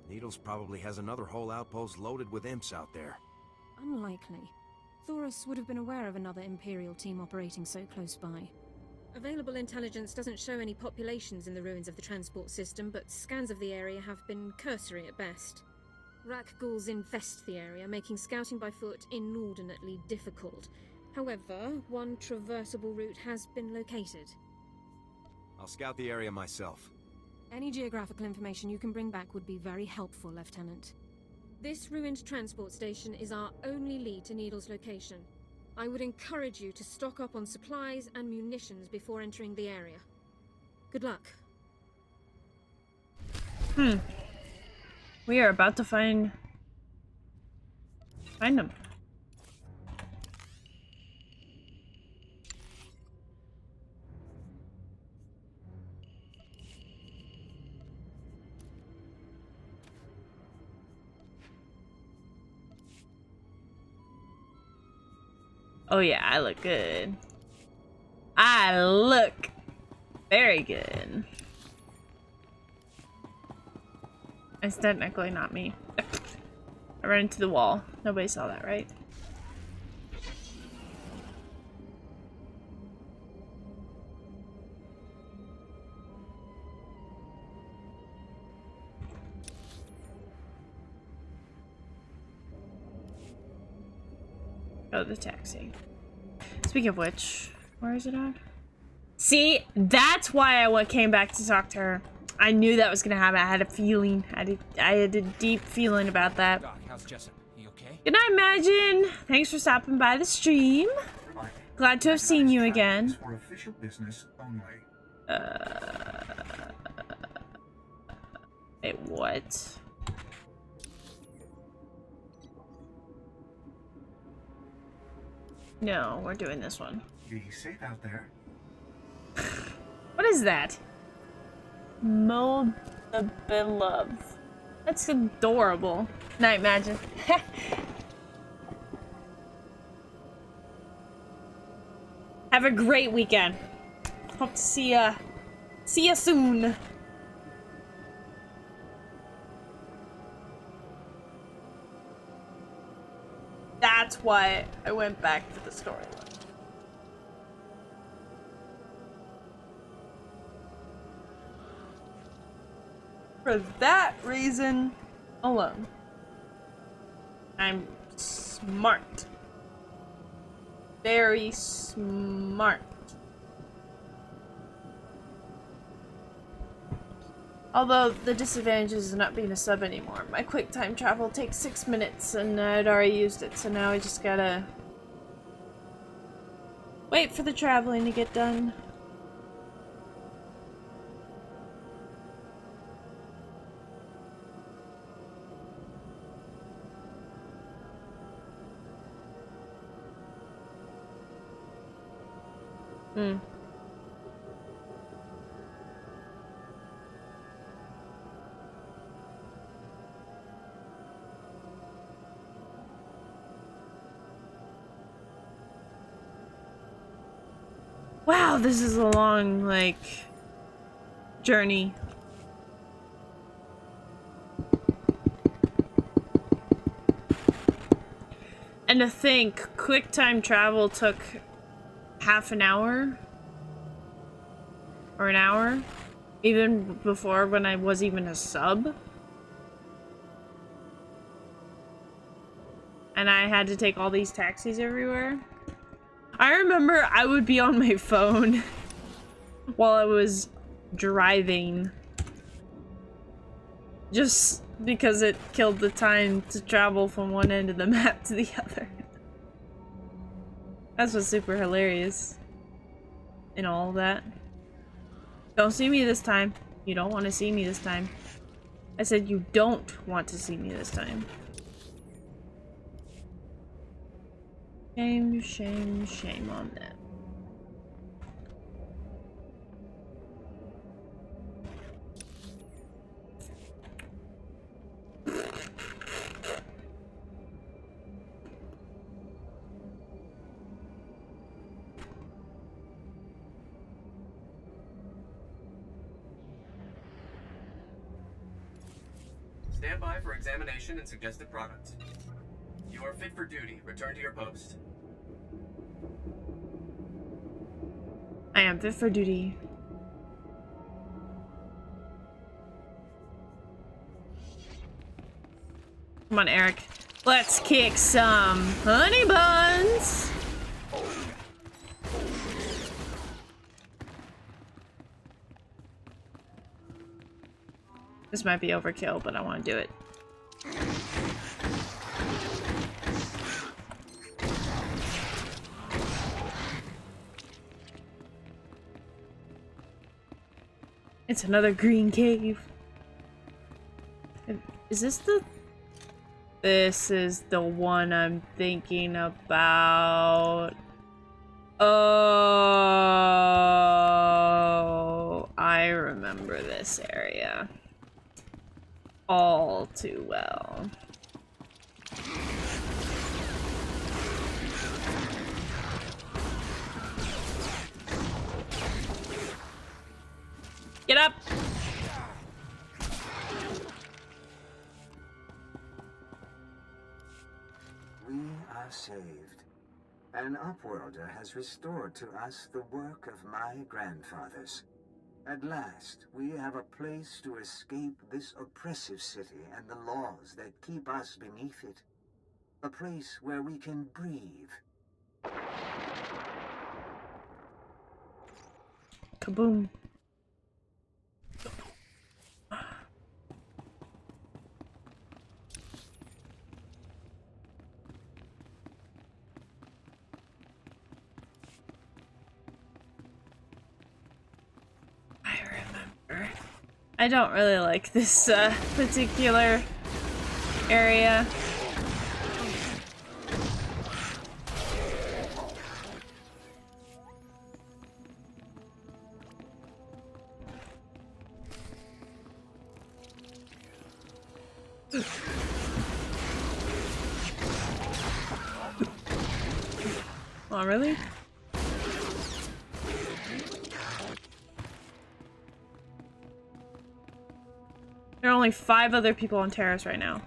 Needles probably has another whole outpost loaded with imps out there. Unlikely. Thoris would have been aware of another Imperial team operating so close by. Available intelligence doesn't show any populations in the ruins of the transport system, but scans of the area have been cursory at best. Rak ghouls infest the area, making scouting by foot inordinately difficult. However, one traversable route has been located. I'll scout the area myself. Any geographical information you can bring back would be very helpful, Lieutenant. This ruined transport station is our only lead to Needle's location. I would encourage you to stock up on supplies and munitions before entering the area. Good luck. We are about to find them. Oh yeah, I look good. I look very good. It's technically not me. I ran into the wall. Nobody saw that, right? Oh, the taxi. Speaking of which, where is it at? See, that's why I came back to talk to her. I knew that was gonna happen. I had a feeling. I had a deep feeling about that. Doc, how's Jessup? He okay? Good night, Imagine. Thanks for stopping by the stream. Glad to have seen you again. For official business only. Wait, what? No, we're doing this one. Be safe out there. What is that? Mold the Beloved. That's adorable. Night Magic. Have a great weekend. Hope to see ya soon. That's why I went back to the storyline. For that reason alone. I'm smart. Very smart. Although the disadvantage is not being a sub anymore. My quick time travel takes 6 minutes and I'd already used it, so now I just gotta wait for the traveling to get done. Wow, this is a long, like, journey. And to think, quick time travel took half an hour? Or an hour? Even before when I was even a sub. And I had to take all these taxis everywhere. I remember I would be on my phone while I was driving. Just because it killed the time to travel from one end of the map to the other. That's what's super hilarious in all of that. Don't see me this time. You don't want to see me this time. I said you don't want to see me this time. Shame, shame, shame on them. Stand by for examination and suggested products. You are fit for duty. Return to your post. I am fit for duty. Come on, Eric. Let's kick some honey buns. This might be overkill, but I want to do it. It's another green cave. Is this the... This is the one I'm thinking about. Oh, I remember this area all too well. Get up! We are saved. An Upworlder has restored to us the work of my grandfathers. At last, we have a place to escape this oppressive city and the laws that keep us beneath it. A place where we can breathe. Kaboom. I don't really like this particular area. Oh, really? There are only 5 other people on Taris right now.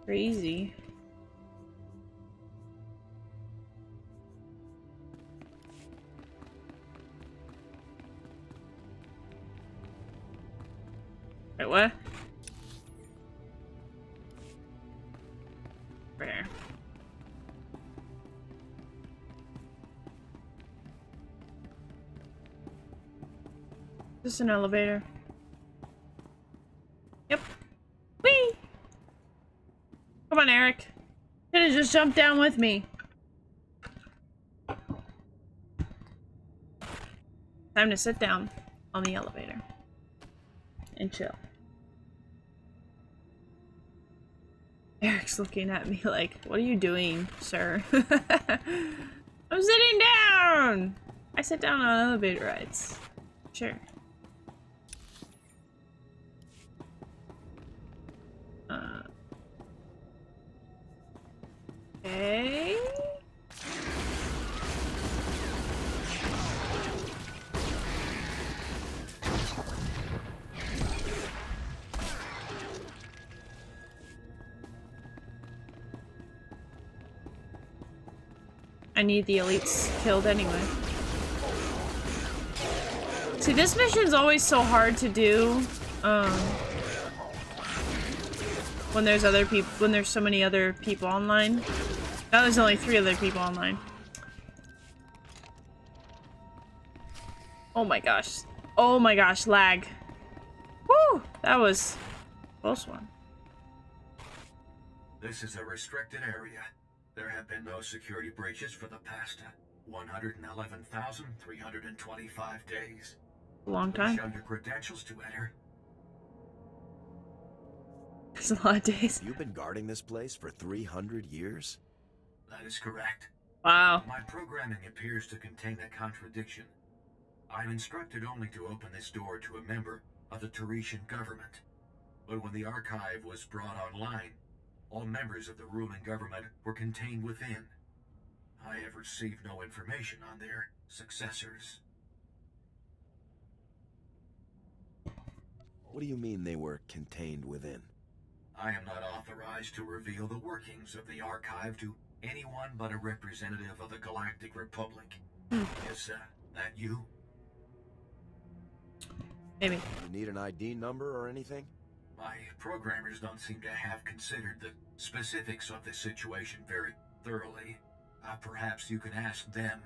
Crazy. Wait, what? Where? Just an elevator. Yep. Whee! Come on, Eric. You could've just jumped down with me. Time to sit down on the elevator and chill. Eric's looking at me like, what are you doing, sir? I'm sitting down! I sit down on elevator rides. Sure. Okay. I need the elites killed anyway. See, this mission's always so hard to do. When there's other people, when there's so many other people online. Now there's only 3 other people online. Oh my gosh. Oh my gosh, lag. Woo! That was a close one. This is a restricted area. There have been no security breaches for the past 111,325 days. A long time. Show your credentials to enter. It's a lot of days. You've been guarding this place for 300 years? That is correct. Wow. My programming appears to contain a contradiction. I'm instructed only to open this door to a member of the Tarisian government. But when the archive was brought online, all members of the ruling government were contained within. I have received no information on their successors. What do you mean they were contained within? I am not authorized to reveal the workings of the archive to anyone but a representative of the Galactic Republic. Is that you? Maybe. You need an ID number or anything? My programmers don't seem to have considered the specifics of the situation very thoroughly. Perhaps you can ask them.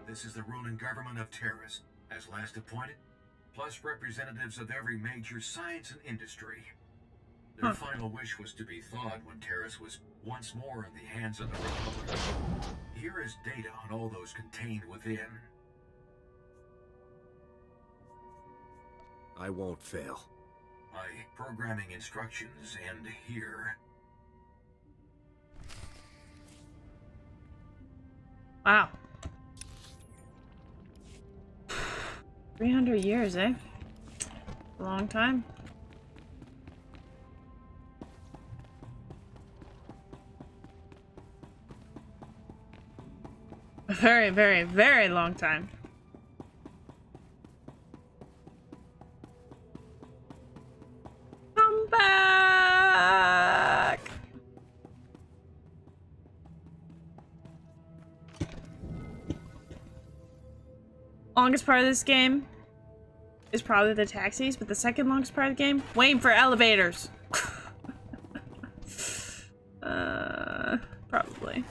This is the ruling government of Taris, as last appointed, plus representatives of every major science and industry. Their final wish was to be thawed when Taris was once more in the hands of the Republic. Here is data on all those contained within. I won't fail. My programming instructions end here. Wow. 300 years, eh? A long time. A very, very, very long time. Come back! Longest part of this game is probably the taxis, but the second longest part of the game, waiting for elevators. Probably.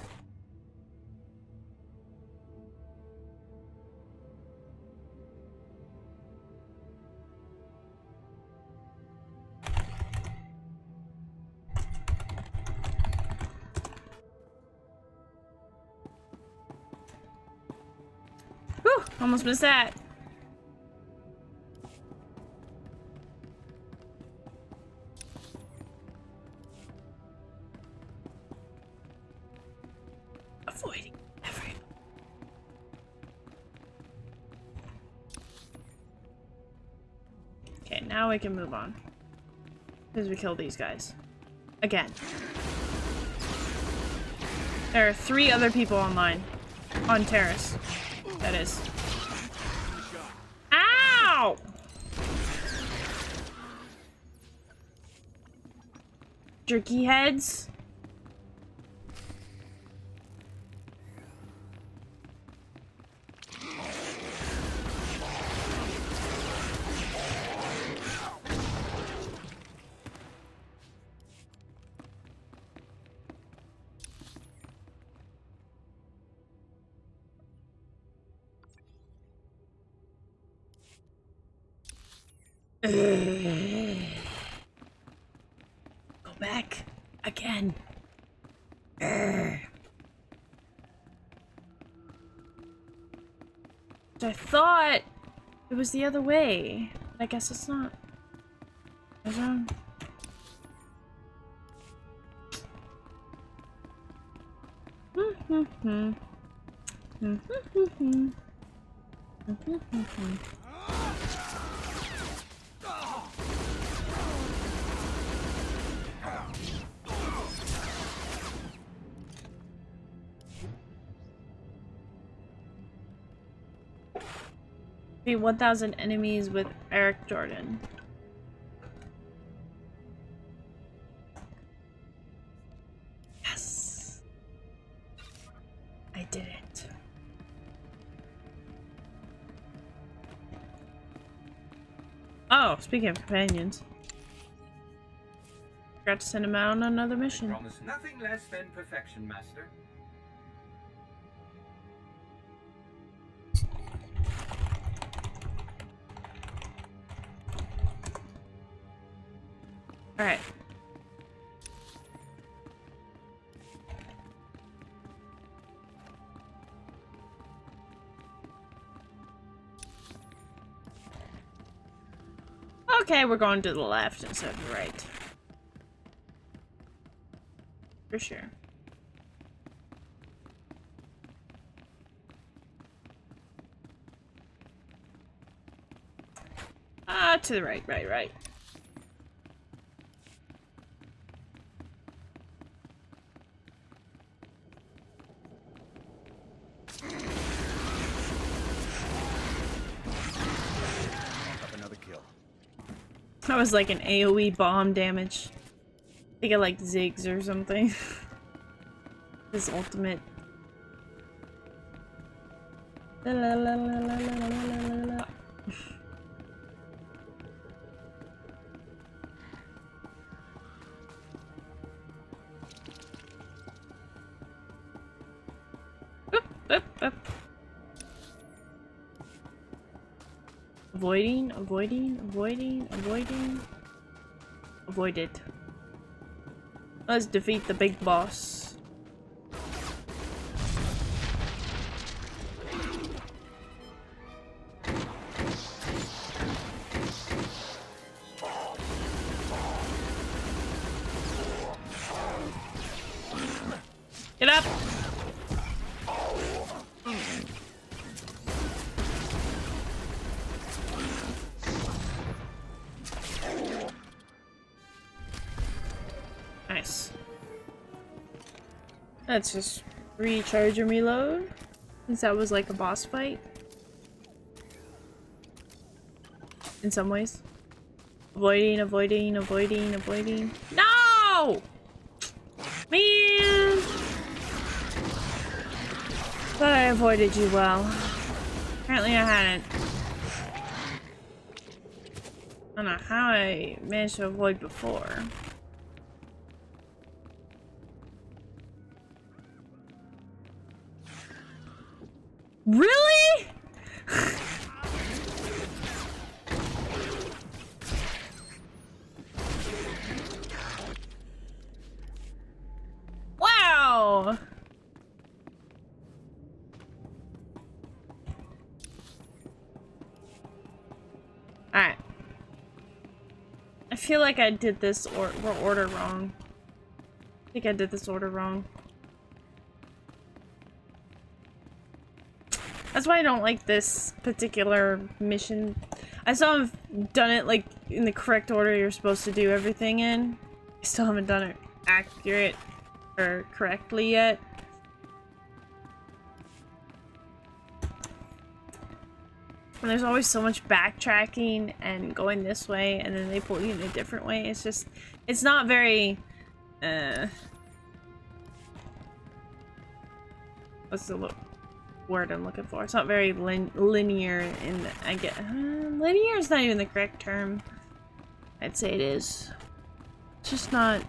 Whew, almost missed that. Avoiding every. Okay, now we can move on. Because we killed these guys. Again. There are 3 other people online. On Taris. That is. Ow! Jerky heads. Go back again. I thought it was the other way. I guess it's not. I was wrong. Defeat 1,000 enemies with Eric Jordan. Yes! I did it. Oh, speaking of companions. Forgot to send him out on another mission. Promise nothing less than perfection, Master. Alright. Okay, we're going to the left instead of the right. For sure. To the right, right. Another kill. That was like an AoE bomb damage. I think I like Ziggs or something. His ultimate. La, la, la, la, la, la, la, la. Up. Avoiding. Avoided. Let's defeat the big boss. Get up! Nice. Let's just recharge and reload, since that was like a boss fight. In some ways. Avoiding. No! Man! Thought I avoided you well. Apparently I hadn't. I don't know how I managed to avoid before. Really? Wow. Alright. I feel like I did this order wrong. I think I did this order wrong. That's why I don't like this particular mission. I still haven't done it like in the correct order you're supposed to do everything in. I still haven't done it accurate or correctly yet. And there's always so much backtracking and going this way and then they pull you in a different way. It's just, it's not very, what's the word I'm looking for? It's not very linear in, I get, linear is not even the correct term. I'd say it is. It's just not,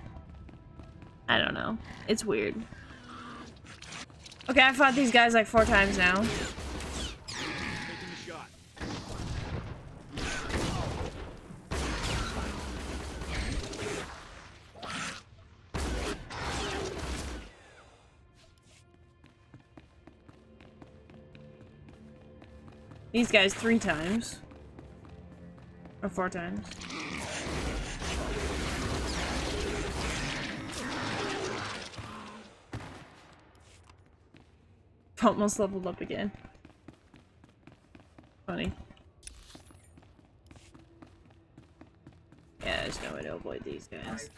I don't know. It's weird. Okay, I fought these guys like 4 times now. These guys 3 times. Or 4 times. Almost leveled up again. Funny. Yeah, there's no way to avoid these guys.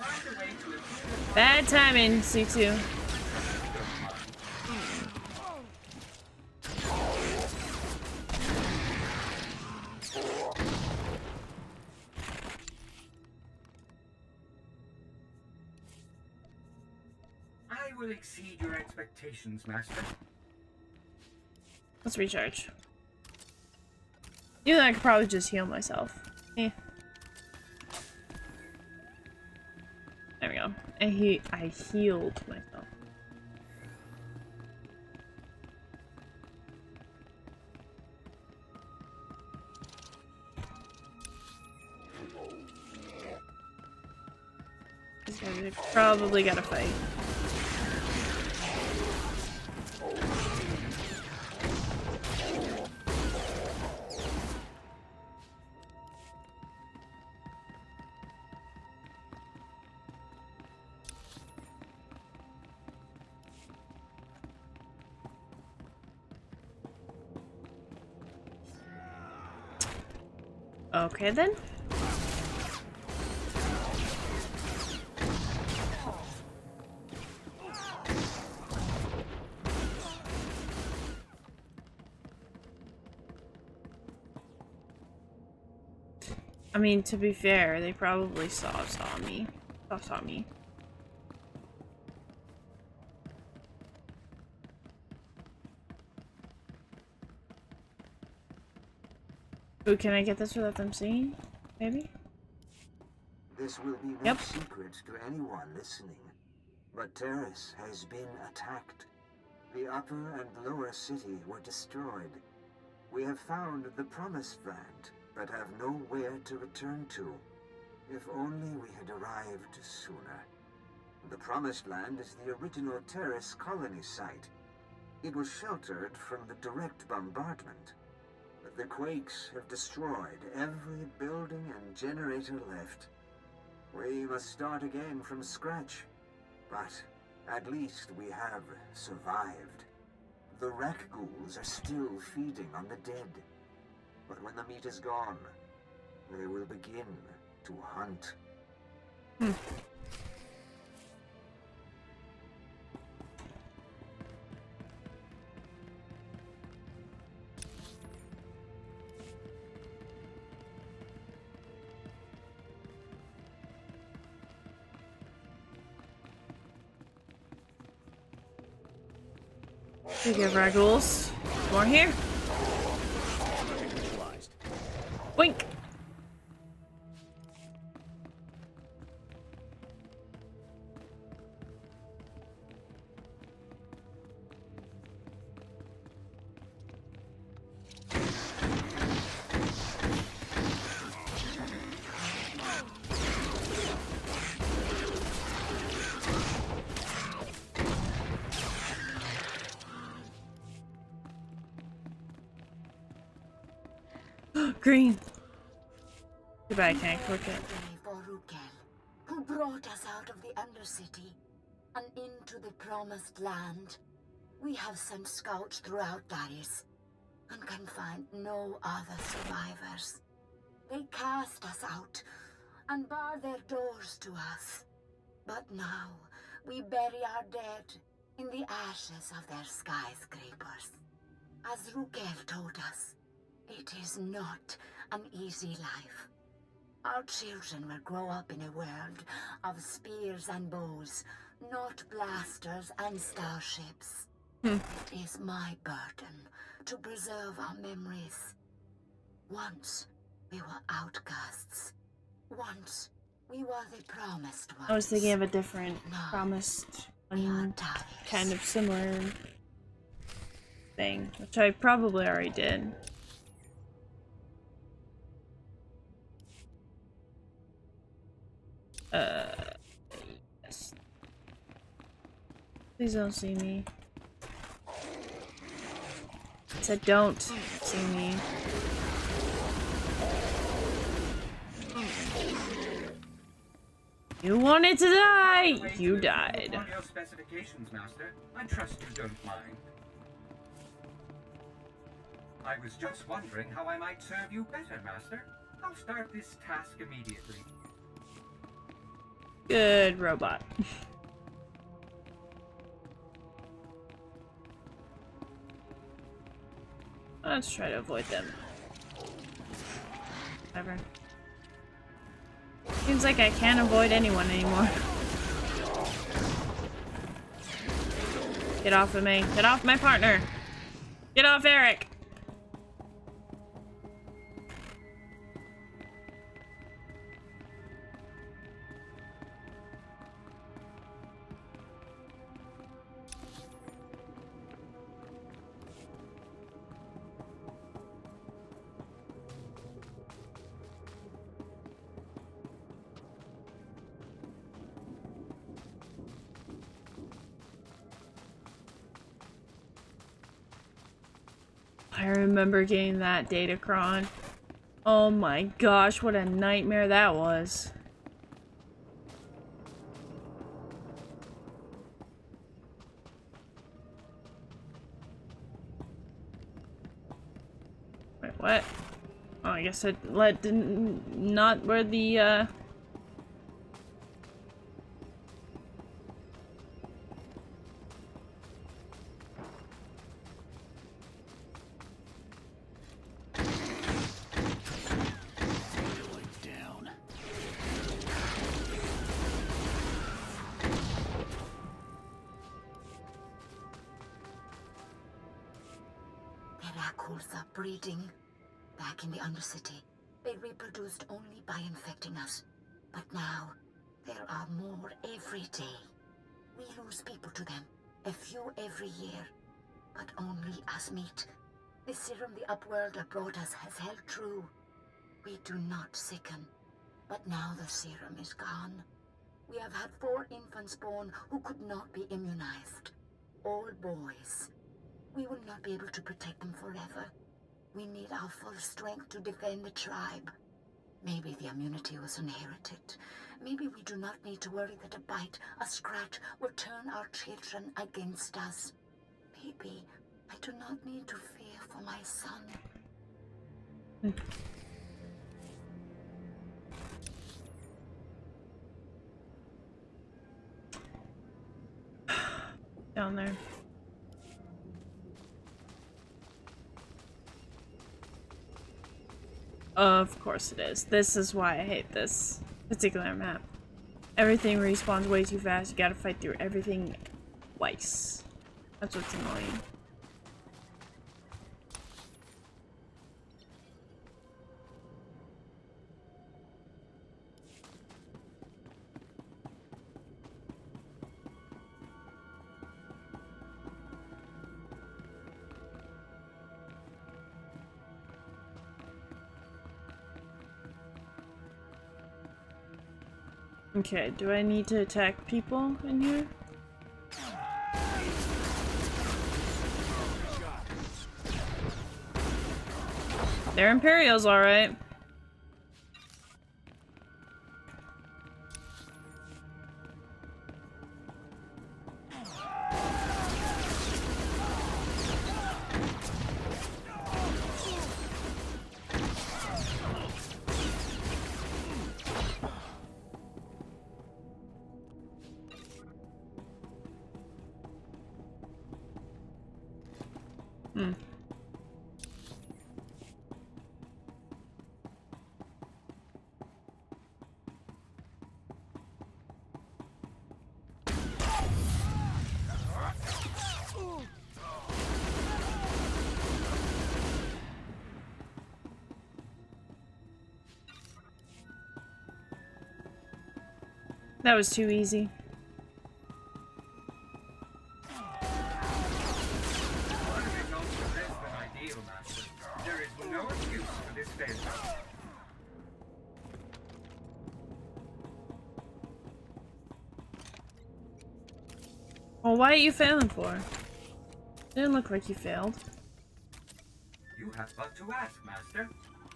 Bad timing, C2. will exceed your expectations, Master. Let's recharge. You know, I could probably just heal myself. Eh. There we go. I healed myself. These guys are probably gotta fight. Okay then. I mean, to be fair, they probably saw me. Saw me. Ooh, can I get this without them seeing? Maybe? This will be no secret to anyone listening, but Taris has been attacked. The upper and lower city were destroyed. We have found the Promised Land, but have nowhere to return to. If only we had arrived sooner. The Promised Land is the original Taris colony site. It was sheltered from the direct bombardment. But the quakes have destroyed every building and generator left. We must start again from scratch. But at least we have survived. The wreck ghouls are still feeding on the dead. But when the meat is gone, they will begin to hunt. Speaking of raggles, more here. Boink! Green. Too bad I can't click it. Who brought us out of the Undercity and into the Promised Land. We have sent scouts throughout Taris and can find no other survivors. They cast us out and bar their doors to us. But now we bury our dead in the ashes of their skyscrapers. As Rukev told us, it is not an easy life. Our children will grow up in a world of spears and bows, not blasters and starships. It is my burden to preserve our memories. Once we were outcasts. Once we were the promised ones. I was thinking of a different promised, kind of similar thing, which I probably already did. Yes. Please don't see me. I said don't see me. You wanted to die! You died. Your specifications, Master. I trust you don't mind. I was just wondering how I might serve you better, Master. I'll start this task immediately. Good robot. Let's try to avoid them. Whatever. Seems like I can't avoid anyone anymore. Get off of me. Get off my partner. Get off Eric. I remember getting that Datacron. Oh my gosh, what a nightmare that was. Wait, what? Oh, I guess I not where the are breeding. Back in the Undercity, they reproduced only by infecting us. But now, there are more every day. We lose people to them, a few every year, but only as meat. The serum the Upworlder brought us has held true. We do not sicken, but now the serum is gone. We have had 4 infants born who could not be immunized. All boys. We will not be able to protect them forever. We need our full strength to defend the tribe. Maybe the immunity was inherited. Maybe we do not need to worry that a bite, a scratch, will turn our children against us. Maybe I do not need to fear for my son. Down there. Of course it is. This is why I hate this particular map. Everything respawns way too fast. You gotta fight through everything twice. That's what's annoying. Okay, do I need to attack people in here? They're Imperials, alright. That was too easy. Well, why are you failing for? Didn't look like you failed. You have but to ask, Master.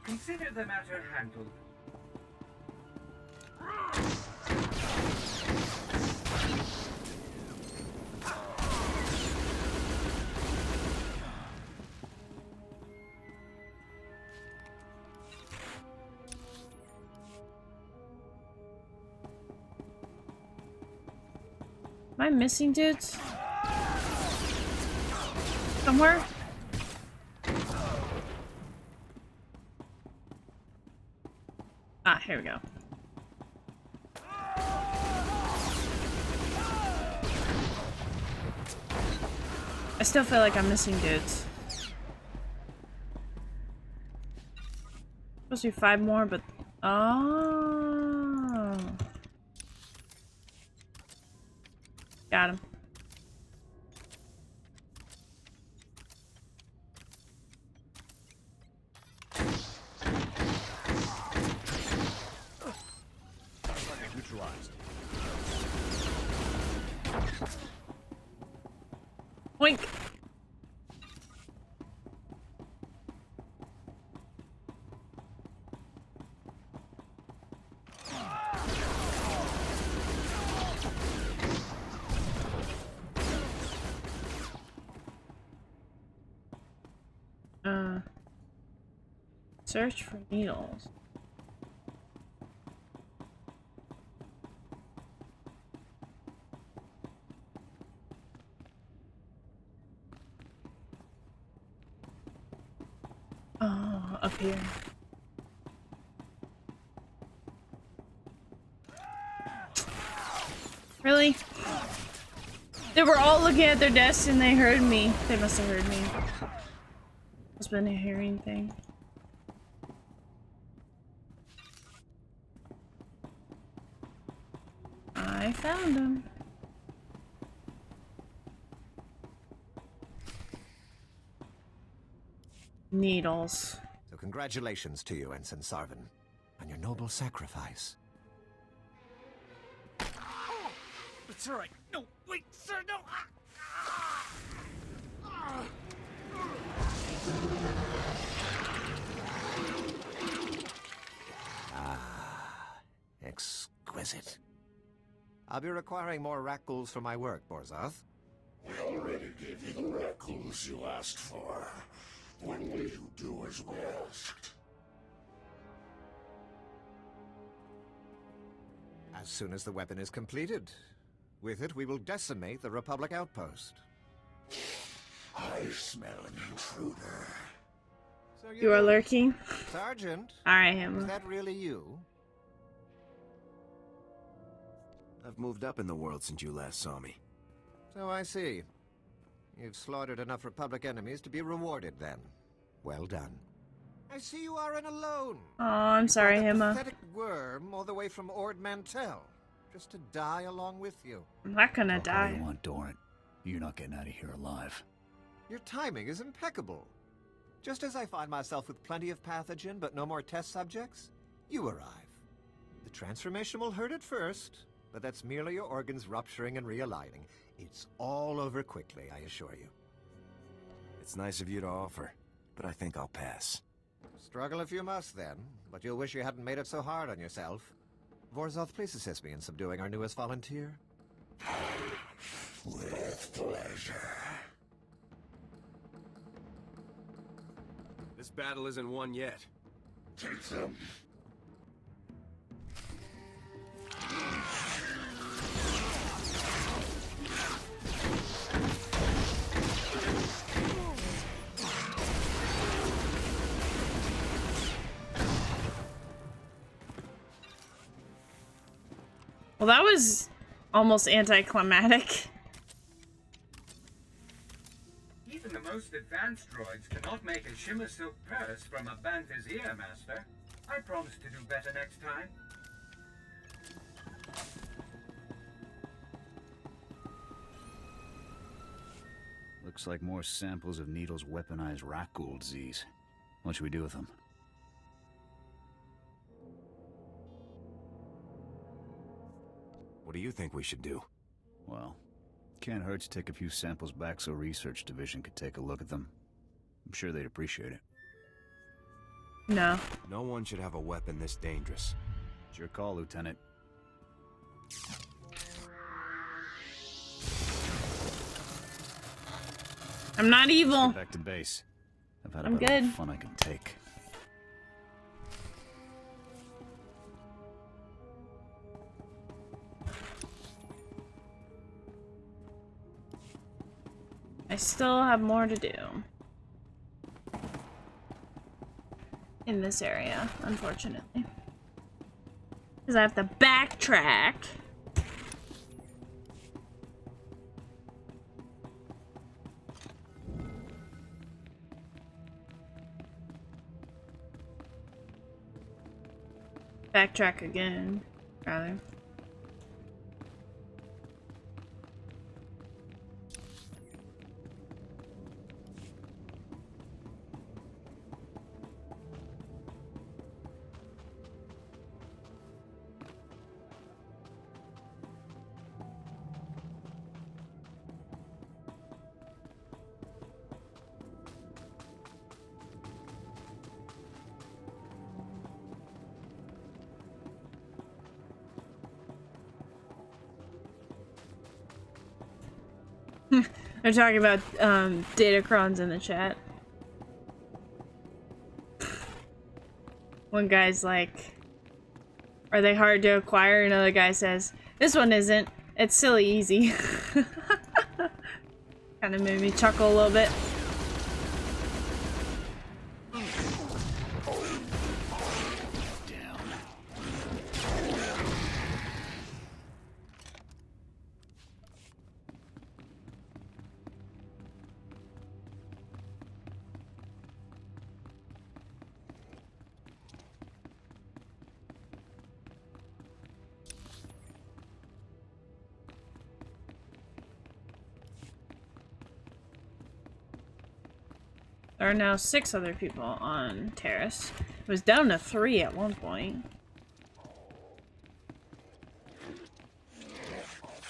Consider the matter handled. Am I missing dudes? Somewhere? Ah, here we go. I still feel like I'm missing dudes. Supposed to be 5 more, but oh, got him. Neutralized. Boink. Search for needles. Oh, up here. Really? They were all looking at their desks and they heard me. They must have heard me. It's been a hearing thing. I found him. Needles. So congratulations to you, Ensign Sarvin, on your noble sacrifice. Oh, it's all right. No, wait, sir, no. Exquisite. I'll be requiring more rat ghouls for my work, Borzoth. We already gave you the rat ghouls you asked for. When will you do as we asked? As soon as the weapon is completed. With it, we will decimate the Republic outpost. I smell an intruder. So You are lurking? Sergeant? Alright, Hammer. Is that really you? I've moved up in the world since you last saw me. So I see. You've slaughtered enough Republic enemies to be rewarded, then. Well done. I see you aren't alone. Oh, I'm sorry, You brought that Emma. pathetic worm all the way from Ord Mantell, just to die along with you. I'm not gonna Talk all die. you want, Doran. You're not getting out of here alive. Your timing is impeccable. Just as I find myself with plenty of pathogen but no more test subjects, you arrive. The transformation will hurt at first, but that's merely your organs rupturing and realigning. It's all over quickly, I assure you. It's nice of you to offer, but I think I'll pass. Struggle if you must, then, but you'll wish you hadn't made it so hard on yourself. Vorzoth, please assist me in subduing our newest volunteer. With pleasure. This battle isn't won yet. Take them. Well, that was almost anticlimactic. Even the most advanced droids cannot make a shimmer silk purse from a Banfizier, Master. I promise to do better next time. Looks like more samples of Needle's weaponized Rakghoul disease. What should we do with them? What do you think we should do? Well, can't hurt to take a few samples back so Research Division could take a look at them. I'm sure they'd appreciate it. No. No one should have a weapon this dangerous. It's your call, Lieutenant. I'm not evil. Get back to base. I've had I'm about all the good. fun I can take. I still have more to do. In this area, unfortunately. Because I have to backtrack. Backtrack again, rather. They're talking about datacrons in the chat. One guy's like, are they hard to acquire? Another guy says, this one isn't. It's silly easy. Kind of made me chuckle a little bit. There are now 6 other people on Taris. It was down to 3 at one point.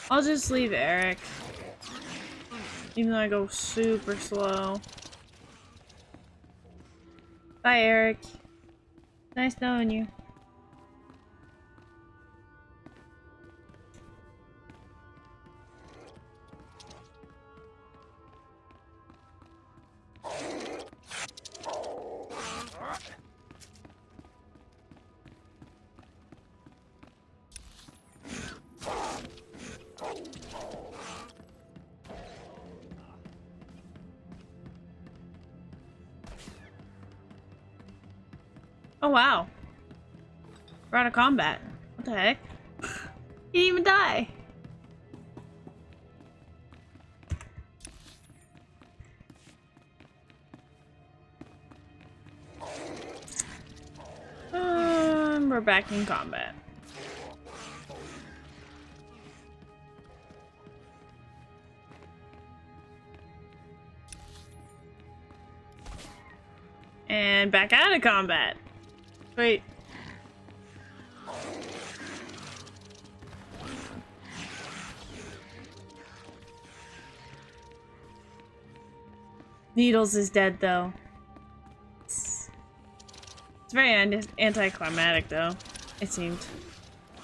I'll just leave Eric. Even though I go super slow. Bye, Eric. Nice knowing you. Oh wow. We're out of combat. What the heck? He didn't even die. We're back in combat. And back out of combat. Wait. Needles is dead though. It's very anticlimactic though, it seemed.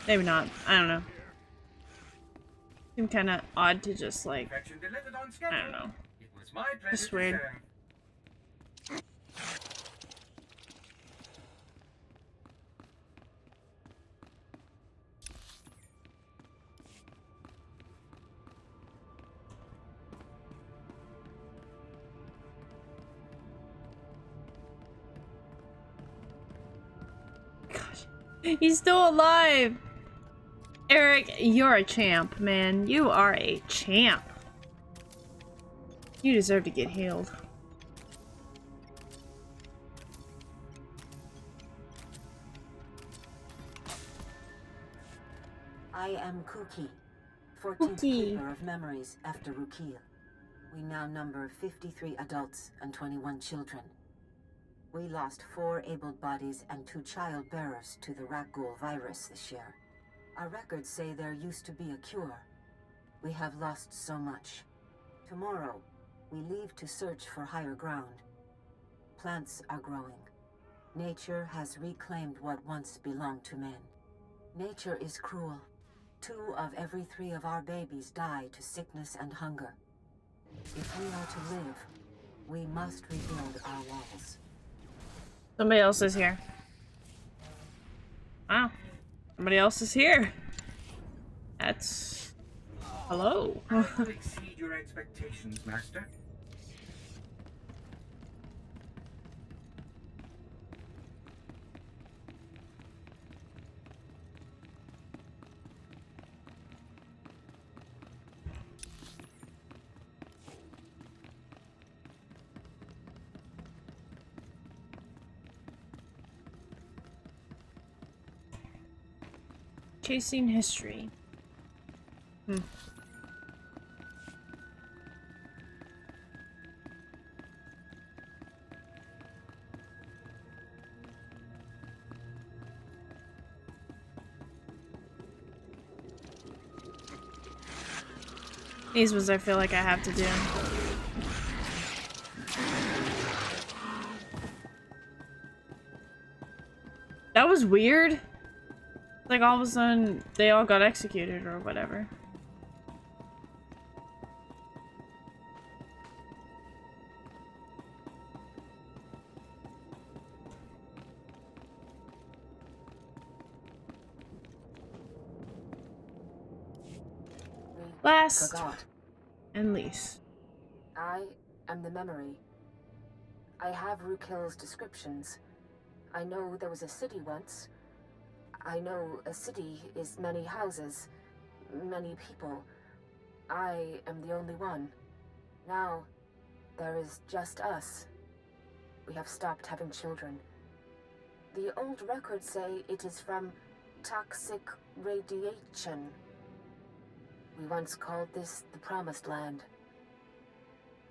Maybe not. I don't know. Seemed kind of odd to just like, I don't know. Just weird. He's still alive! Eric, you're a champ, man. You are a champ. You deserve to get healed. I am Kuki, 14th keeper of memories after Rukil. We now number 53 adults and 21 children. We lost 4 able bodies and 2 child bearers to the rat ghoul virus this year. Our records say there used to be a cure. We have lost so much. Tomorrow, we leave to search for higher ground. Plants are growing. Nature has reclaimed what once belonged to men. Nature is cruel. 2 of every 3 of our babies die to sickness and hunger. If we are to live, we must rebuild our walls. Somebody else is here. Wow. Somebody else is here. That's... Hello. I will exceed your expectations, Master. Chasing history. These ones I feel like I have to do. That was weird. Like all of a sudden they all got executed or whatever. Last Forgot. and least. I am the memory. I have Rukil's descriptions. I know there was a city once. I know a city is many houses, many people. I am the only one. Now, there is just us. We have stopped having children. The old records say it is from toxic radiation. We once called this the Promised Land.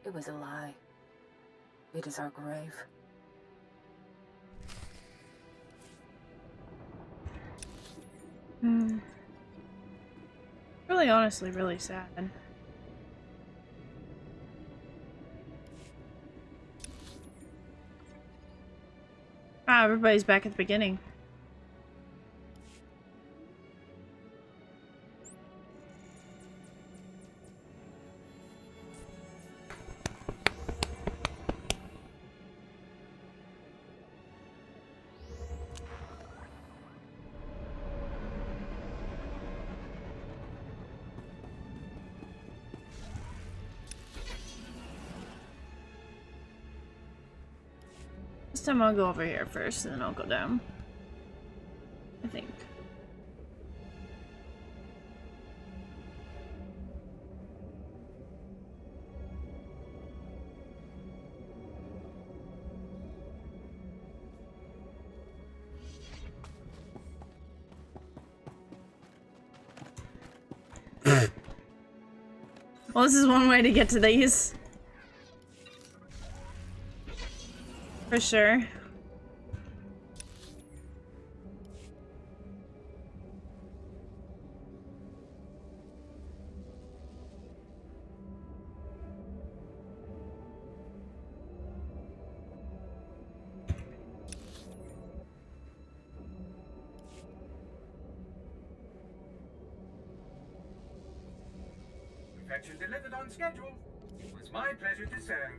It was a lie. It is our grave. Really, honestly, really sad. Ah, everybody's back at the beginning. This time I'll go over here first, and then I'll go down. I think. Well, this is one way to get to these. For sure. Perfection delivered on schedule. It was my pleasure to serve.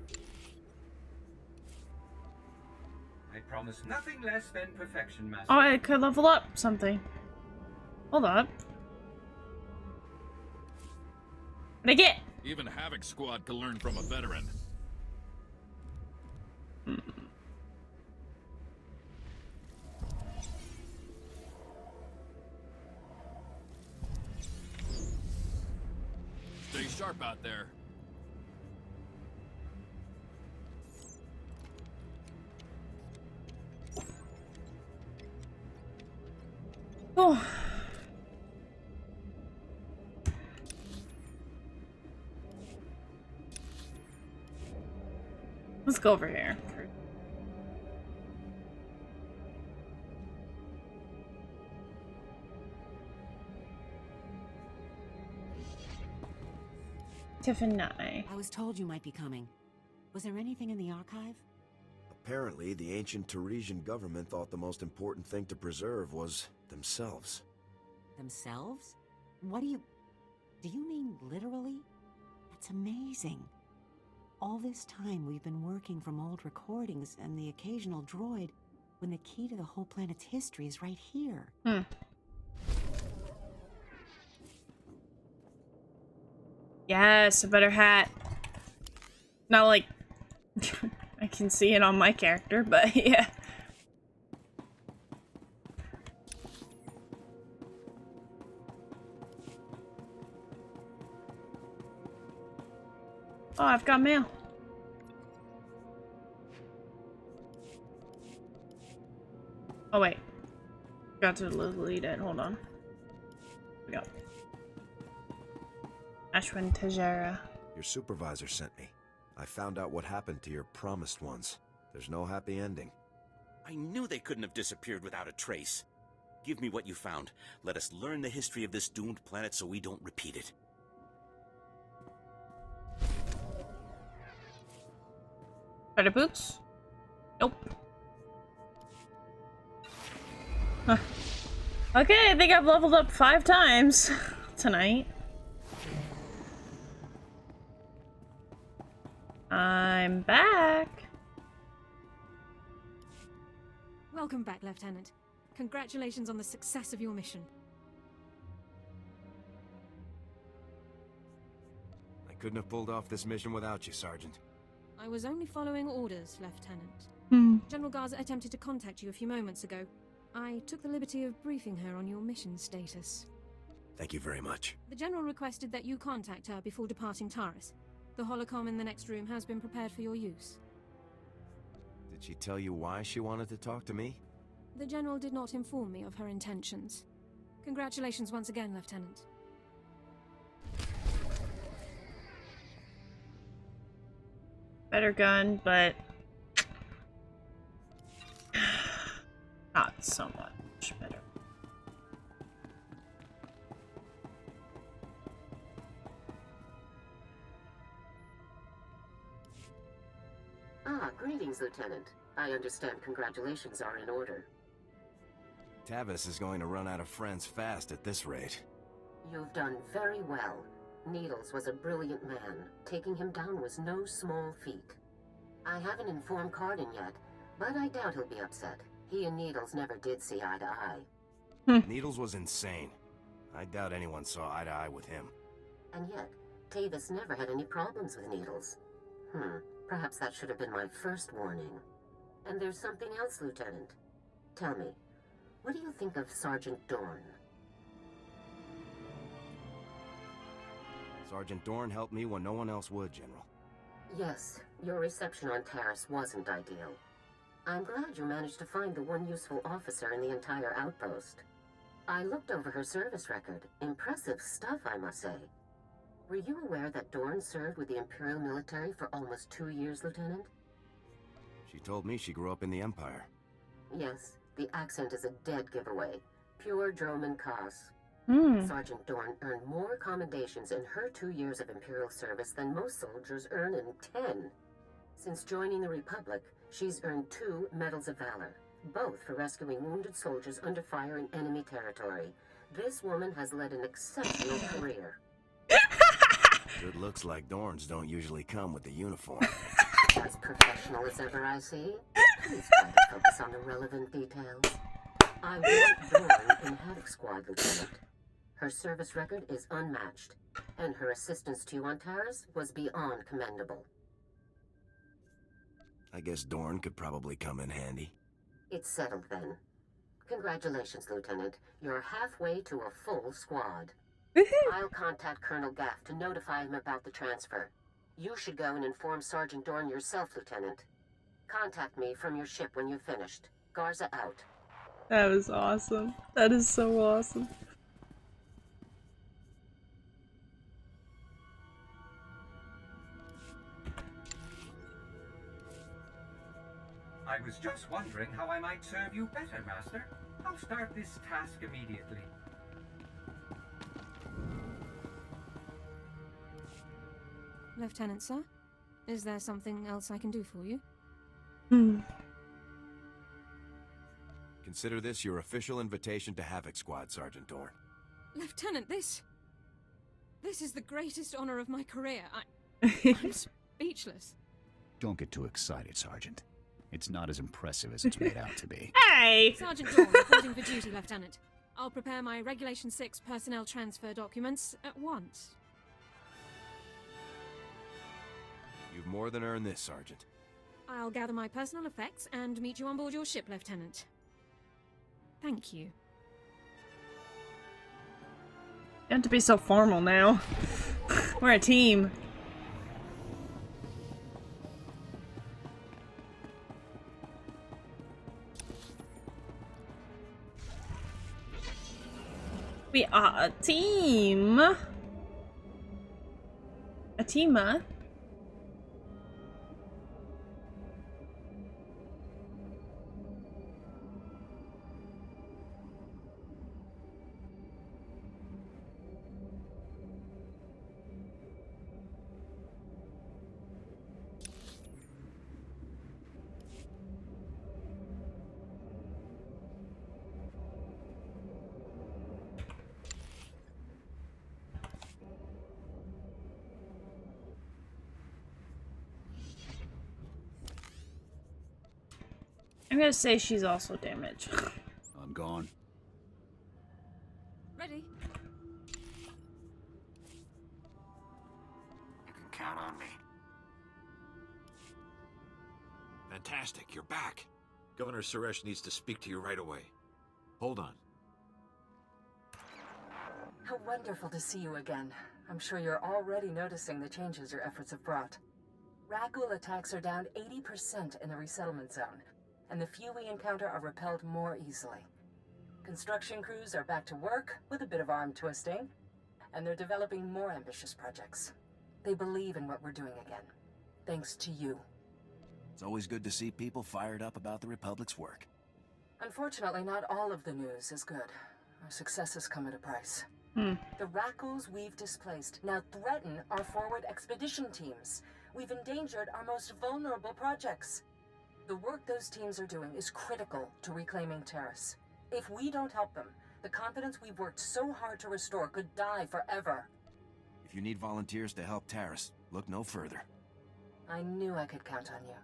I promise nothing less than perfection, Master. Oh, I could level up something. Hold up. What'd I get? Even Havoc Squad could learn from a veteran. Stay sharp out there. Oh. Let's go over here. Tiffany. I was told you might be coming. Was there anything in the archive? Apparently, the ancient Tarisian government thought the most important thing to preserve was themselves. Themselves? What do you mean literally? That's amazing. All this time we've been working from old recordings and the occasional droid, when the key to the whole planet's history is right here. Yes, a better hat. Not like I can see it on my character, but yeah. Oh, I've got mail. Oh wait. Got to delete it. Hold on. Go. Ashwin Tajara. Your supervisor sent me. I found out what happened to your promised ones. There's no happy ending. I knew they couldn't have disappeared without a trace. Give me what you found. Let us learn the history of this doomed planet so we don't repeat it. Spider boots? Nope. Huh. Okay, I think I've leveled up 5 times tonight. I'm back. Welcome back, Lieutenant. Congratulations on the success of your mission. I couldn't have pulled off this mission without you, Sergeant. I was only following orders, Lieutenant. General Garza attempted to contact you a few moments ago. I took the liberty of briefing her on your mission status. Thank you very much. The General requested that you contact her before departing Taris. The holocom in the next room has been prepared for your use. Did she tell you why she wanted to talk to me? The General did not inform me of her intentions. Congratulations once again, Lieutenant. Better gun, but not so much better. Greetings, Lieutenant. I understand congratulations are in order. Tavis is going to run out of friends fast at this rate. You've done very well. Needles was a brilliant man. Taking him down was no small feat. I haven't informed Cardin yet, but I doubt he'll be upset. He and Needles never did see eye to eye. Needles was insane. I doubt anyone saw eye to eye with him. And yet, Tavis never had any problems with Needles. Perhaps that should have been my first warning. And there's something else, Lieutenant. Tell me, what do you think of Sergeant Dorn? Sergeant Dorn helped me when no one else would, General. Yes, your reception on Taris wasn't ideal. I'm glad you managed to find the one useful officer in the entire outpost. I looked over her service record. Impressive stuff, I must say. Were you aware that Dorn served with the Imperial military for almost 2 years, Lieutenant? She told me she grew up in the Empire. Yes, the accent is a dead giveaway. Pure Droman Kos. Sergeant Dorn earned more commendations in her 2 years of Imperial service than most soldiers earn in 10. Since joining the Republic, she's earned 2 Medals of Valor, both for rescuing wounded soldiers under fire in enemy territory. This woman has led an exceptional career. Good looks like Dorns don't usually come with the uniform. As professional as ever, I see. Please try to focus on the relevant details. I want Dorn in Havoc Squad, Lieutenant. Her service record is unmatched, and her assistance to you on Taris was beyond commendable. I guess Dorn could probably come in handy. It's settled then. Congratulations, Lieutenant. You're halfway to a full squad. I'll contact Colonel Gaff to notify him about the transfer. You should go and inform Sergeant Dorn yourself, Lieutenant. Contact me from your ship when you've finished. Garza out. That was awesome. That is so awesome. I was just wondering how I might serve you better, Master. I'll start this task immediately. Lieutenant, sir? Is there something else I can do for you? Consider this your official invitation to Havoc Squad, Sergeant Dorn. Lieutenant, this is the greatest honor of my career. I'm speechless. Don't get too excited, Sergeant. It's not as impressive as it's made out to be. Hey! Sergeant Dorn, reporting for duty, Lieutenant. I'll prepare my Regulation 6 personnel transfer documents at once. You've more than earned this, Sergeant. I'll gather my personal effects and meet you on board your ship, Lieutenant. Thank you. You have to be so formal now. We're a team. We are a team. A teamer. I'm gonna say she's also damaged. I'm gone. Ready? You can count on me. Fantastic, you're back. Governor Suresh needs to speak to you right away. Hold on. How wonderful to see you again. I'm sure you're already noticing the changes your efforts have brought. Ragul attacks are down 80% in the resettlement zone, and the few we encounter are repelled more easily. Construction crews are back to work with a bit of arm twisting, and they're developing more ambitious projects. They believe in what we're doing again, thanks to you. It's always good to see people fired up about the Republic's work. Unfortunately, not all of the news is good. Our successes come at a price. The Rakuls we've displaced now threaten our forward expedition teams. We've endangered our most vulnerable projects. The work those teams are doing is critical to reclaiming Taris. If we don't help them, the confidence we've worked so hard to restore could die forever. If you need volunteers to help Taris, look no further. I knew I could count on you.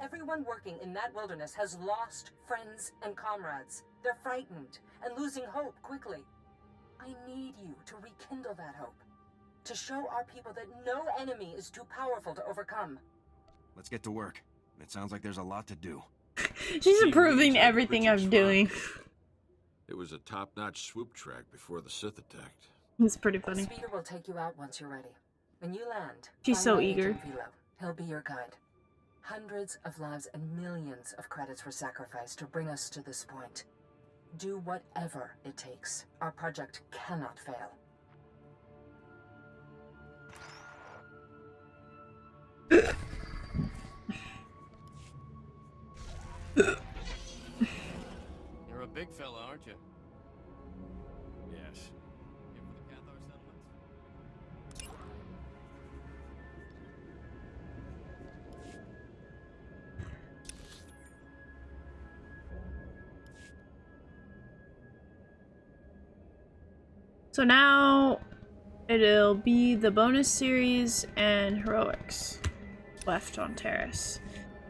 Everyone working in that wilderness has lost friends and comrades. They're frightened and losing hope quickly. I need you to rekindle that hope. To show our people that no enemy is too powerful to overcome. Let's get to work. It sounds like there's a lot to do. She's approving everything I'm doing. It was a top-notch swoop track before the Sith attacked. It's pretty funny. Speeder will take you out once you're ready. When you land, She's find so my eager. agent Vilo. He'll be your guide. Hundreds of lives and millions of credits were sacrificed to bring us to this point. Do whatever it takes. Our project cannot fail. You're a big fella, aren't you? Yes. Here for the Cathar settlements? So now it'll be the bonus series and heroics left on Taris.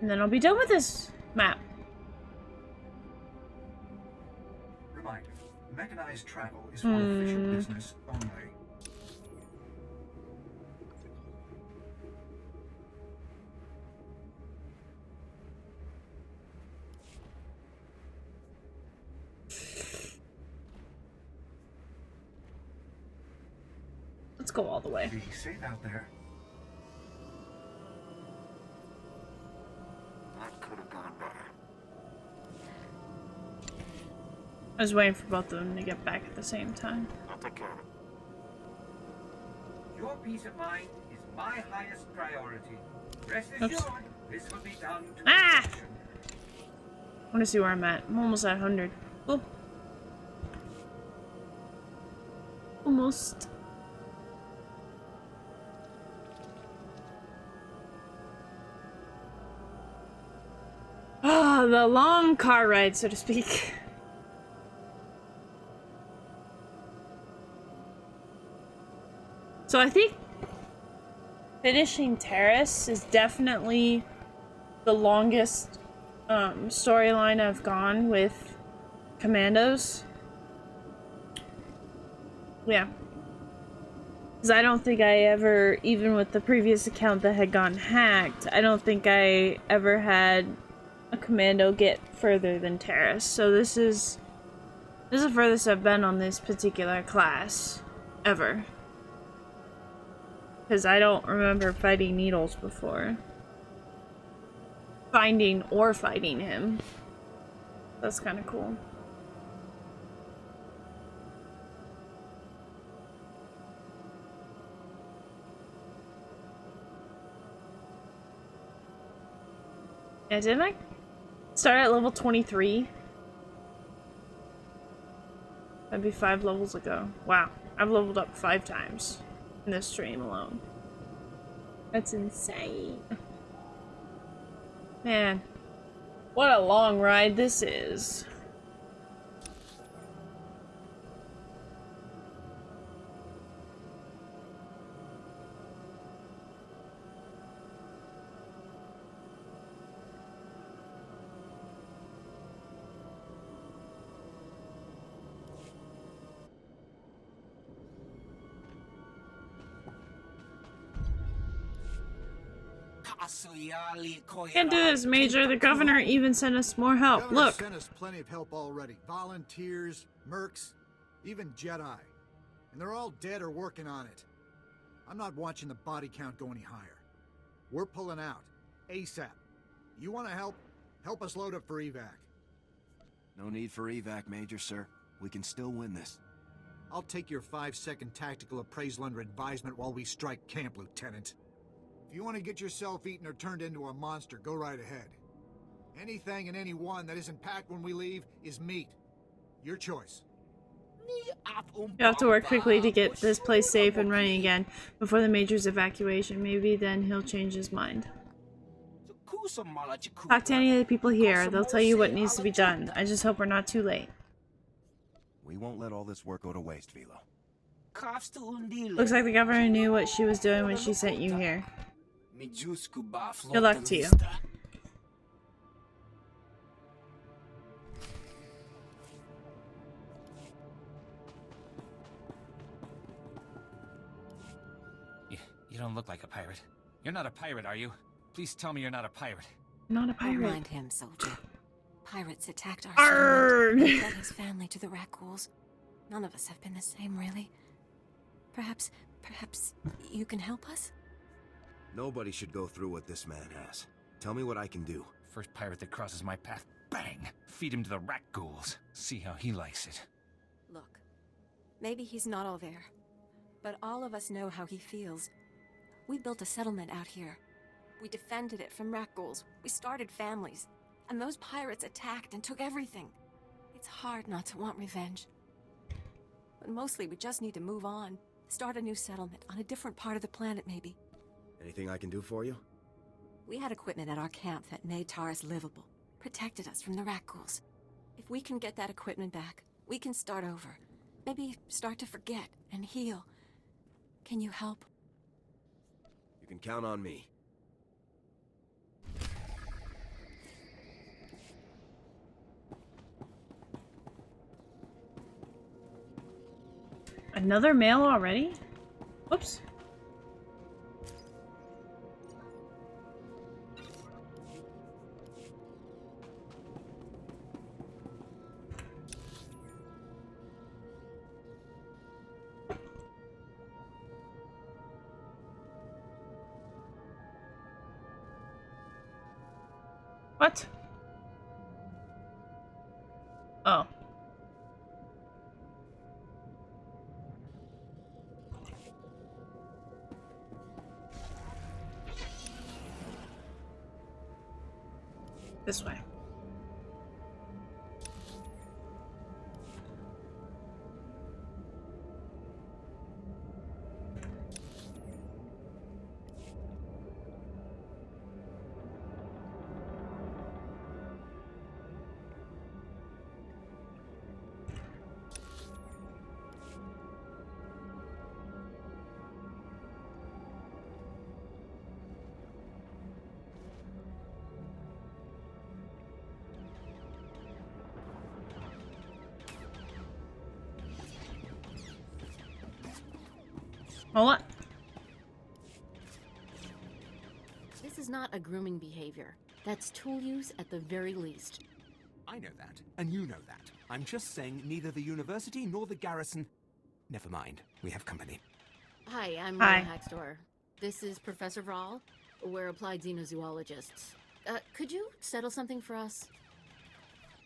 And then I'll be done with this map. Reminder, mechanized travel is for official business only. Let's go all the way. Be safe out there. That could have gone better. I was waiting for both of them to get back at the same time. I'll take care of it. Your peace of mind is my highest priority. Rest Oops. assured, this will be done to Ah! perfection. I want to see where I'm at. I'm almost at 100. Oh. Almost. Ah, the long car ride, so to speak. So I think finishing Taris is definitely the longest storyline I've gone with Commandos. Yeah. Because I don't think I ever, even with the previous account that had gotten hacked, I don't think I ever had a Commando get further than Taris. So this is the furthest I've been on this particular class ever. Because I don't remember fighting Needles before. Finding or fighting him. That's kind of cool. Yeah, didn't I start at level 23? That'd be 5 levels ago. Wow, I've leveled up 5 times in this stream alone. That's insane. Man, what a long ride this is. Can't do this, Major. The governor even sent us more help. The governor Look. sent us plenty of help already. Volunteers, mercs, even Jedi. And they're all dead or working on it. I'm not watching the body count go any higher. We're pulling out. ASAP. You want to help? Help us load up for evac. No need for evac, Major, sir. We can still win this. I'll take your 5-second tactical appraisal under advisement while we strike camp, Lieutenant. If you want to get yourself eaten or turned into a monster, go right ahead. Anything and anyone that isn't packed when we leave is meat. Your choice. You have to work quickly to get this place safe and running again before the Major's evacuation. Maybe then he'll change his mind. Talk to any of the people here. They'll tell you what needs to be done. I just hope we're not too late. We won't let all this work go to waste, Velo. Looks like the governor knew what she was doing when she sent you here. Good luck to you. You don't look like a pirate. You're not a pirate, are you? Please tell me you're not a pirate. Not a pirate. Don't mind him, soldier. Pirates attacked our Arrgh! settlement and led his family to the Rakghouls. None of us have been the same, really. Perhaps you can help us? Nobody should go through what this man has. Tell me what I can do. First pirate that crosses my path, bang! Feed him to the Rakghouls. See how he likes it. Look, maybe he's not all there, but all of us know how he feels. We built a settlement out here. We defended it from Rakghouls. We started families. And those pirates attacked and took everything. It's hard not to want revenge. But mostly we just need to move on. Start a new settlement on a different part of the planet, maybe. Anything I can do for you? We had equipment at our camp that made Taris livable. Protected us from the Rakghouls. If we can get that equipment back, we can start over. Maybe start to forget and heal. Can you help? You can count on me. Another mail already? Whoops. What? Oh. This way. Hold on. This is not a grooming behavior. That's tool use at the very least. I know that, and you know that. I'm just saying neither the university nor the garrison... Never mind, we have company. Hi, I'm Hi. Rhea Haxtor. This is Professor Vraal. We're applied xenozoologists. Could you settle something for us?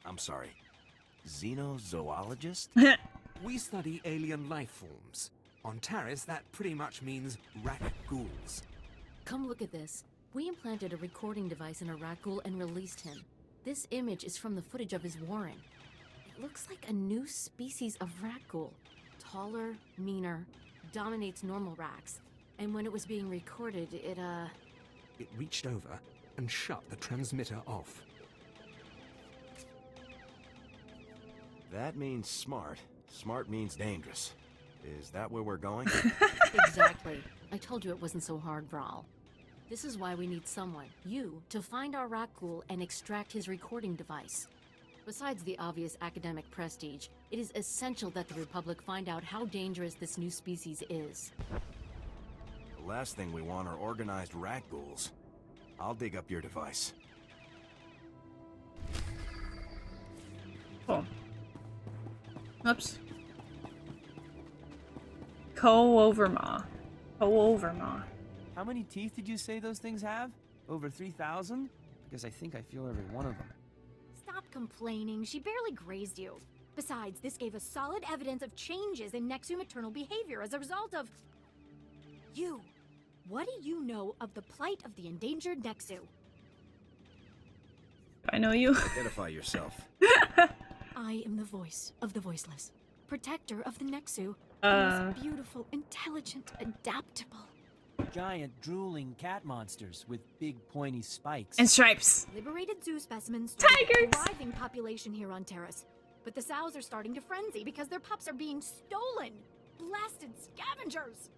I'm sorry. Xenozoologist? We study alien life forms. On Taris, that pretty much means Rakghouls. Come look at this. We implanted a recording device in a rat ghoul and released him. This image is from the footage of his warren. It looks like a new species of rat ghoul. Taller, meaner, dominates normal rats. And when it was being recorded, it reached over and shut the transmitter off. That means smart. Smart means dangerous. Is that where we're going? Exactly. I told you it wasn't so hard, Vral. This is why we need someone, you, to find our rat ghoul and extract his recording device. Besides the obvious academic prestige, it is essential that the Republic find out how dangerous this new species is. The last thing we want are organized rat ghouls. I'll dig up your device. Cool. Oops. Co-overmaw. Co-overmaw. How many teeth did you say those things have? Over 3,000? Because I think I feel every one of them. Stop complaining. She barely grazed you. Besides, this gave us solid evidence of changes in Nexu maternal behavior as a result of... You. What do you know of the plight of the endangered Nexu? I know you. Identify yourself. I am the voice of the voiceless. Protector of the Nexu. The most beautiful, intelligent, adaptable. Giant, drooling cat monsters with big, pointy spikes. And stripes. Liberated zoo specimens. Tigers! Thriving population here on Taris. But the sows are starting to frenzy because their pups are being stolen. Blasted scavengers!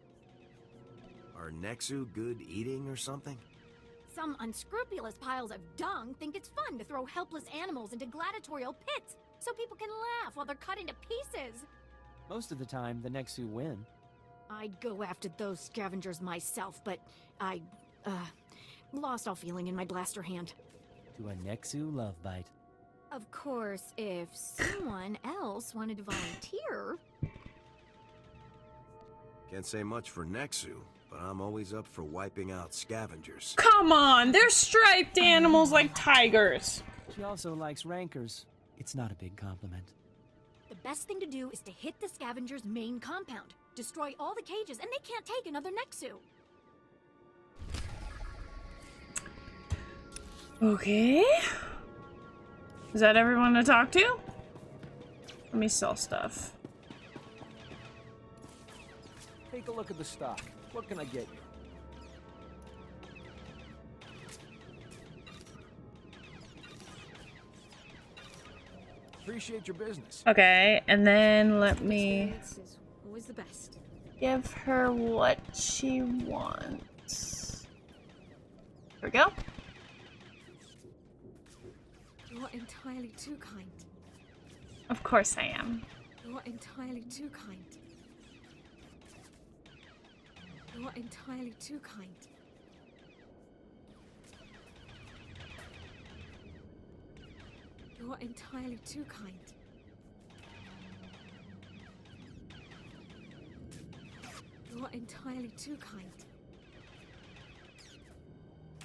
Are Nexu good eating or something? Some unscrupulous piles of dung think it's fun to throw helpless animals into gladiatorial pits so people can laugh while they're cut into pieces. Most of the time, the Nexu win. I'd go after those scavengers myself, but I, lost all feeling in my blaster hand. To a Nexu love bite. Of course, if someone else wanted to volunteer... Can't say much for Nexu, but I'm always up for wiping out scavengers. Come on, they're striped animals like tigers. She also likes rancors. It's not a big compliment. The best thing to do is to hit the scavenger's main compound. Destroy all the cages, and they can't take another Nexu. Okay. Is that everyone to talk to? Let me sell stuff. Take a look at the stock. What can I get you? Appreciate your business. Okay, and then let me Always the best. give her what she wants. There we go. You're entirely too kind. Of course I am. You're entirely too kind. You're entirely too kind. You're entirely too kind. You're entirely too kind.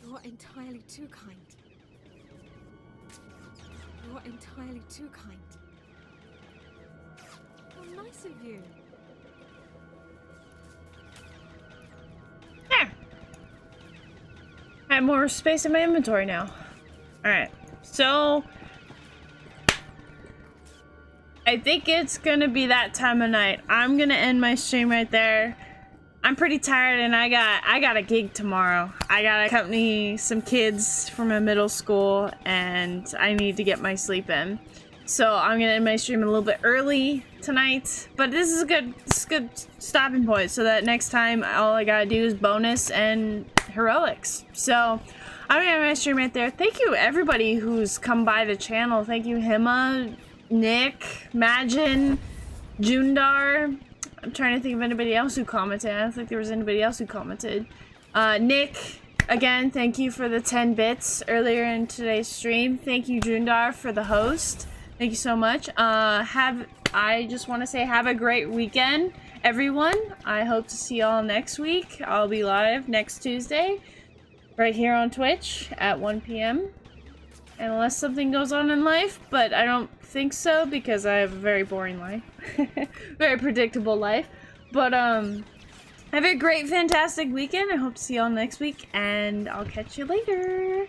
You're entirely too kind. You're entirely too kind. How nice of you. There. I have more space in my inventory now. Alright, so I think it's gonna be that time of night. I'm gonna end my stream right there. I'm pretty tired and I got a gig tomorrow. I gotta accompany some kids from a middle school and I need to get my sleep in. So I'm gonna end my stream a little bit early tonight. But this is a good stopping point so that next time all I gotta do is bonus and heroics. So I'm gonna end my stream right there. Thank you everybody who's come by the channel. Thank you Hima, Nick, Majin, Jundar. I'm trying to think of anybody else who commented. I don't think there was anybody else who commented. Nick, again, thank you for the 10 bits earlier in today's stream. Thank you, Jundar, for the host. Thank you so much. I just want to say have a great weekend, everyone. I hope to see y'all next week. I'll be live next Tuesday, right here on Twitch at 1 p.m. Unless something goes on in life, but I don't think so because I have a very boring life. Very predictable life. But Have a great, fantastic weekend. I hope to see you all next week, and I'll catch you later.